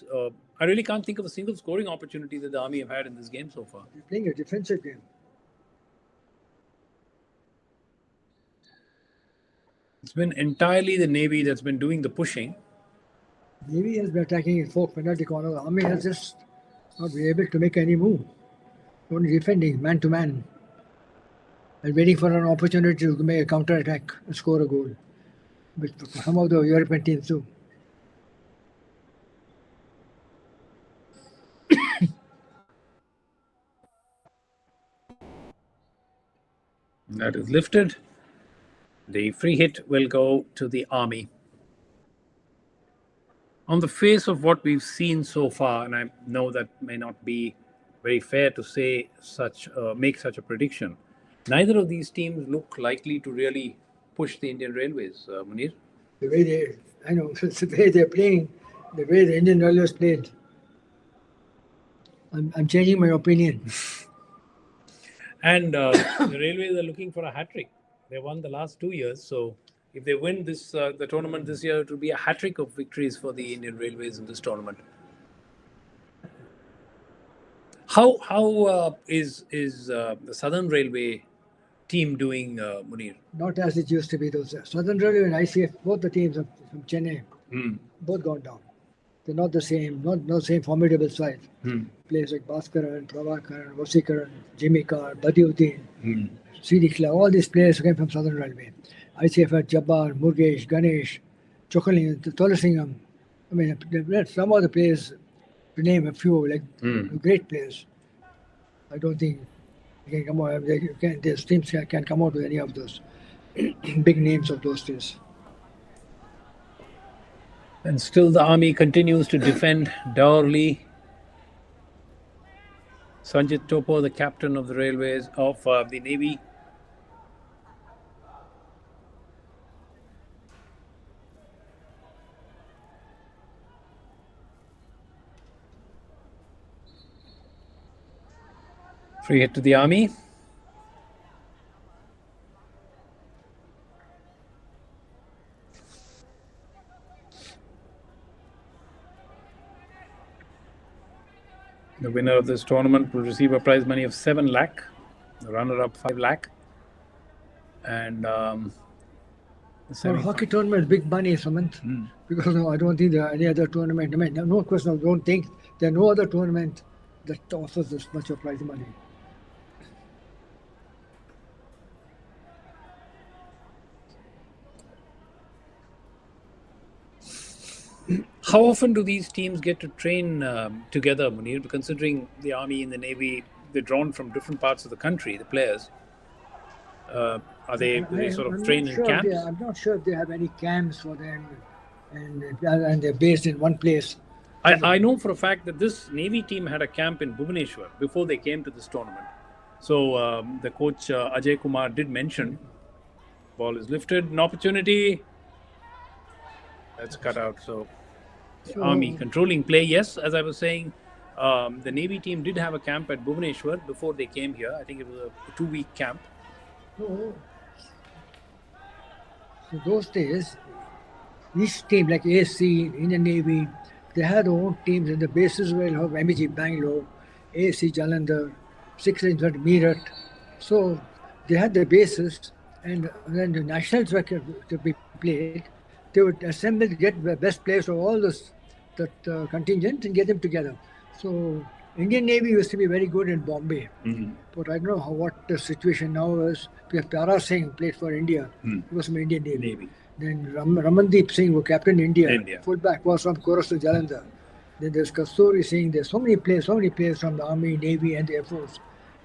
I really can't think of a single scoring opportunity that the Army have had in this game so far. They're playing a defensive game. It's been entirely the Navy that's been doing the pushing. Navy has been attacking in 4 penalty corners. The Army has just not been able to make any move. Only defending man to man and waiting for an opportunity to make a counter attack and score a goal. But some of the European teams too. That is lifted. The free hit will go to the Army. On the face of what we've seen so far, and I know that may not be very fair to say make such a prediction, neither of these teams look likely to really push the Indian Railways, Munir. The way the way they're playing, the way the Indian Railways played. I'm changing my opinion. And the Railways are looking for a hat-trick. They won the last 2 years, so if they win this the tournament this year, it will be a hat trick of victories for the Indian Railways in this tournament. How is the Southern Railway team doing, Munir? Not as it used to be. Those Southern Railway and ICF, both the teams from Chennai, both gone down. They're not the same, not same formidable size. Players like Bhaskaran, Prabhakaran, Vasikaran, Jimmy Carr, Badiuddin, CD Clark, all these players came from Southern Railway. ICF had Jabbar, Murgesh, Ganesh, Chokaling, Tolasingham. I mean, some of the players, to name a few, like great players. I don't think they can come out. These teams can come out with any of those big names of those days. And still the army continues to defend dourly. Sanjit Topo, the captain of the railways, of the Navy. Free hit to the army. The winner of this tournament will receive a prize money of 7 lakh, the runner-up 5 lakh. And for hockey tournament, big money, Sumant. Because no, I don't think there are any other tournament. I mean, no question. I don't think there are no other tournament that offers this much of prize money. how often do these teams get to train together, Munir? Considering the Army and the Navy, they're drawn from different parts of the country, the players. Do they sort of train in camps? I'm not sure if they have any camps for them and they're based in one place. I know for a fact that this Navy team had a camp in Bhubaneswar before they came to this tournament. So the coach Ajay Kumar did mention, ball is lifted, an opportunity. That's cut out. So Army controlling play. Yes, as I was saying, the Navy team did have a camp at Bhubaneswar before they came here. I think it was a 2-week camp. So those days, each team like AC, Indian Navy, they had their own teams, and the bases were of MEG Bangalore, AC Jalandhar, 6 Range at Meerut. So they had their bases, and when the nationals were to be played, they would assemble, get the best players from all that contingent and get them together. So Indian Navy used to be very good in Bombay, but I don't know what the situation now is. We have Tara Singh played for India. He was from Indian Navy. Then Ramandeep Singh, who captained India. Fullback was from Chorus Jalandhar. Then there's Kasturi Singh. There's so many players from the Army, Navy, and the Air Force.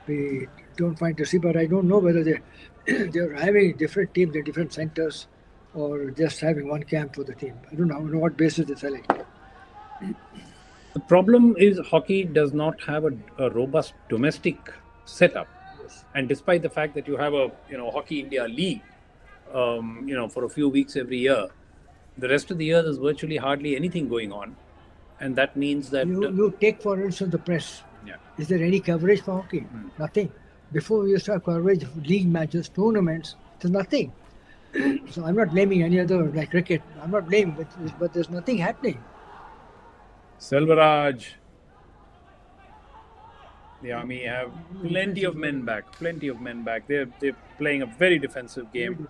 We don't find to see, but I don't know whether they're having different teams in different centers or just having one camp for the team. I don't know what basis they select. The problem is hockey does not have a robust domestic setup. Yes. And despite the fact that you have a Hockey India League, for a few weeks every year, the rest of the year there's virtually hardly anything going on, and that means that you take for instance the press. Yeah. Is there any coverage for hockey? Nothing. Before we used to have coverage of league matches, tournaments, there's nothing. So I'm not blaming any other like cricket. I'm not blaming, but there's nothing happening. Selvaraj, the Army have plenty of men back. They're playing a very defensive game.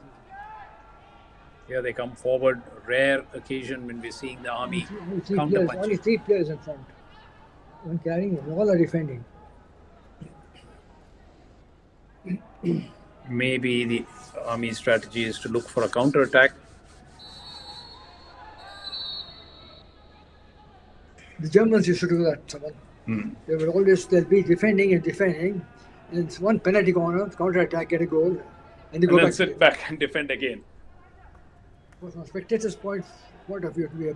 Here they come forward. Rare occasion when we're seeing the Army counter-punch. Only 3 players in front. One carrying it. All are defending. Maybe the Army strategy is to look for a counter-attack. The Germans used to do that, Saman. They'll be defending, and it's one penalty corner, counter-attack, get a goal, and they go then back. Sit back and defend again. From spectators' point of view, it will be a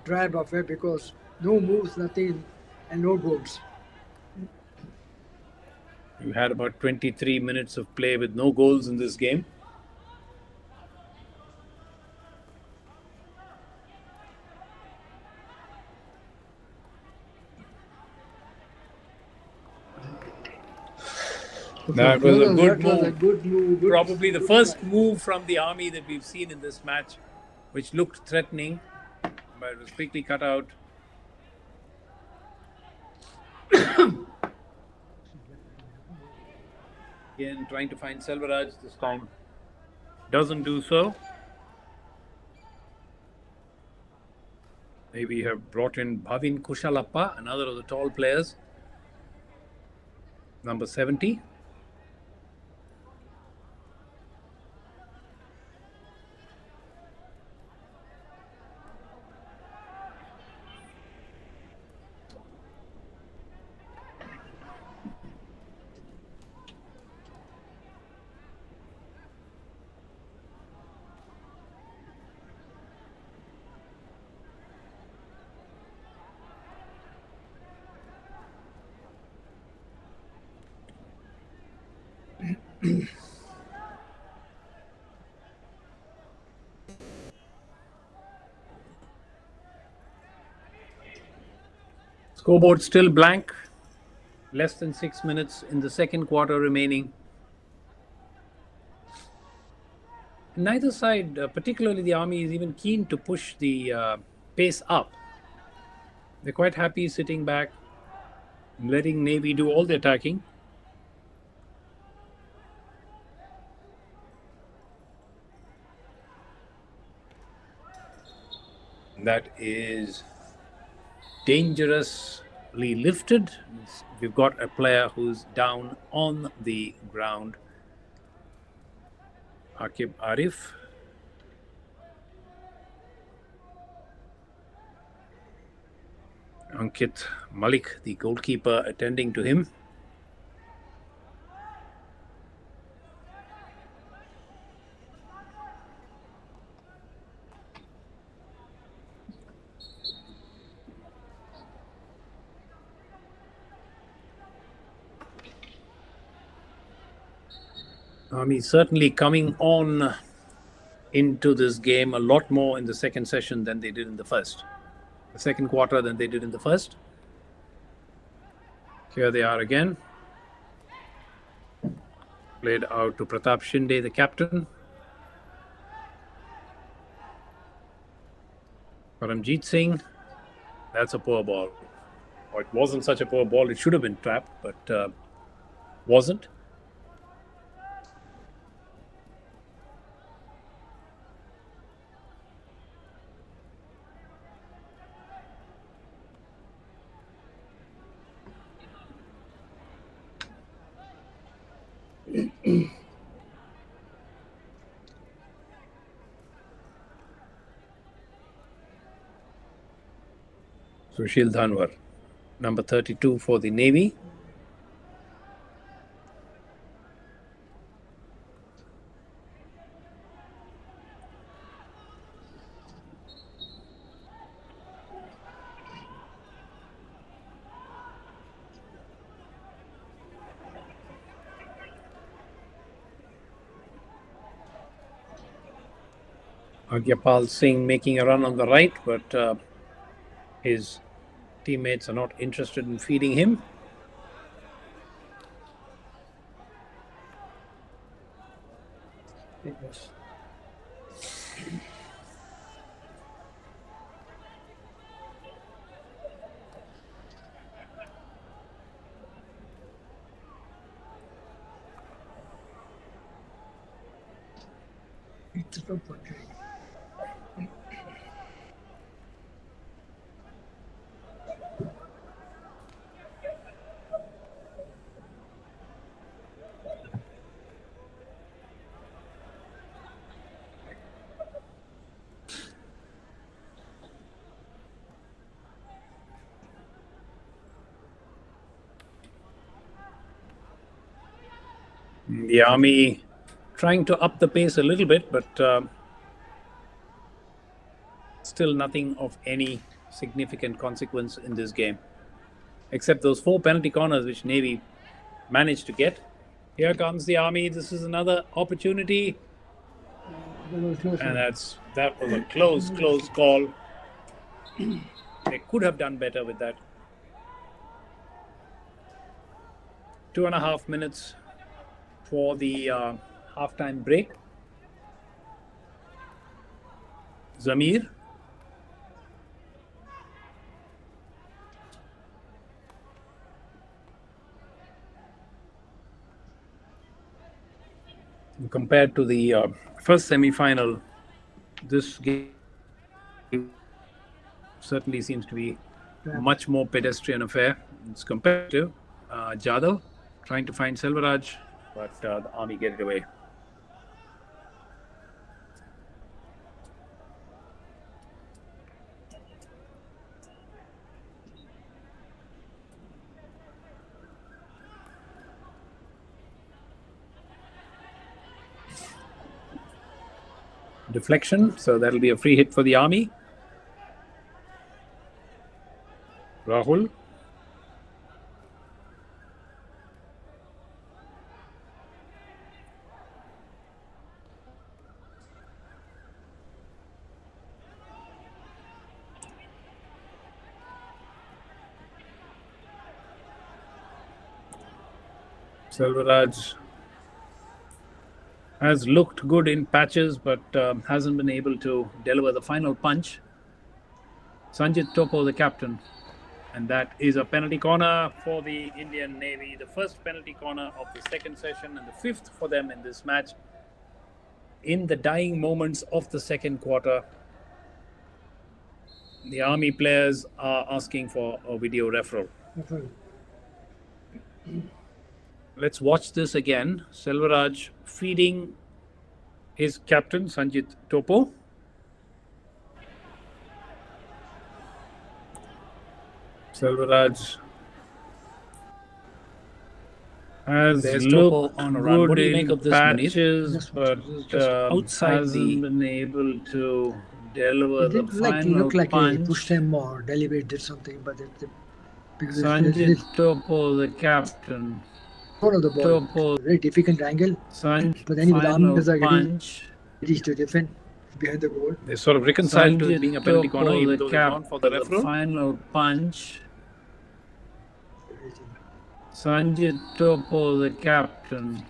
drab affair because no moves, nothing, and no goals. You had about 23 minutes of play with no goals in this game. That was a good That was a move. good move. Good, Probably the good first try. move from the Army that we've seen in this match, which looked threatening, but it was quickly cut out. Again, trying to find Selvaraj this time. Doesn't do so. Maybe have brought in Bhavin Kushalappa, another of the tall players. Number 70. Scoreboard still blank. Less than 6 minutes in the second quarter remaining. Neither side, particularly the Army, is even keen to push the pace up. They're quite happy sitting back, letting Navy do all the attacking. That is dangerously lifted. We've got a player who's down on the ground. Akib Arif. Ankit Malik, the goalkeeper, attending to him. Army certainly coming on into this game a lot more in the second session than they did in the first. The second quarter than they did in the first. Here they are again. Played out to Pratap Shinde, the captain. Paramjeet Singh. That's a poor ball. Or it wasn't such a poor ball. It should have been trapped, but wasn't. Sushil Dhanwar, number 32 for the Navy. Agyapal Singh making a run on the right, but his teammates are not interested in feeding him. Yes. It's a okay. The Army trying to up the pace a little bit, but still nothing of any significant consequence in this game, except those 4 penalty corners which Navy managed to get. Here comes the Army. This is another opportunity, and that was a close call. They could have done better with that. 2.5 minutes for the halftime break. Zamir. Compared to the first semi-final, this game certainly seems to be much more pedestrian affair. It's compared to Jadhav trying to find Selvaraj, but the Army get it away. Deflection, so that'll be a free hit for the Army. Rahul. Selvaraj has looked good in patches, but hasn't been able to deliver the final punch. Sanjit Topo, the captain. And that is a penalty corner for the Indian Navy. The first penalty corner of the second session and the fifth for them in this match. In the dying moments of the second quarter, the Army players are asking for a video referral. Let's watch this again. Selvaraj feeding his captain, Sanjit Topo. Selvaraj has looked on a run. What do you make of this, patches, but outside hasn't been able to deliver the final looked like punch. He pushed him or deliberately did something, but because Sanjit Topo, the captain. Front of the ball, Topo, very difficult angle. But then with the Army players are getting ready to defend behind the goal. They sort of reconciled to it being a penalty corner, even though they've gone for the referral. Final punch. Sanjit Topo, the captain.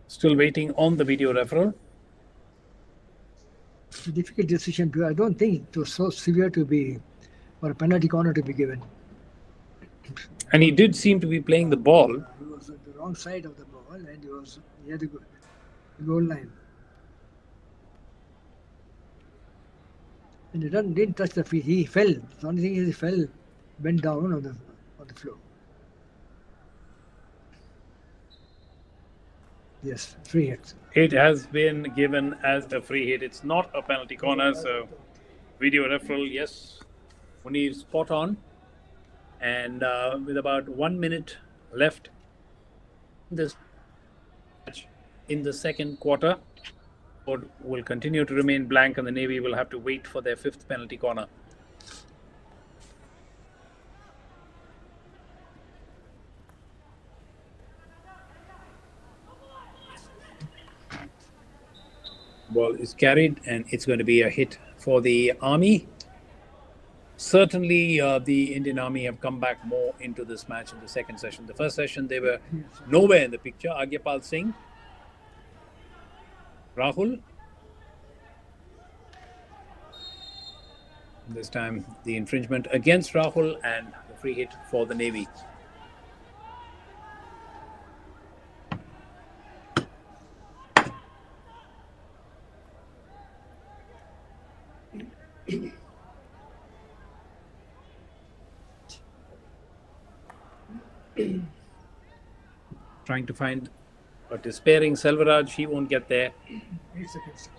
Still waiting on the video referral. It's a difficult decision because I don't think it was so severe to be, or a penalty corner to be given. And he did seem to be playing the ball. He was on the wrong side of the ball and he was near the goal line. And he didn't touch the feet. He fell. The only thing is he fell, went down on the floor. Yes, free hit. It has been given as a free hit. It's not a penalty corner, so video referral, yes. Munir spot on. And with about 1 minute left this match in the second quarter, board will continue to remain blank and the Navy will have to wait for their fifth penalty corner. Ball is carried and it's going to be a hit for the Army. Certainly, the Indian Army have come back more into this match in the second session. The first session, they were nowhere in the picture. Agyapal Singh, Rahul. This time, the infringement against Rahul and the free hit for the Navy. Trying to find a despairing Selvaraj, he won't get there. 8 seconds.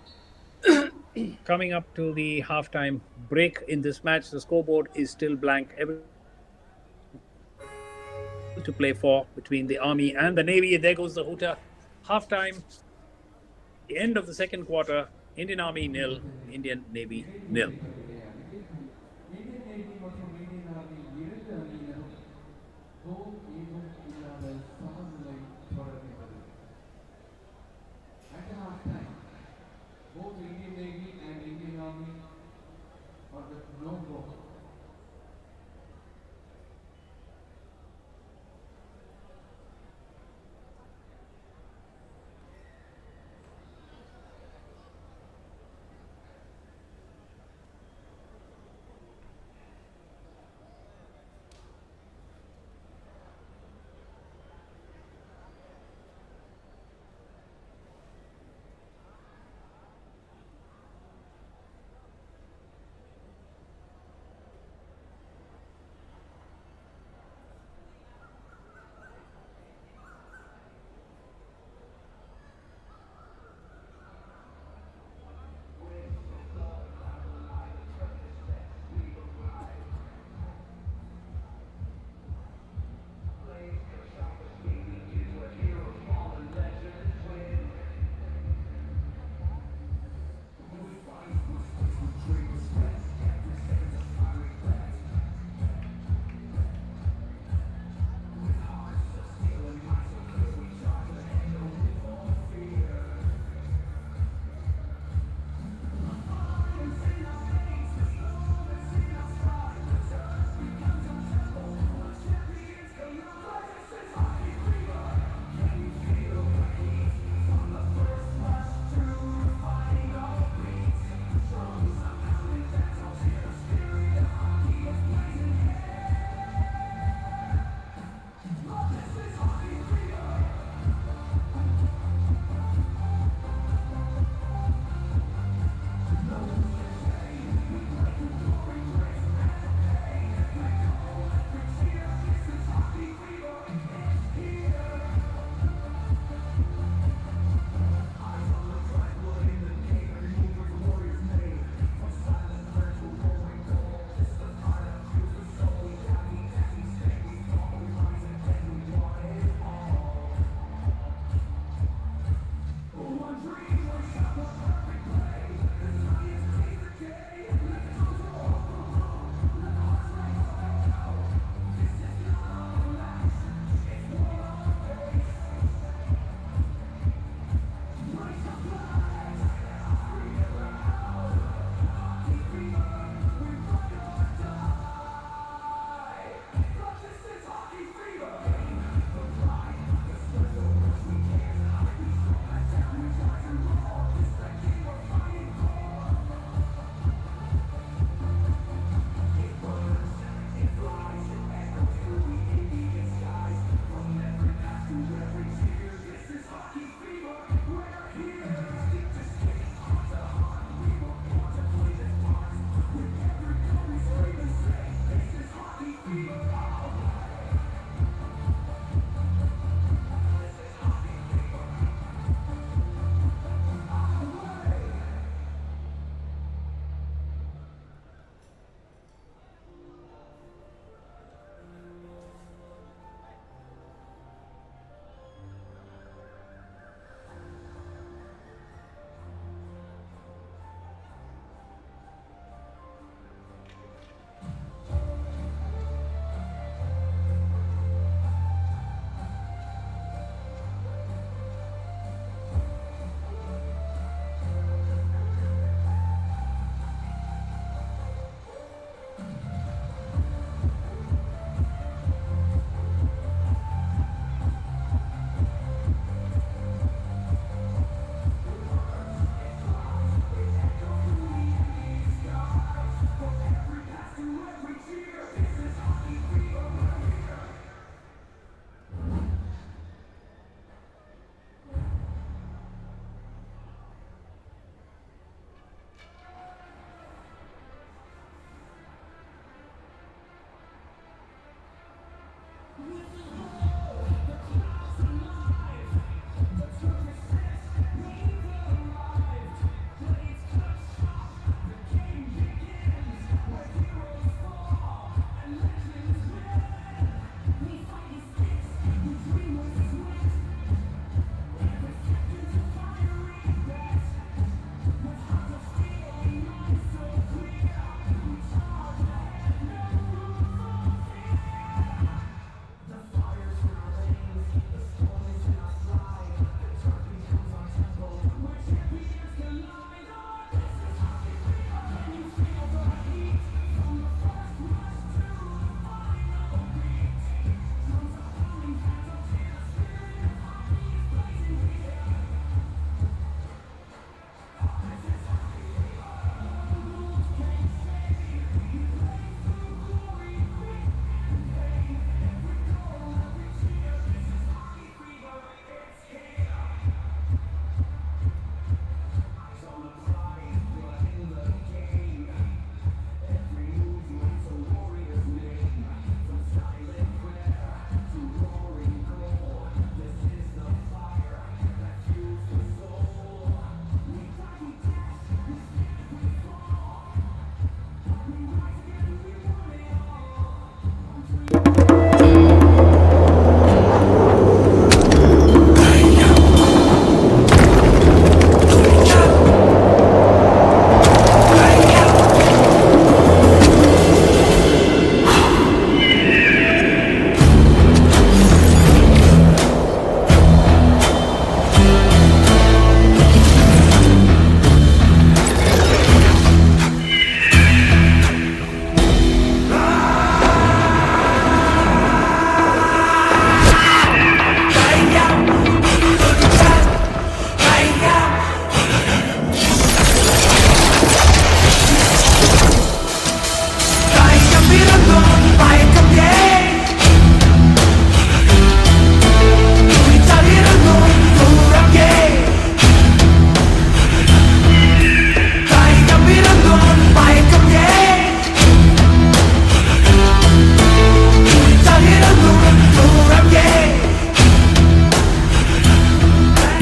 Coming up to the halftime break in this match, the scoreboard is still blank. To play for between the Army and the Navy. There goes the hooter. Halftime, the end of the second quarter. Indian Army 0, Indian Navy 0.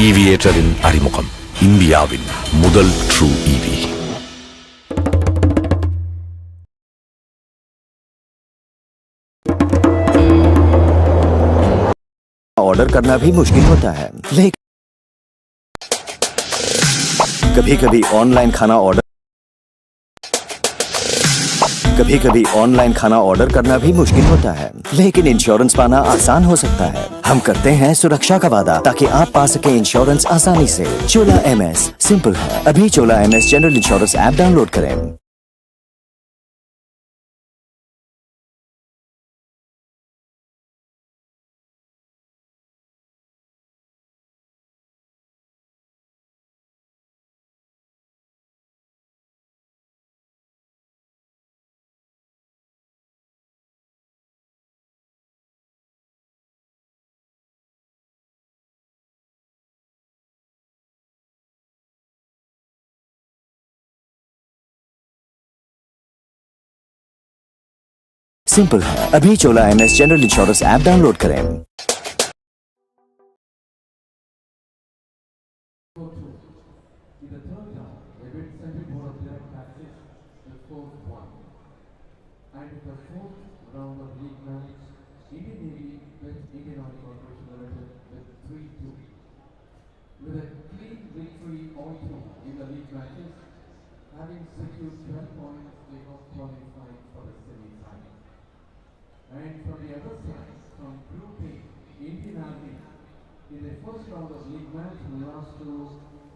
ஈவியேட்டரின் அறிமுகம் இந்தியாவின் முதல் true EV. Order करना भी मुश्किल होता है, लेकिन कभी-कभी ऑनलाइन खाना ऑर्डर करना भी मुश्किल होता है, लेकिन इंश्योरेंस पाना आसान हो सकता है. हम करते हैं सुरक्षा का वादा ताकि आप पा सके इंश्योरेंस आसानी से. चोला MS सिंपल है. अभी चोला MS general insurance app download करें. सिंपल है. अभी चोला MS general insurance app download करें. In the third round, the bid central board of direct taxes the fourth one. And in the fourth round of league match, Indian Navy bet Indian Oil Corporation Limited with 3-2. With a clean victory all through in the league matches, having secured 12 points, they got qualified for the semi-final. And from the other side, from Group A, Indian Army, in the first round of league match, lost to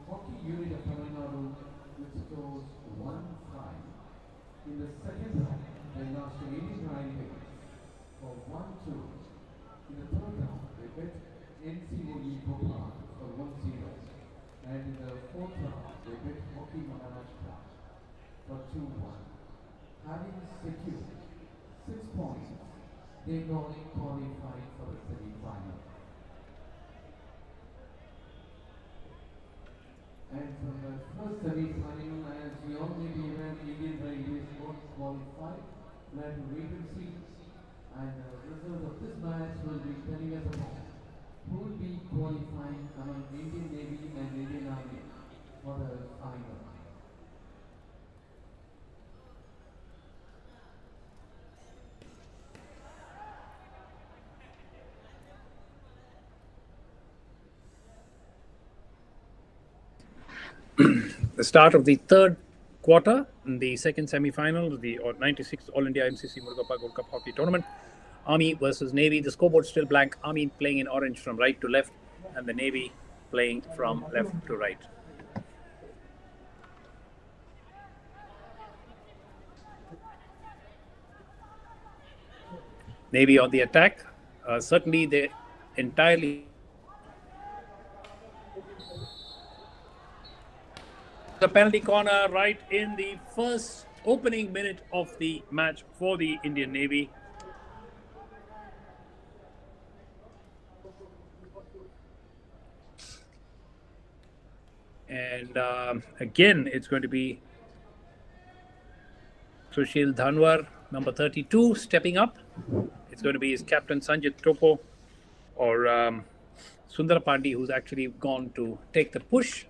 Hockey Unit of Tamil Nadu with scores 1-5. In the second round, they lost to Indian Railways for 1-2. In the third round, they bet MCC-Murugappa for 1-0. And in the fourth round, they bet Hockey Maharashtra for 2-1. Having secured 6 points, they got qualified for the semi-final. And from the first semi-final, as we all may be aware, Indian Railways got qualified. We'll have to wait and see. And the result of this match will be telling us about who will be qualifying among Indian Navy and Indian Army for the final. The start of the third quarter in the second semi-final, the 96th All India MCC-Murugappa Gold Cup Hockey Tournament. Army versus Navy. The scoreboard still blank. Army playing in orange from right to left, and the Navy playing from left to right. Navy on the attack. Certainly, they entirely. The penalty corner right in the first opening minute of the match for the Indian Navy. And again, it's going to be Sushil Dhanwar, number 32, stepping up. It's going to be his captain Sanjit Topo or Sundar Pandey, who's actually gone to take the push.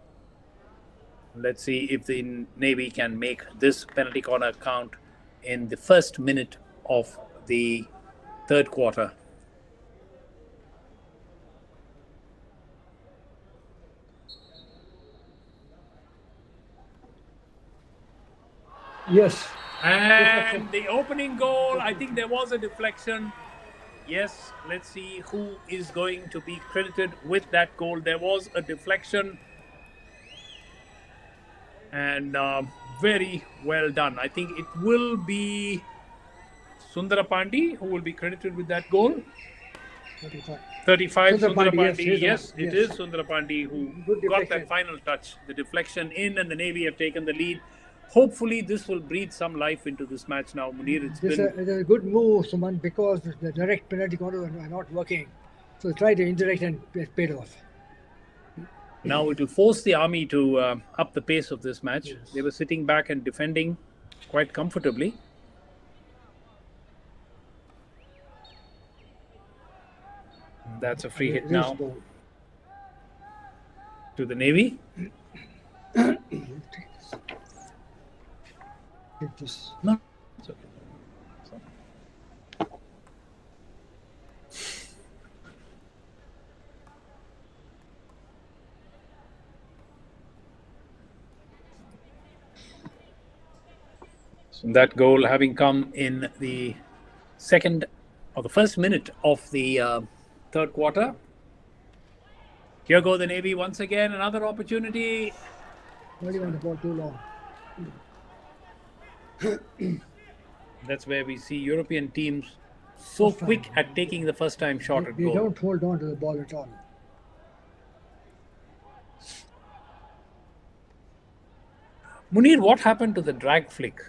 Let's see if the Navy can make this penalty corner count in the first minute of the third quarter. Yes. And the opening goal, I think there was a deflection. Yes, let's see who is going to be credited with that goal. There was a deflection. And very well done. I think it will be Sundara Pandey who will be credited with that goal. 35 Sundara Pandey. Yes, it is Sundara Pandey who got that final touch. The deflection in, and the Navy have taken the lead. Hopefully, this will breathe some life into this match now. Munir, it's Now it will force the Army to up the pace of this match. Yes. They were sitting back and defending quite comfortably. That's a free hit now. to the Navy. Take this. No, it's okay. So that goal having come in the second or the first minute of the third quarter. Here go the Navy once again. Another opportunity. Why do you want the ball too long? That's where we see European teams so quick at taking the first time shot at They goal. don't hold on to the ball at all. Munir, what happened to the drag flick?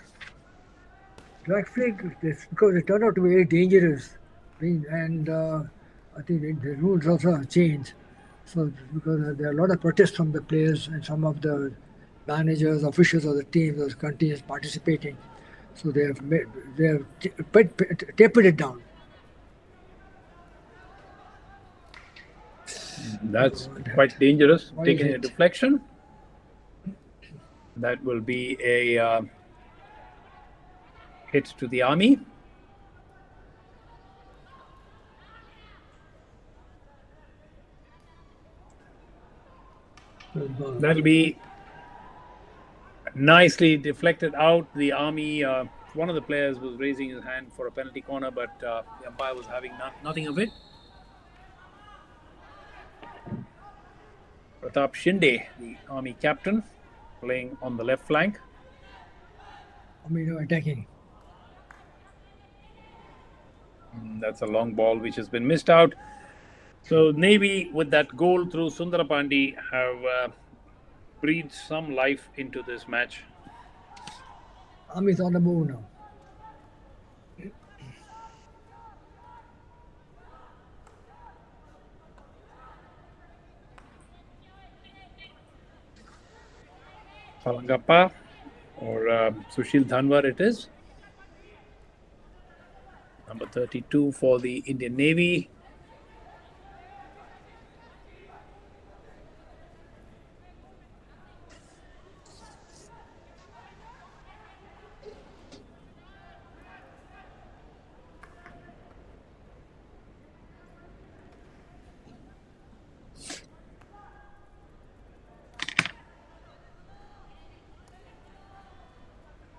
Drag flick, it's because it turned out to be very dangerous. And I think the rules also have changed. So because there are a lot of protests from the players and some of the managers, officials of the team, those countries participating. So they have tapered it down. That's quite dangerous. Why Taking is a it? deflection. That will be a hit to the Army. That'll be nicely deflected out. The Army, one of the players was raising his hand for a penalty corner, but the umpire was having nothing of it. Pratap Shinde, the Army captain, playing on the left flank. Attacking. That's a long ball which has been missed out. So Navy, with that goal through Sundarapandi, have breathed some life into this match. Army's on the move now. Murugappa or Sushil Dhanwar it is. Number 32 for the Indian Navy.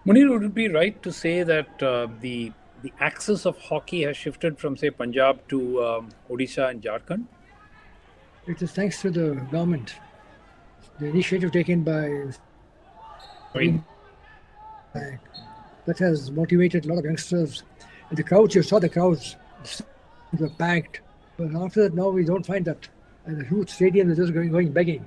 Munir, would it be right to say that the axis of hockey has shifted from, say, Punjab to Odisha and Jharkhand? It is thanks to the government. The initiative taken by that has motivated a lot of youngsters. And the crowds, you saw the crowds, were packed. But after that, now we don't find that. And the huge stadium is just going begging.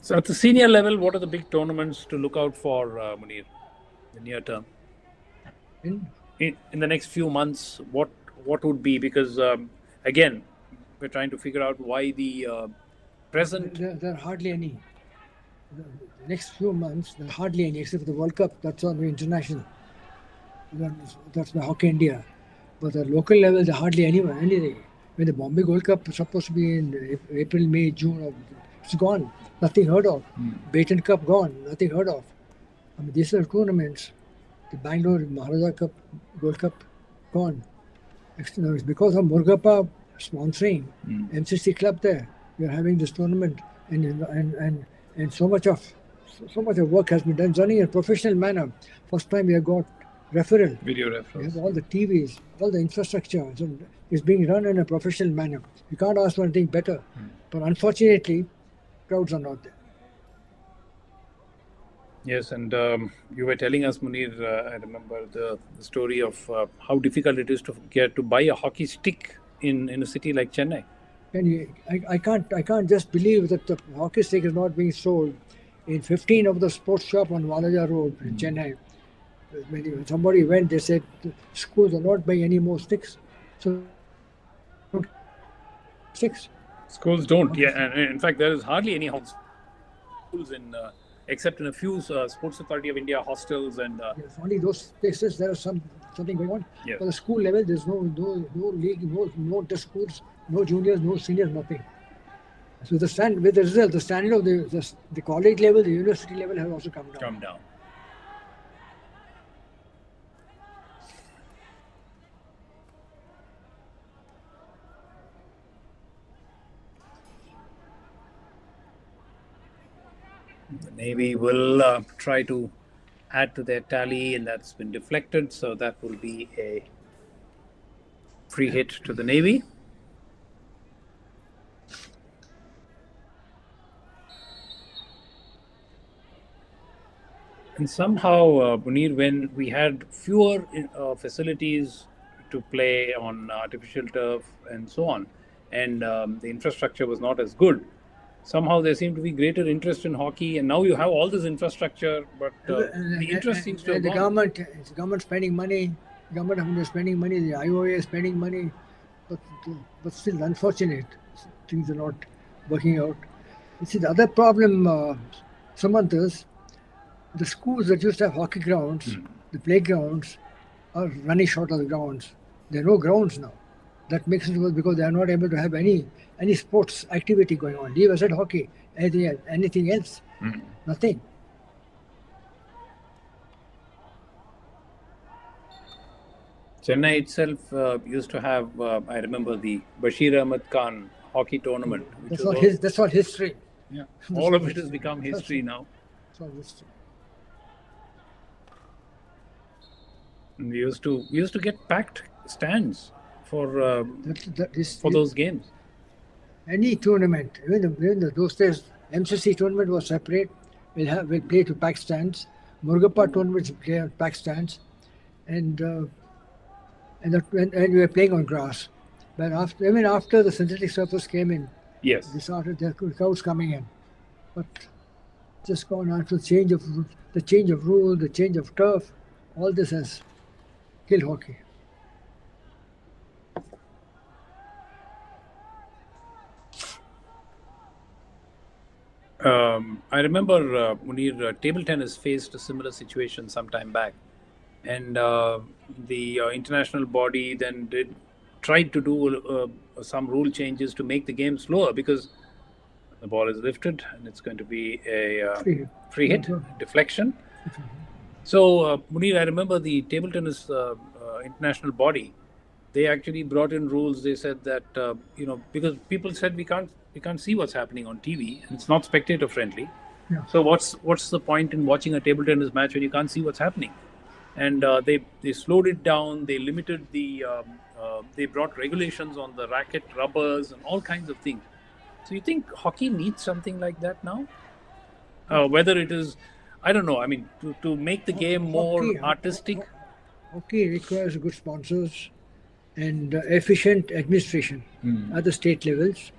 So at the senior level, what are the big tournaments to look out for, Munir, in the near term? In the next few months, what would be? Because, again, we're trying to figure out why the present... There are hardly any. The next few months, there are hardly any, except for the World Cup. That's on the international. That's by Hockey India. But at local level, there are hardly anything. When the Bombay Gold Cup is supposed to be in April, May, June, it's gone. Nothing heard of. Baton Cup gone. Nothing heard of. I mean, these are tournaments. The Bangalore Maharaja Cup, Gold Cup, gone. It's because of Murugappa sponsoring MCC club there. We are having this tournament, and so much of work has been done. Running in a professional manner. First time we have got referral. Video referrals. We have all the TVs, all the infrastructure. So it's being run in a professional manner. You can't ask for anything better. But unfortunately, crowds are not there. Yes, and you were telling us, Munir, I remember the story of how difficult it is to buy a hockey stick in a city like Chennai. I can't just believe that the hockey stick is not being sold in 15 of the sports shop on Valaja Road in Chennai. When somebody went, they said the schools are not buying any more sticks. So, sticks. Schools don't, yeah. And in fact, there is hardly any schools in except in a few Sports Authority of India hostels and. Yes, only those places there is something going on. Yes. For the school level, there's no league, no schools, no juniors, no seniors, nothing. So the standard of the college level, the university level has also come down. The Navy will try to add to their tally, and that's been deflected. So that will be a free hit to the Navy. And somehow, Munir, when we had fewer facilities to play on artificial turf and so on, and the infrastructure was not as good, somehow there seemed to be greater interest in hockey. And now you have all this infrastructure, but the interest seems to have the gone. government spending money, government is spending money, the IOA is spending money, but still unfortunate, things are not working out. You see, the other problem, Samant, is the schools that used to have hockey grounds, the playgrounds, are running short of the grounds. There are no grounds now. That makes it worse because they are not able to have any sports activity going on. Leave aside hockey, anything else, nothing. Chennai itself used to have, I remember, the Bashir Ahmed Khan hockey tournament. Which That's all history. Yeah, all of it has become history now. That's all history. And we used to get packed stands for those games. Any tournament, even those days, MCC tournament was separate. We'll play to packed stands. Murugappa tournaments play on packed stands, and we were playing on grass. But after the synthetic surface came in, Yes. they started the crowds coming in. But just gone on to the change of rule, the change of turf, all this has killed hockey. I remember Munir, table tennis faced a similar situation some time back, and the international body then tried to do some rule changes to make the game slower, because the ball is lifted and it's going to be a free hit, deflection. So Munir, I remember the table tennis international body, they actually brought in rules. They said that because people said we can't see what's happening on TV and it's not spectator friendly. Yeah. So what's the point in watching a table tennis match when you can't see what's happening? And they slowed it down. They limited they brought regulations on the racket, rubbers, and all kinds of things. So you think hockey needs something like that now? Whether it is, I don't know. I mean, to make the game more artistic. Hockey requires good sponsors and efficient administration at the state levels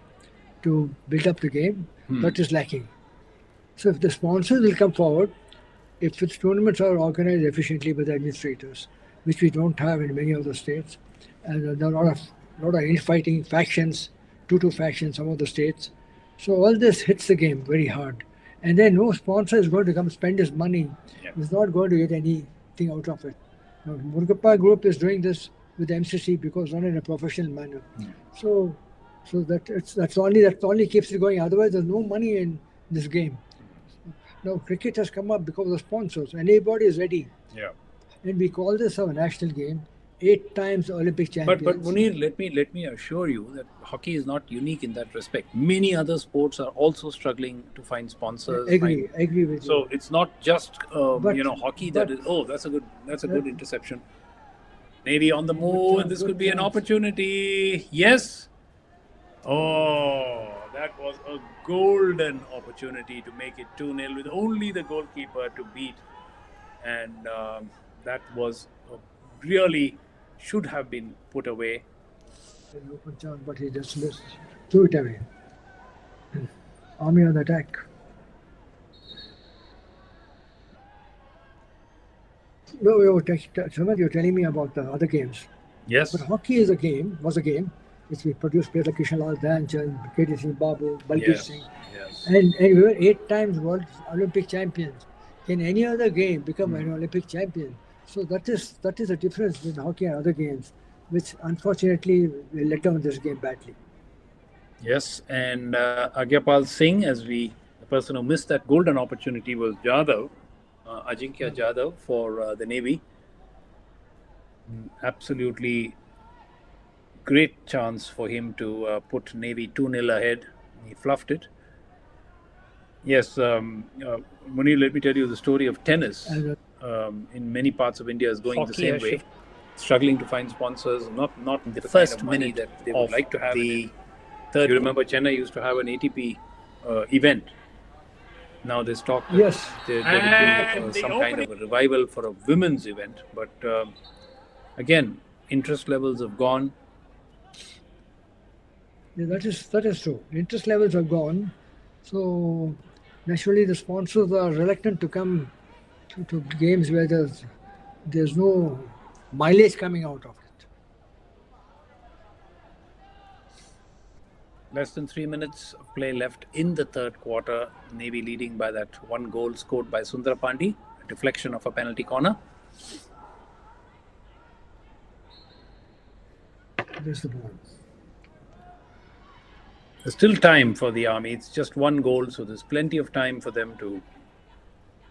to build up the game. That is lacking. So if the sponsors will come forward, if its tournaments are organized efficiently by the administrators, which we don't have in many of the states, and there are a lot of infighting factions, two factions, some of the states. So all this hits the game very hard. And then no sponsor is going to come spend his money. Yeah. He's not going to get anything out of it. Now, Murugappa group is doing this with the MCC because run in a professional manner. So that's only keeps it going. Otherwise, there's no money in this game. Now cricket has come up because of sponsors. Anybody is ready. Yeah. And we call this our national game. 8 times Olympic champions. But Munir, let me assure you that hockey is not unique in that respect. Many other sports are also struggling to find sponsors. Agree with you. So it's not just hockey that is. Oh, that's a good interception. Maybe on the move, and this could be an opportunity. Yes. Oh, that was a golden opportunity to make it 2-0 with only the goalkeeper to beat, and that was really should have been put away. An open chance, but he just missed. Threw it away. Army on the attack. No, you're telling me about the other games. Yes. But hockey was a game, which we produced players like Krishnalal Dhyanchand, K.T. Singh Babu, Balbir Yes. Singh. Yes. And we were 8 times world Olympic champions. Can any other game become an Olympic champion? So that is the difference between hockey and other games, which unfortunately we let down this game badly. Yes, and Agyapal Singh, the person who missed that golden opportunity was Jadhav, Ajinkya Jadhav for the Navy. Absolutely great chance for him to put Navy 2-0 ahead. He fluffed it. Yes, Munir, let me tell you the story of tennis. In many parts of India is going the Hockey same has way. shifted. Struggling to find sponsors, not the first kind of money minute that they would of like to have. the Third, you remember Chennai used to have an ATP event. Now there's talk that Yes. there And will be the some kind of a revival for a women's event. But again, interest levels have gone. Yeah, that is true. Interest levels have gone. So naturally the sponsors are reluctant to come to games where there's no mileage coming out of it. Less than 3 minutes of play left in the third quarter. Navy leading by that one goal scored by Sundar Pandey, a deflection of a penalty corner. There's the ball. There's still time for the Army. It's just one goal, so there's plenty of time for them to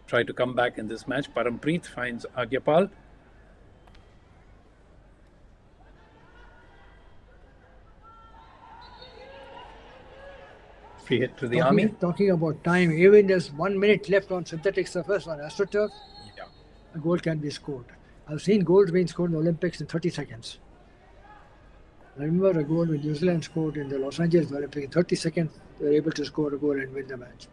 try to come back in this match. Parampreet finds Agyapal. Free hit to the Army. Talking about time, even there's 1 minute left on synthetic surface on AstroTurf, Yeah. a goal can be scored. I've seen goals being scored in the Olympics in 30 seconds. I remember a goal when New Zealand scored in the Los Angeles Olympics. In 30 seconds, they were able to score a goal and win the match.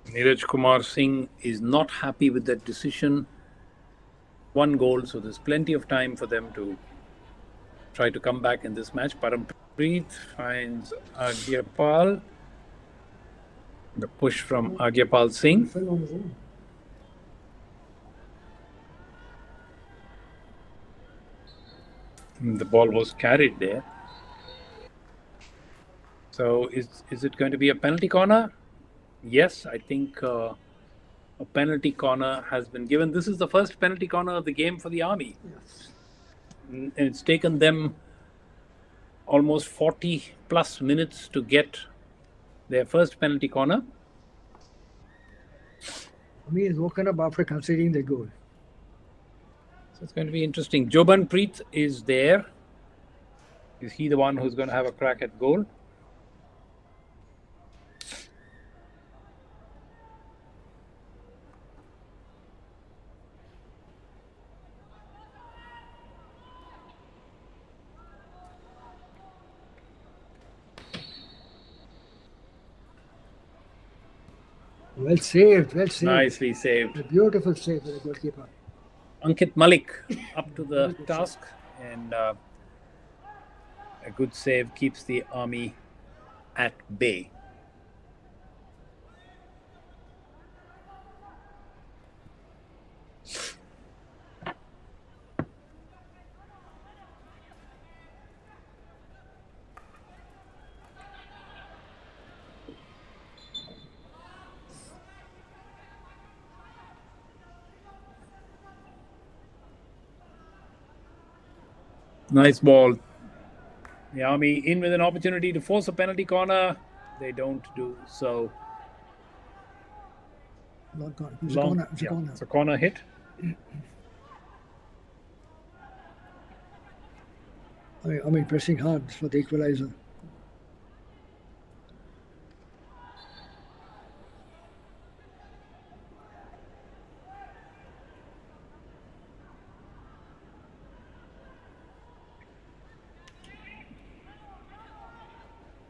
Neeraj Kumar Singh is not happy with that decision. One goal, so there's plenty of time for them to try to come back in this match. Parampreet finds Agyapal. The push from Agyapal Singh. Fell on his own. The ball was carried there. So is it going to be a penalty corner? Yes, I think a penalty corner has been given. This is the first penalty corner of the game for the Army. Yes. And it's taken them almost 40 plus minutes to get their first penalty corner. He is woken up after conceding the goal. So it's going to be interesting. Jobanpreet is there. Is he the one who's going to have a crack at goal? Well saved, well saved. Nicely saved. A beautiful save for the goalkeeper. Ankit Malik up to the task, and a good save keeps the Army at bay. Nice ball. The Army in with an opportunity to force a penalty corner. They don't do so. Long corner. It's a corner. It's a yeah, corner. it's a corner hit. I mean, pressing hard for the equalizer.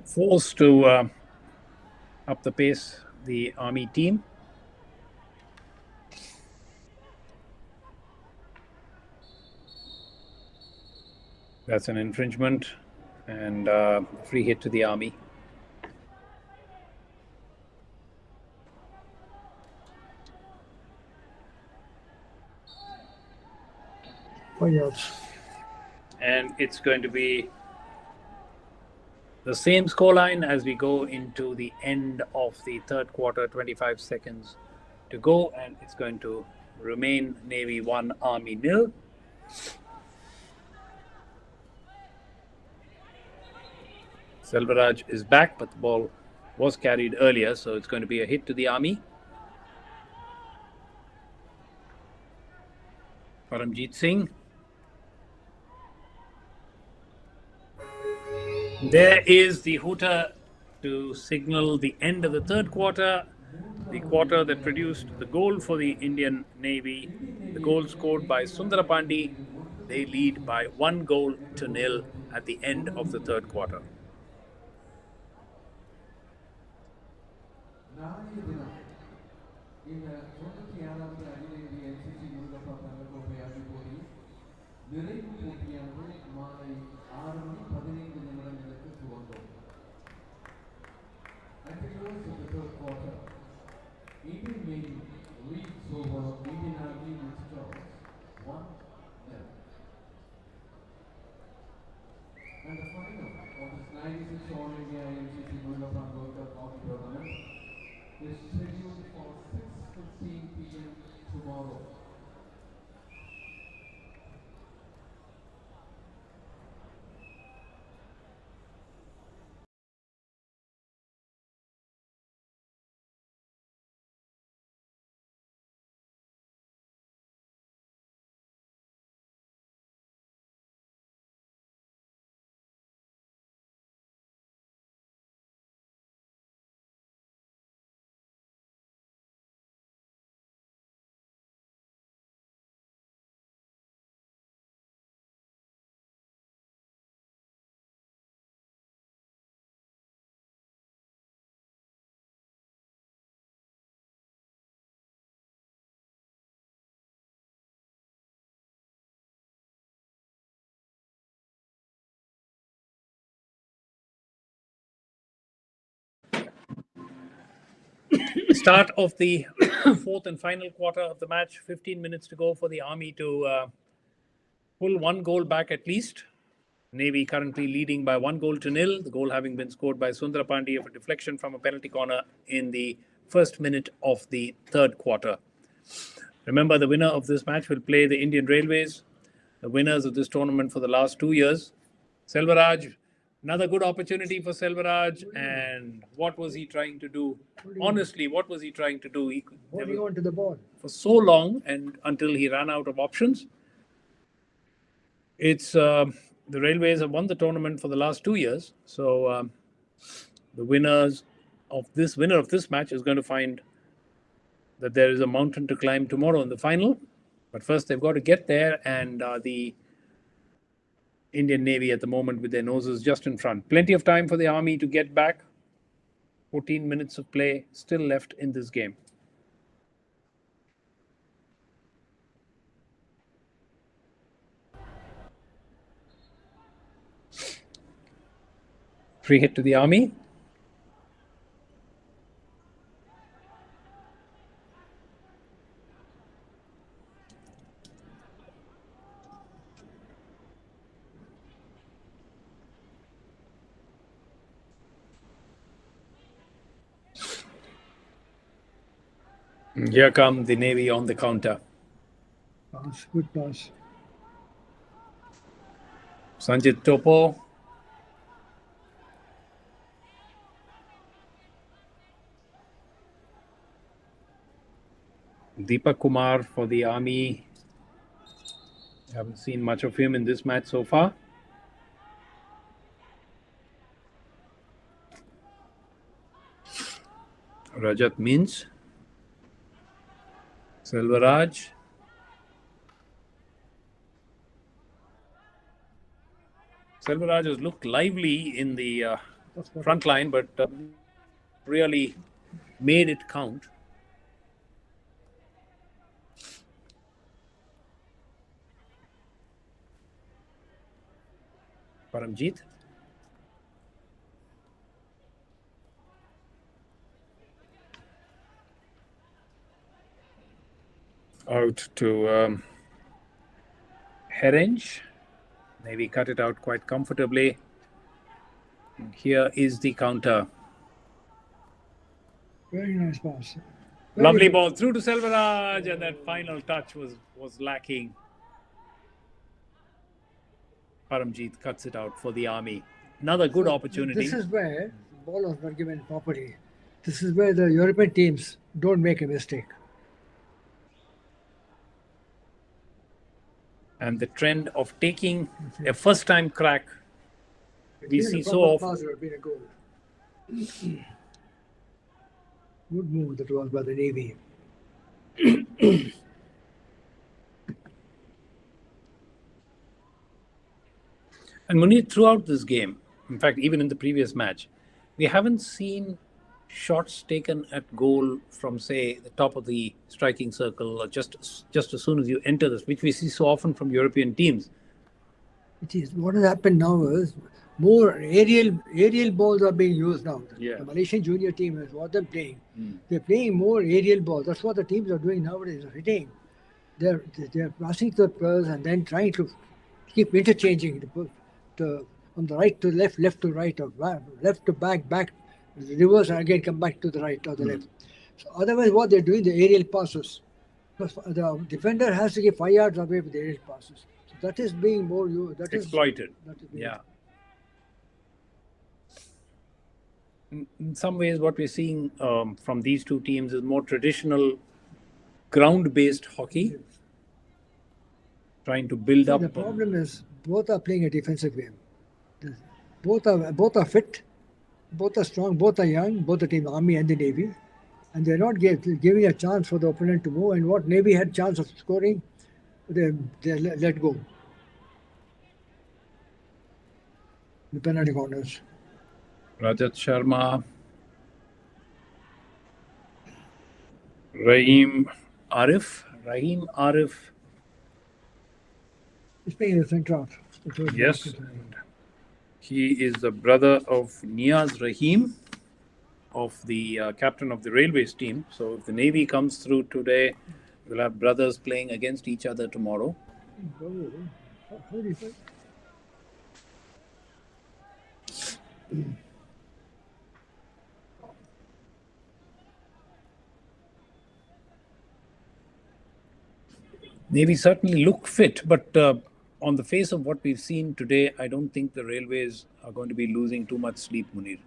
Forced to up the pace, the Army team. That's an infringement and free hit to the Army. Points. And it's going to be The same scoreline as we go into the end of the third quarter, 25 seconds to go, and it's going to remain Navy 1, Army 0. Selvaraj is back, but the ball was carried earlier, so it's going to be a hit to the Army. Paramjeet Singh. There is the hooter to signal the end of the third quarter, the quarter that produced the goal for the Indian Navy. The goal scored by Sundarapandi. They lead by 1-0 at the end of the third quarter. இந்த 96வது அகில இந்திய MCC-Murugappa தங்கக்கோப்பை ஆட்டப் போட்டி நிறைவு போட்டியானது மாலை 6:15 துவங்கும். At the close of the third quarter, Indian Navy leads over Indian Army with scores 1-0. And the final of this 96th All India MCC-Murugappa Gold Cup hockey tournament is scheduled for 6:15 p.m. tomorrow. Start of the fourth and final quarter of the match. 15 minutes to go for the Army to pull 1 goal back at least. Navy currently leading by 1-0. The goal having been scored by Sundarapandi of a deflection from a penalty corner in the first minute of the third quarter. Remember, the winner of this match will play the Indian Railways, the winners of this tournament for the last 2 years. Selvaraj, another good opportunity for Selvaraj. And what was he trying to do? Honestly, what was he trying to do? He Holding on to the ball for so long, and until he ran out of options. It's the Railways have won the tournament for the last 2 years. So the winner of this match is going to find that there is a mountain to climb tomorrow in the final. But first, they've got to get there, and the Indian Navy at the moment with their noses just in front. Plenty of time for the Army to get back. 14 minutes of play still left in this game. Free hit to the Army. Here come the Navy on the counter. pass, good pass. Sanjit Topo. Deepak Kumar for the Army. Haven't seen much of him in this match so far. Rajat Means. Selvaraj. Selvaraj has looked lively in the front line, but really made it count. Paramjeet. Out to Herinch. Navy cut it out quite comfortably. Here is the counter. Very nice pass. Very Lovely good. ball through to Selvaraj, and that final touch was lacking. Paramjeet cuts it out for the Army. Another good opportunity. This is where the ball was not given properly. This is where the European teams don't make a mistake. And the trend of taking a first-time crack, we Given see a so proper often. pass, it would have been a goal. Good move that was by the Navy. And Munir, throughout this game, in fact, even in the previous match, we haven't seen shots taken at goal from, say, the top of the striking circle, or just as soon as you enter this, which we see so often from European teams. It is what has happened now is more aerial balls are being used now. Yeah. The Malaysian junior team is what they're playing. They're playing more aerial balls. That's what the teams are doing nowadays. Hitting. They're passing to the players and then trying to keep interchanging from the right to left, left to right, or left to back, reverse, and again come back to the right or the left. So otherwise, what they're doing, the aerial passes. Because the defender has to get 5 yards away with the aerial passes. So that is being more used. That is Exploited. that is being- Yeah. In some ways, what we're seeing from these two teams is more traditional ground-based hockey, trying to build up. The problem is both are playing a defensive game. Both are fit, both are strong, both are young, both the team, Army and the Navy, and they're not giving a chance for the opponent to move. And what Navy had chance of scoring, they let go. The penalty corners. Rajat Sharma, Rahim Arif. He's playing the center half. Yes. He is the brother of Niaz Rahim, of the captain of the Railways team. So if the Navy comes through today, we'll have brothers playing against each other tomorrow. How do you say? Navy certainly look fit, but on the face of what we've seen today, I don't think the Railways are going to be losing too much sleep, Munir.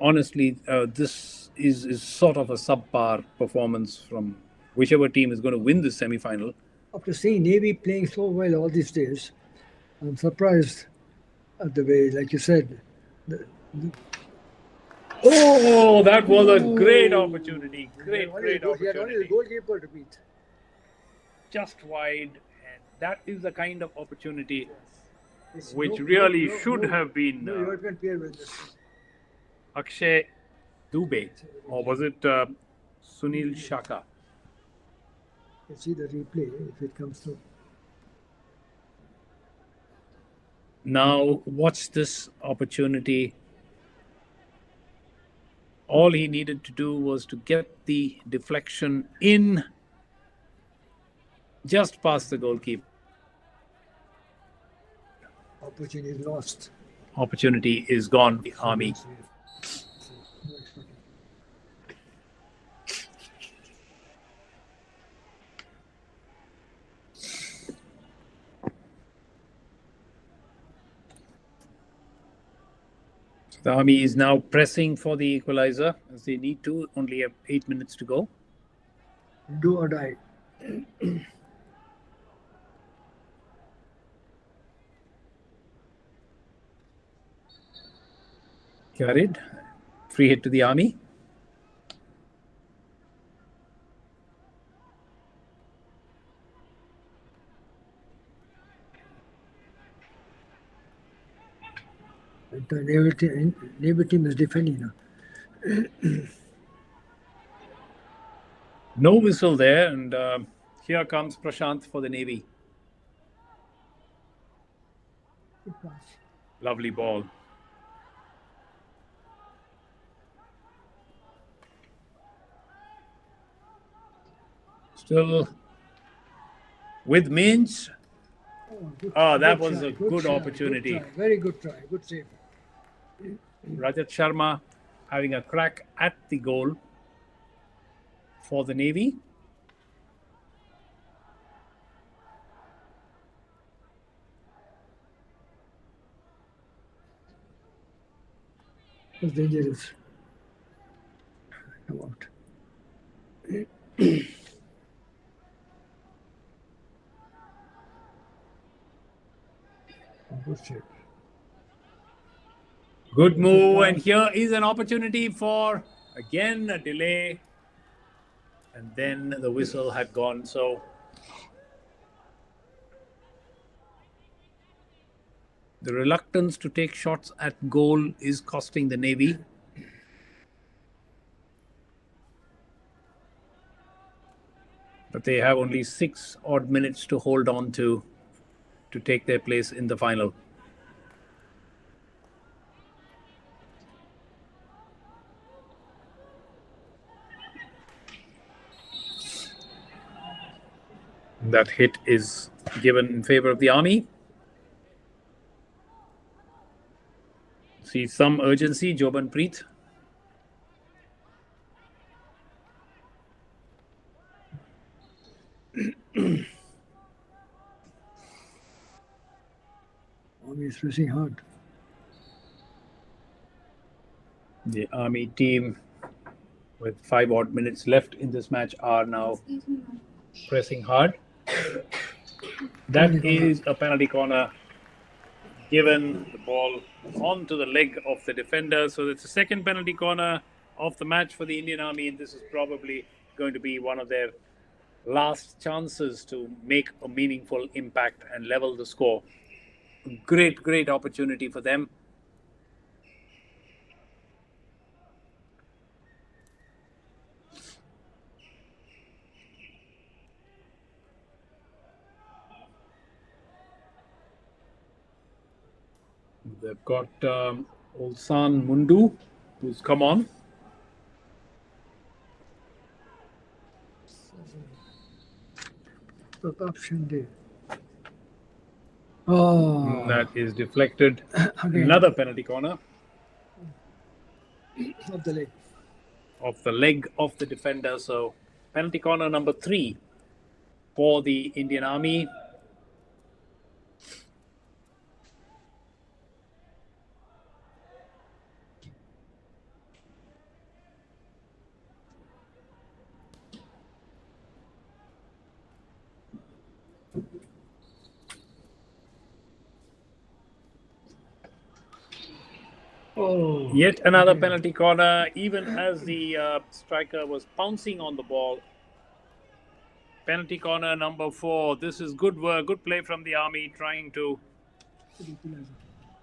Honestly, this is sort of a subpar performance from whichever team is going to win this semi-final. After seeing Navy playing so well all these days, I'm surprised at the way, like you said, Oh, that was a great opportunity. Great he had only the opportunity. goalkeeper to beat. Just wide, and that is the kind of opportunity It's which really should have been no European player with this. Akshay Dubey, or was it Sunil Shaka? Let's see the replay if it comes through. Now watch this opportunity. All he needed to do was to get the deflection in just past the goalkeeper. Opportunity is lost. Opportunity is gone. The Army. The Army is now pressing for the equalizer as they need to. Only have 8 minutes to go. Do or die. Carried. Free hit to the Army. The Navy team is defending now. No whistle there, and here comes Prashant for the Navy. Good pass. Lovely ball. Still with Minch. Oh, that good was try, a good try, opportunity. Good try, very good try. Good save. Rajat Sharma having a crack at the goal for the Navy. It was dangerous. Come out. Good save. Good move, and here is an opportunity for again a delay, and then the whistle had gone. So the reluctance to take shots at goal is costing the Navy. But they have only 6 odd minutes to hold on to take their place in the final. That hit is given in favor of the Army. See some urgency, Jobanpreet. Army is pressing hard. The Army team, with 5 odd minutes left in this match, are now pressing hard. That is a penalty corner, given the ball onto the leg of the defender. So it's the second penalty corner of the match for the Indian Army, and this is probably going to be one of their last chances to make a meaningful impact and level the score. Great opportunity for them. They've got Ulsan Mundu, who's come on. Pratap Shinde. Oh, That is deflected. Again. Another penalty corner Of the leg. of the leg of the defender. So penalty corner number 3 for the Indian Army. Oh, Yet another penalty corner, even as the striker was pouncing on the ball. Penalty corner number 4. This is good work, good play from the Army, trying to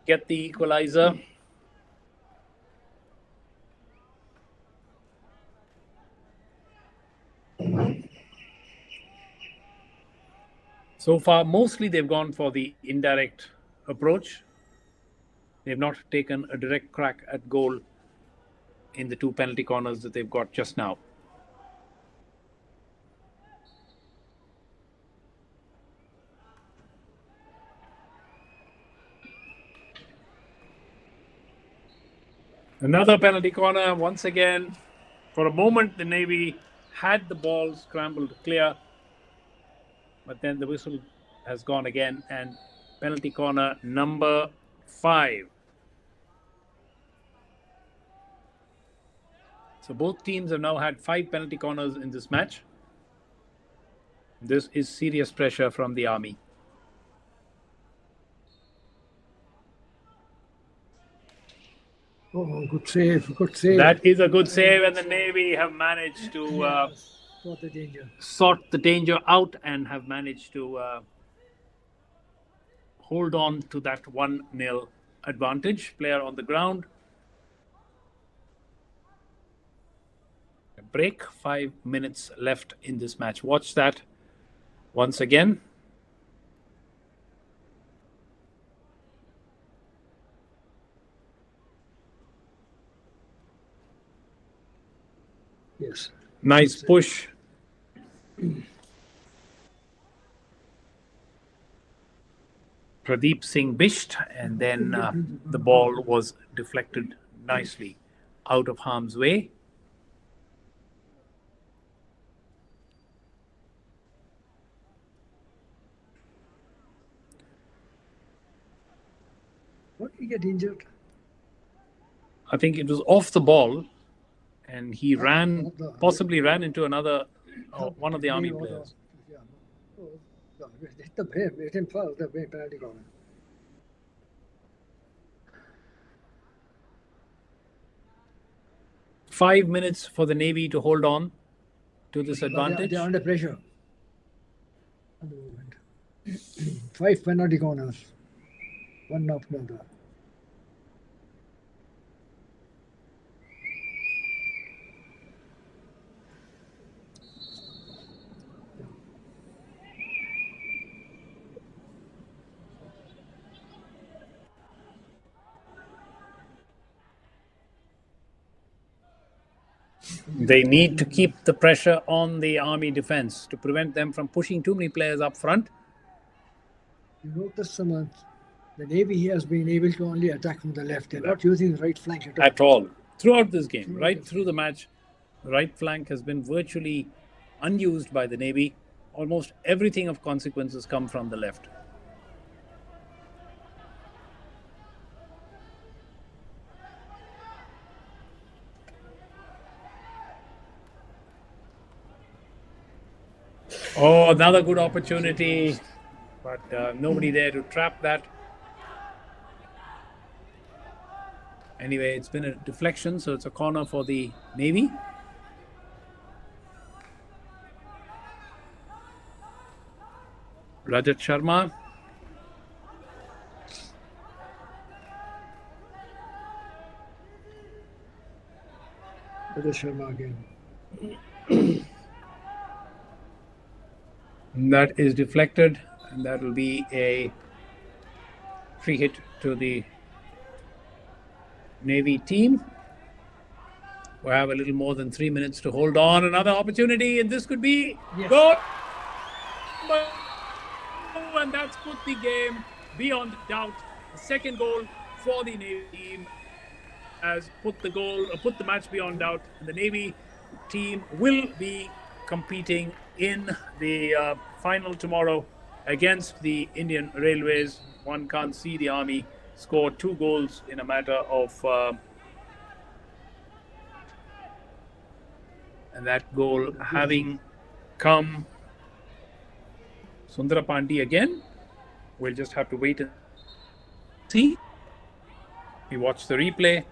get the equalizer. So far, mostly they've gone for the indirect approach. They've not taken a direct crack at goal in the 2 penalty corners that they've got just now. Another penalty corner once again. For a moment, the Navy had the ball scrambled clear, but then the whistle has gone again, and penalty corner number 5. So both teams have now had 5 penalty corners in this match. This is serious pressure from the Army. oh, good save, good save. That is a good save, and the Navy have managed to Got the danger. sort the danger out and have managed to hold on to that 1-0 advantage. Player on the ground. A break, 5 minutes left in this match. Watch that once again. Yes. Nice push. Pradeep Singh Bisht, and then the ball was deflected nicely out of harm's way. What did he get injured? I think it was off the ball, and he possibly ran into another, one of the Army players. Yeah. Oh, no, hit the him. It didn't fall. The penalty corner. Five minutes for the Navy to hold on to this advantage. They're under pressure. At the moment. 5 penalty corners. One after another. They need to keep the pressure on the Army defense to prevent them from pushing too many players up front. You notice the Navy has been able to only attack from the left. They're not using the right flank at all. Throughout this game, right through the match, the right flank has been virtually unused by the Navy. Almost everything of consequence has come from the left. Oh, another good opportunity, but nobody there to trap that. Anyway, it's been a deflection, so it's a corner for the Navy. Rajat Sharma. Rajat Sharma again. That is deflected, and that will be a free hit to the Navy team. We have a little more than 3 minutes to hold on. Another opportunity, and this could be goal. And that's put the game beyond doubt. The second goal for the Navy team has put the match beyond doubt. And the Navy team will be competing in the final tomorrow against the Indian Railways. One can't see the Army score 2 goals in a matter of and that goal having come Sundarapandi again. We'll just have to wait and see. We watch the replay.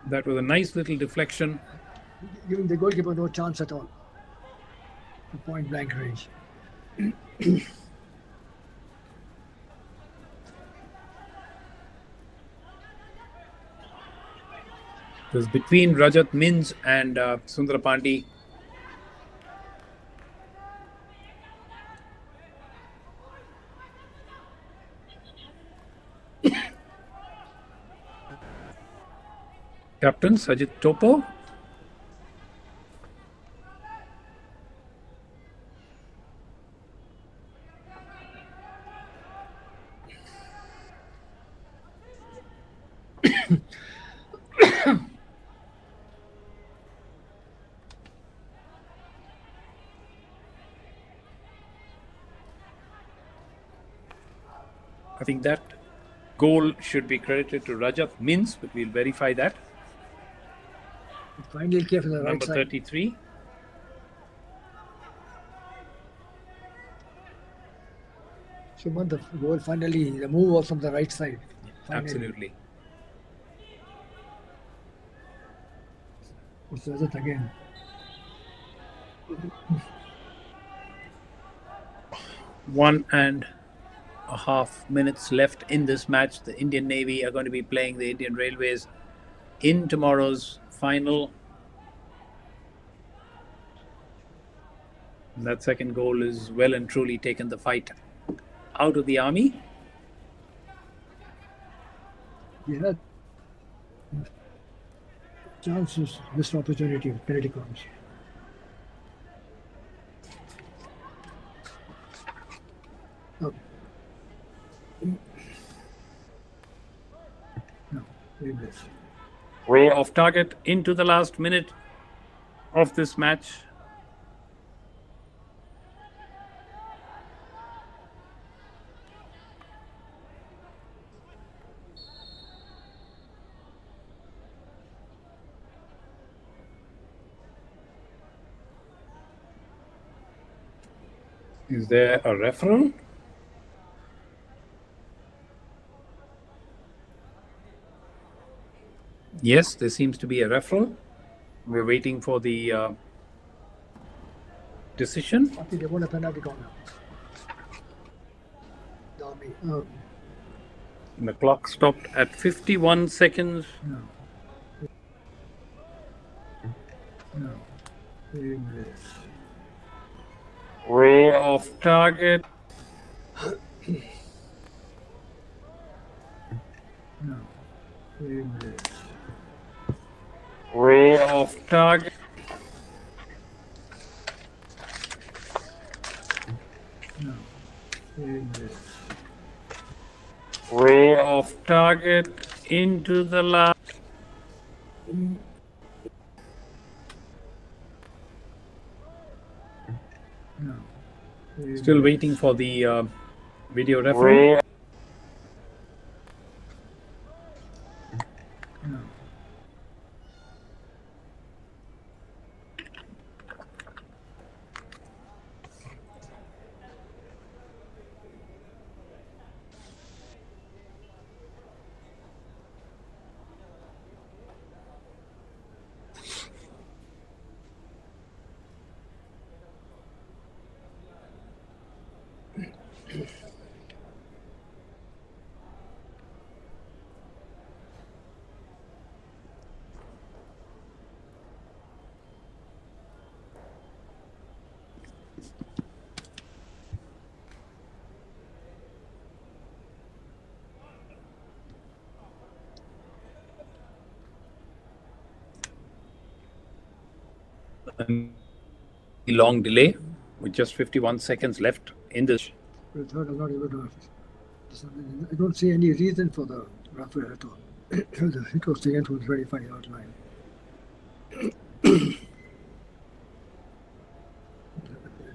That was a nice little deflection. Giving the goalkeeper no chance at all. The point blank range. It was between Rajat Mins and Sundarapandi. Captain Sajid Topo. I think that goal should be credited to Rajat Mins, but we'll verify that. Finally came from the right Number side. 33. Suman, the goal finally, the move was from the right side. Finally. Absolutely. It's Rajat again. One and a half minutes left in this match. The Indian Navy are going to be playing the Indian Railways in tomorrow's final. And that second goal is well and truly taken the fight out of the Army. Yeah. Chances, missed opportunity with penalty corners. Oh. No, we missed. Way off target into the last minute of this match. Is there a referral? Yes, there seems to be a referral. We're waiting for the decision. I think they want a penalty corner. Derby. Oh, The clock stopped at 51 seconds. no. No. We missed. Way off target. No. We missed. Way off target. No. We missed. Way off target into the last. No. We Still missed. waiting for the video referee. No. A long delay with just 51 seconds left in this. The third is not able to. I don't see any reason for the referee at all. The hit was taken from the 25-yard line.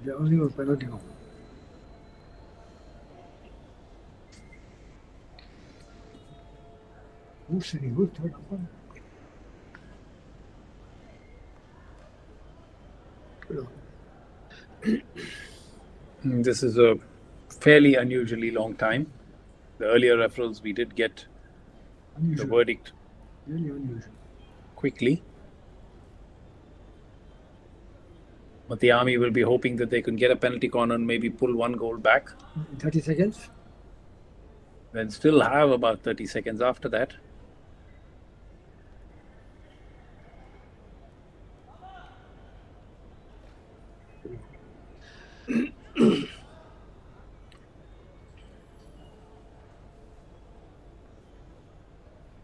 They only were penalty. Who's sitting? Who's third one? This is a fairly unusually long time. The earlier referrals we did get Unusual. the verdict Really unusual. quickly. But the Army will be hoping that they can get a penalty corner and maybe pull one goal back. In 30 seconds? Then still have about 30 seconds after that.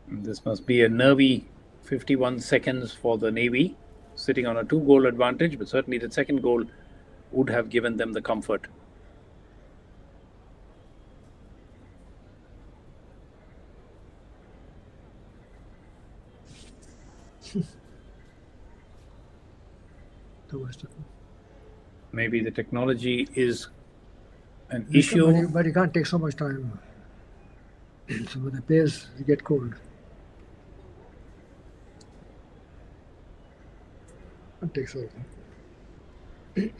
This must be a nervy 51 seconds for the Navy, sitting on a 2-goal advantage, but certainly the second goal would have given them the comfort. Maybe the technology is an issue. But you can't take so much time. So when the players get cold. It takes so long. If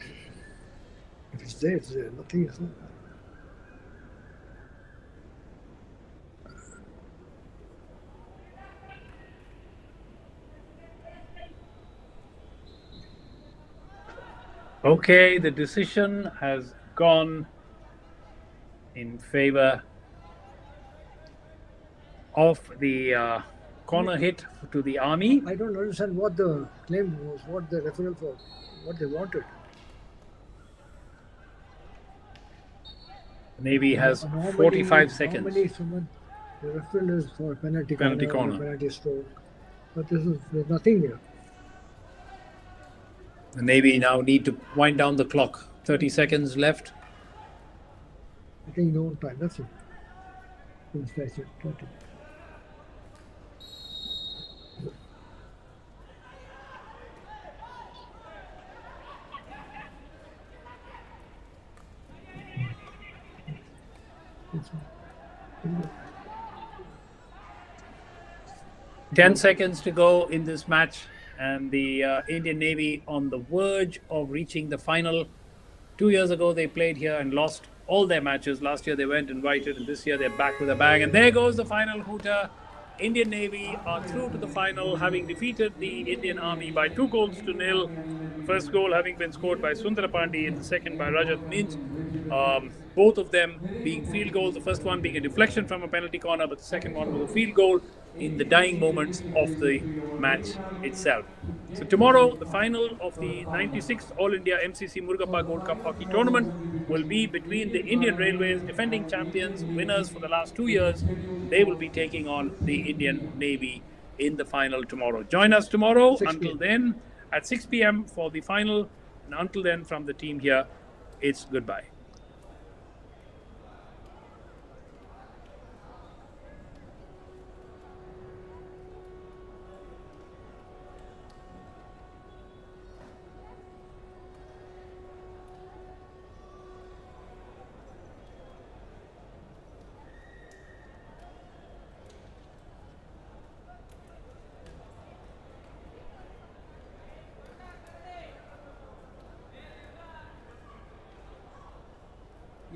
it's there, it's there. Nothing is there. Okay, the decision has gone in favor of the corner hit to the Army. I don't understand what the claim was, what the referral for, what they wanted. Navy has Normally- 45 seconds. Normally, someone, the referral is for penalty Penalty corner, corner. penalty stroke. But there's nothing there. The Navy now need to wind down the clock. 30 seconds left. I think no time. That's it. That's it. 30. That's it. 10 seconds to go in this match, and the Indian Navy on the verge of reaching the final. 2 years ago, they played here and lost all their matches. Last year, they went invited, and this year, they're back with a bang. And there goes the final hooter. Indian Navy are through to the final, having defeated the Indian Army by 2-0. The first goal having been scored by Sundara Pandey, and the second by Rajat Mint. Both of them being field goals. The first one being a deflection from a penalty corner, but the second one was a field goal in the dying moments of the match itself. So tomorrow, the final of the 96th All India MCC-Murugappa Gold Cup Hockey Tournament will be between the Indian Railways, defending champions, winners for the last 2 years. They will be taking on the Indian Navy in the final tomorrow. Join us tomorrow. Until then, at 6 p.m. for the final. And until then, from the team here, it's goodbye.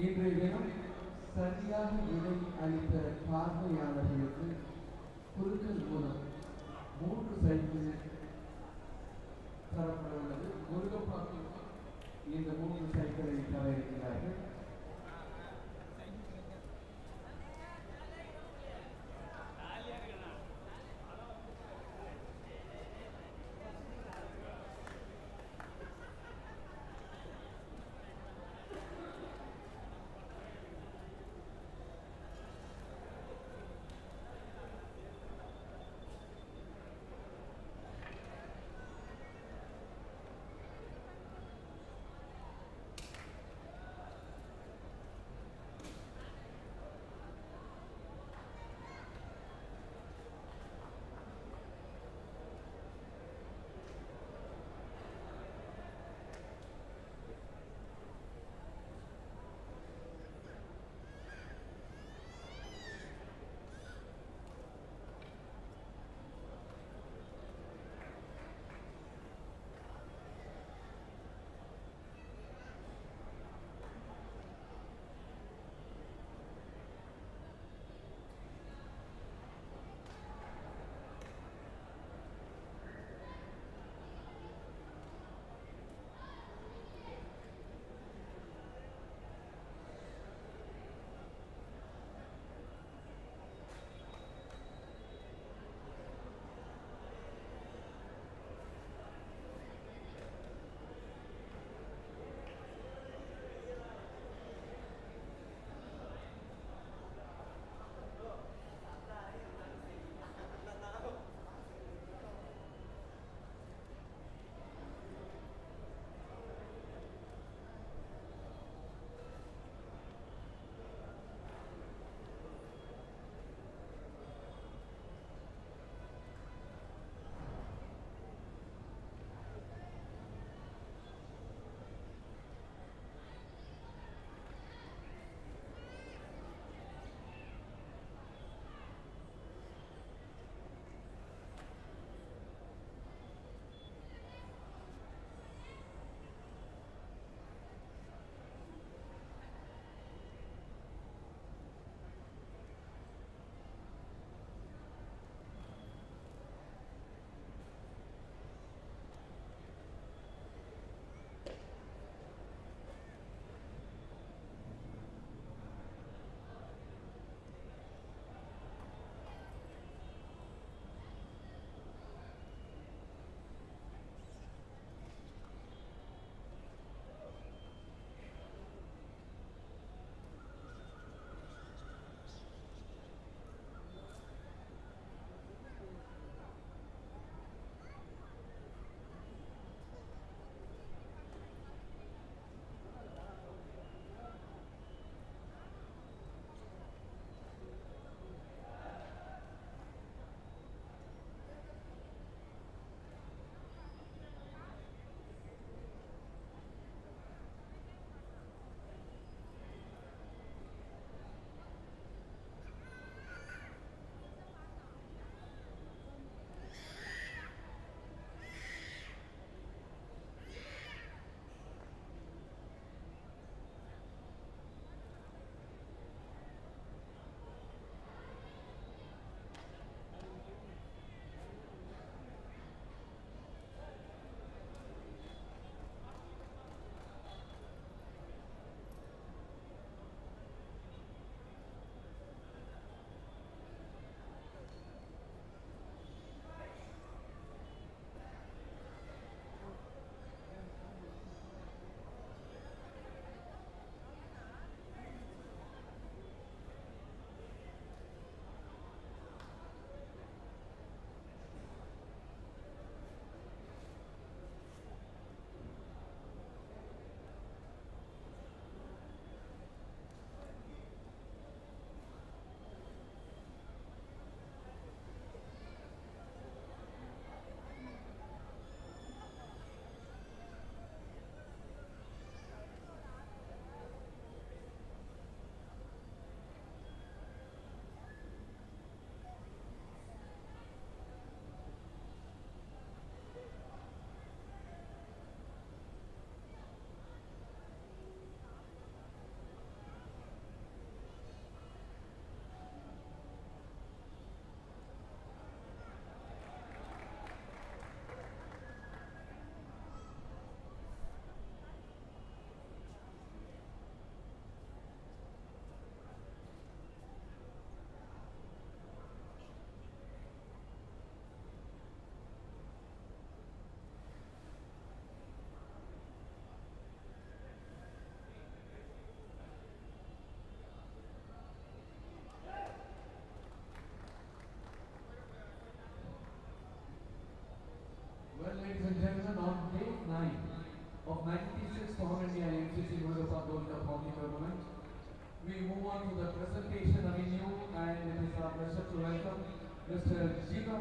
இன்றைய தினம் சரியாக விடை அளித்த பார்வையாளர்களுக்கு குழுக்கள் மூலம் 3 cycle தரப்பட உள்ளது. முருகப்பாக்கு இந்த 3 சைக்கிளை தர இருக்கிறார்கள்.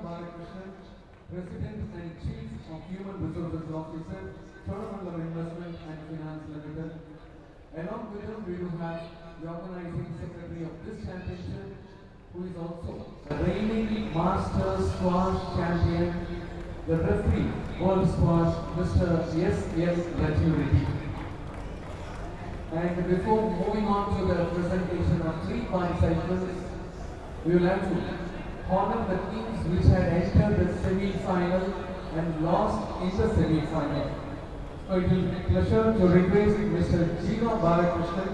Balakrishnan, President and Chief of Human Resources Officer, Cholamandalam Investment and Finance Limited. Along with him, we will have the organizing secretary of this championship, who is also the reigning Masters Squash Champion, the referee, World Squash, Mr. S.L. Rajuri. And before moving on to the presentation of 3 bicycles, we will have to honor the teams which had entered the semi-final and lost in the semi-final. So it will be a pleasure to request Mr. Jiva Balakrishnan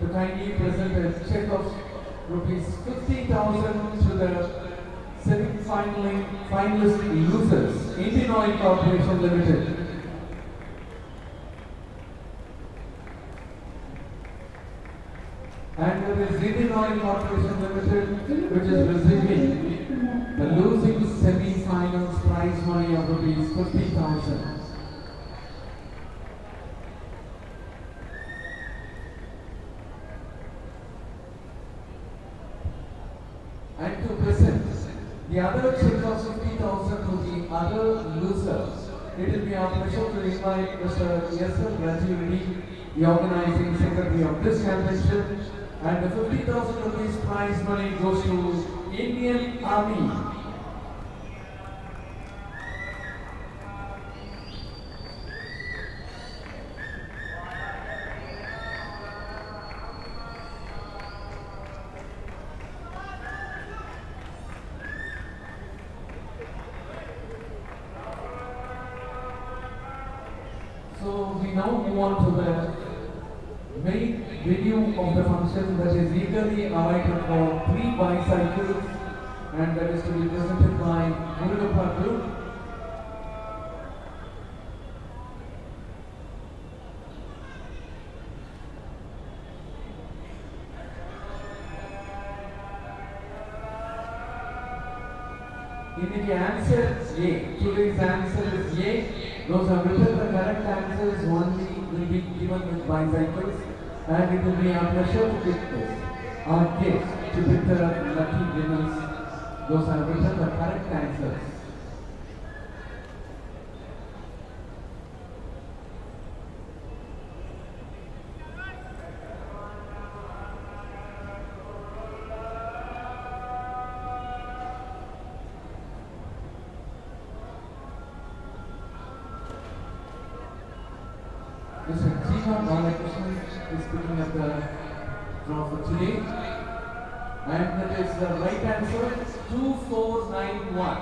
to kindly present a check of rupees 50,000 to the semi-finalist losers, Indian Oil Corporation Limited. And there is Indian Oil Corporation Limited, which is receiving the losing semi-finals prize money of rupees 50,000. And to present the other check of 50,000 to the other losers, it will be our pleasure to invite Mr. S.L. Rajuri, the organizing secretary of this championship. And the 50,000 rupees prize money goes to Indian Army. So we now move on to the main venue of the function, that is eagerly awaited for 3 bicycles, and that is to be presented by Murugappa Group. The answer is A. Today's answer is A. Those have written the correct answers only will be given with bicycles, and it will be our pleasure to pick this, our guest, to pick the lucky winners. Those have written the correct answers. Mr. Jiva Balakrishnan is picking up the draw for today. And that is the right answer, 2491.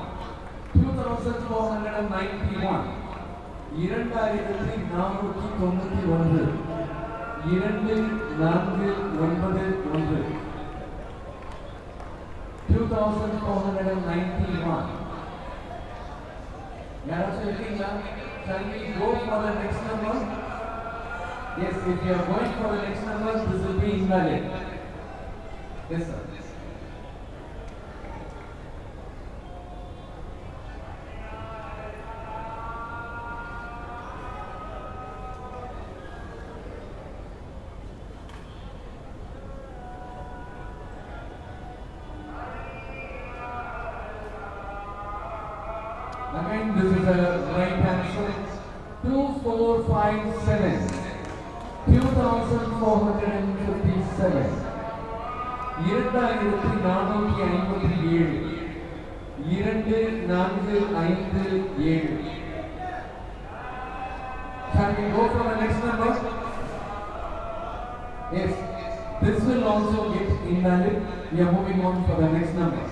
2491. 2491. 2491. Shall we go for the next number? Yes, if you are going for the next number, this will be invalid. Yes, sir. Again, this is the right answer. 2457. 2457. 2457. 2457. Can we go for the next number? Yes. This will also get invalid. We are moving on for the next number.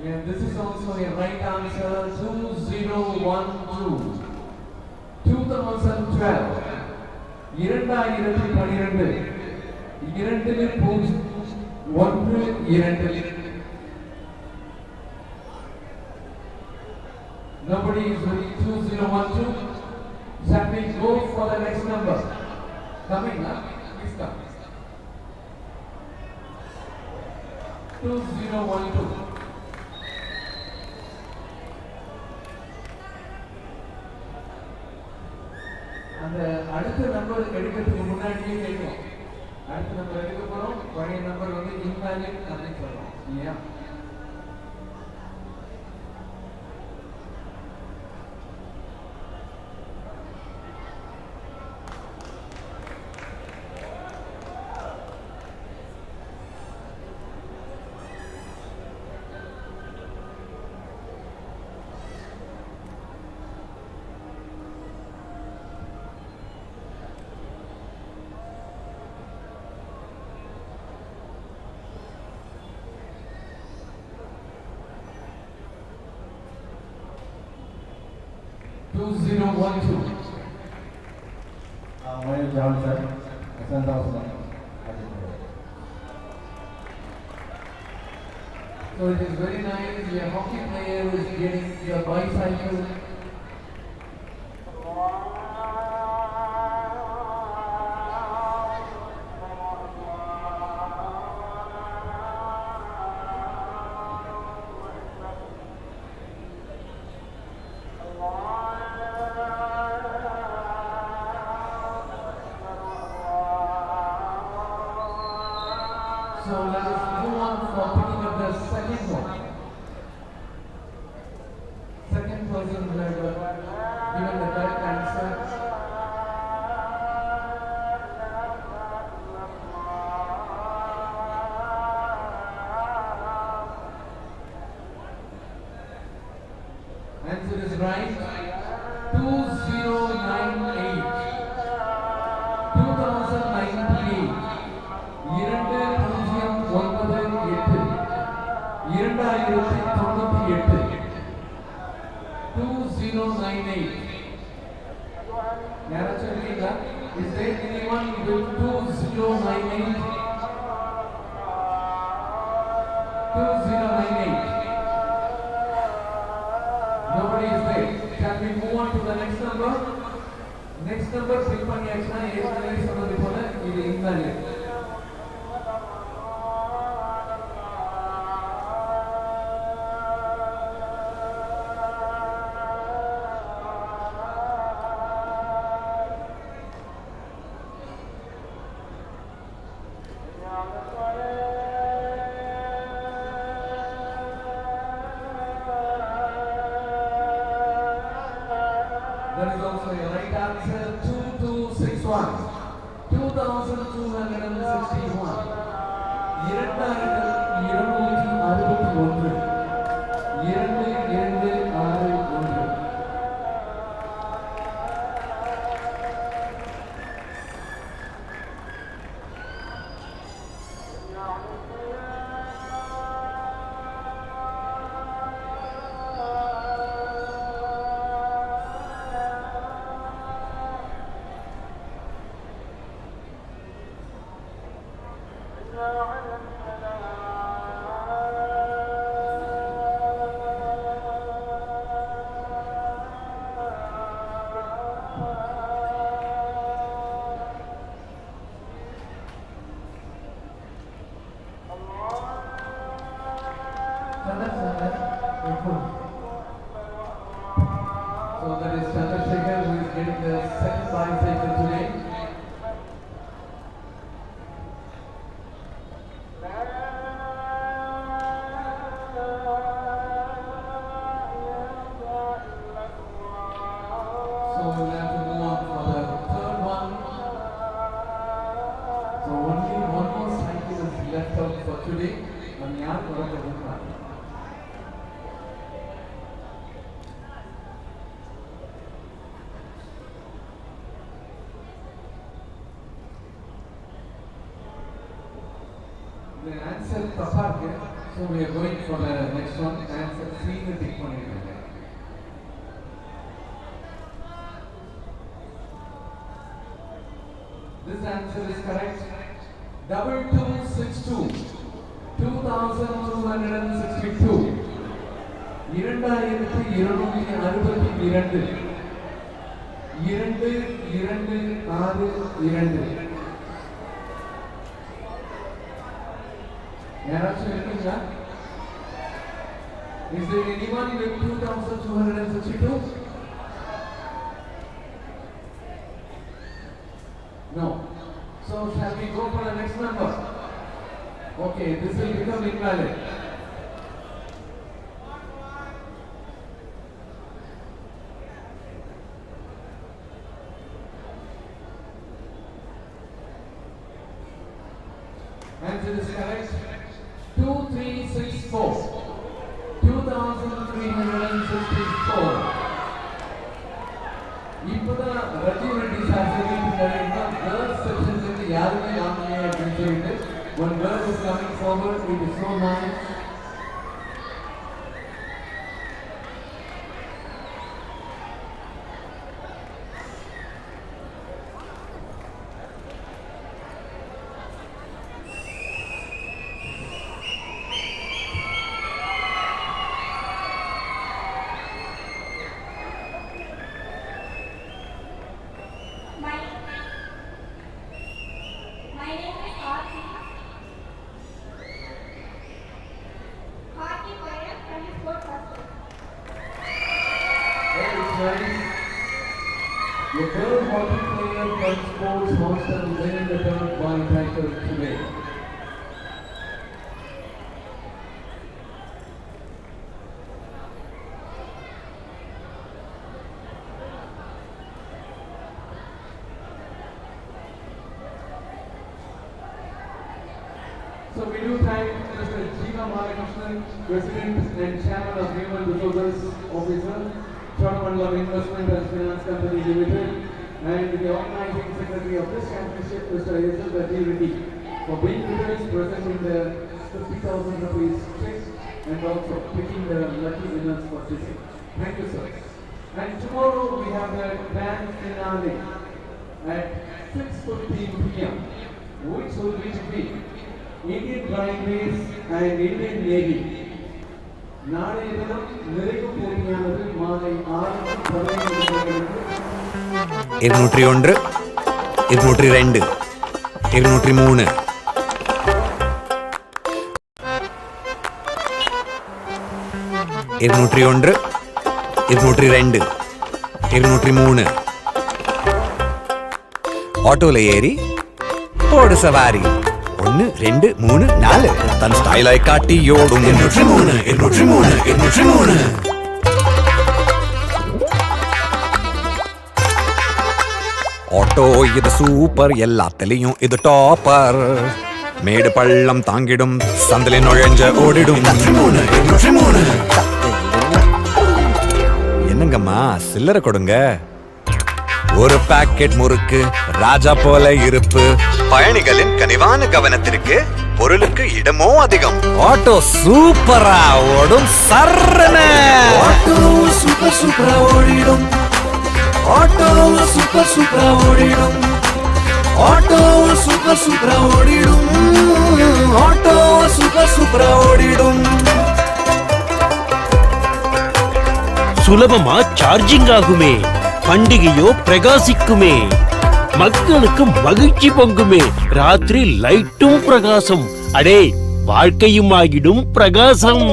Yeah, this is also a right answer. 2012. 2012. 2012. 2-1-2. Nobody is ready. 2012. Shall we go for the next number? Coming up, please come. 2012. அந்த அடுத்த number எடுக்கிறதுக்கு முன்னாடியே கேட்கும். அடுத்த number எடுக்க போறோம், பழைய number வந்து இன்வாலிட் அப்படின்னு சொல்றோம் இல்லையா? My name is John, sir. My son's also So it is very nice. Your hockey player is getting your bicycle. So let us move on for picking up the second one. Second person who had given the correct answer. Answer is right. 2098. 2098. 2098. Is there anyone with 2098? 2098. Nobody is there. Can we move on to the next number? Next number, pick பண்ணியாச்சுனா ஏற்கனவே சொன்னது போல இது invalid. That is also a right answer. 2261. 2261. 2261. 2261. So that is Chandrasekhar who is getting the second bicycle today. So we'll have to move on for the third one. So only one more cycle is left out for today. And yaar varadhu irukkaanga. The answer தப்பாருக்கு. So we are going for the next one. Answer C னு tick பண்ணிருக்காங்க. This answer is correct. 2262. 2262. 2262. 2, 2, 6, 2. யாராச்சும் இருக்கீங்களா? Is there anyone with 2262? No. So shall we go for the next number? Okay, this will become invalid. Answer is correct. 2364. 2364. இப்போதான் regiment சொல்லிட்டு girls செக்ஷன்ல யாருமே வாங்கல அப்படின்னு சொல்லிட்டு one girl is coming forward. It is so nice. My name is Aarti. Hockey player from the sport hostel. Very nice. The girl hockey player from sports hostel winning the third ball title today. So we do thank Mr. Jeeva Balakrishnan, President and Chairman of Human Resources Officer, Cholamandalam Investment and Finance Company Limited, and the organizing secretary of this championship, Mr. Yusuf Reddy, for being with us, presenting the 50,000 rupees check and also picking the lucky winners for this. Thank you, sir. And tomorrow we have the grand finale at 6:15 p.m. which will be Indian Railways and Indian Navy. நாளைய தினம் நிறைவு போட்டியானது மாலை 6:15 201 202 203 201 202 203 ஆட்டோல ஏறி போடு சவாரி 1 2 3 4 தன் ஸ்டைலை காட்டியோடும் 203 203 203 auto இது சூப்பர் எல்லாத்துலயும் இது டாப்பர் மேடு பள்ளம் தாங்கிடும் சந்தில நுழைஞ்ச ஓடிடும் 203 என்னங்கம்மா சில்லறை கொடுங்க ஒரு பாக்கெட் முறுக்கு ராஜா போல இருப்பு பயணிகளின் கனிவான கவனத்திற்கு பொருளுக்கு இடமோ அதிகம் ஆட்டோ சூப்பரா ஓடும் சர்ரன ஆட்டோ சூப்பரா ஓடிடும் ஆட்டோ சூப்பரா ஓடிடும் ஆட்டோ சூப்பரா ஓடிடும் ஆட்டோ சூப்பரா ஓடிடும் சுலபமா சார்ஜிங் ஆகுமே பண்டிகையோ பிரகாசிக்குமே மக்களுக்கு மகிழ்ச்சி பொங்குமே ராத்திரி லைட்டும் பிரகாசம் அடே வாழ்க்கையும் ஆகிடும் பிரகாசம்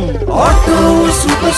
ஆட்டோ சூப்பர்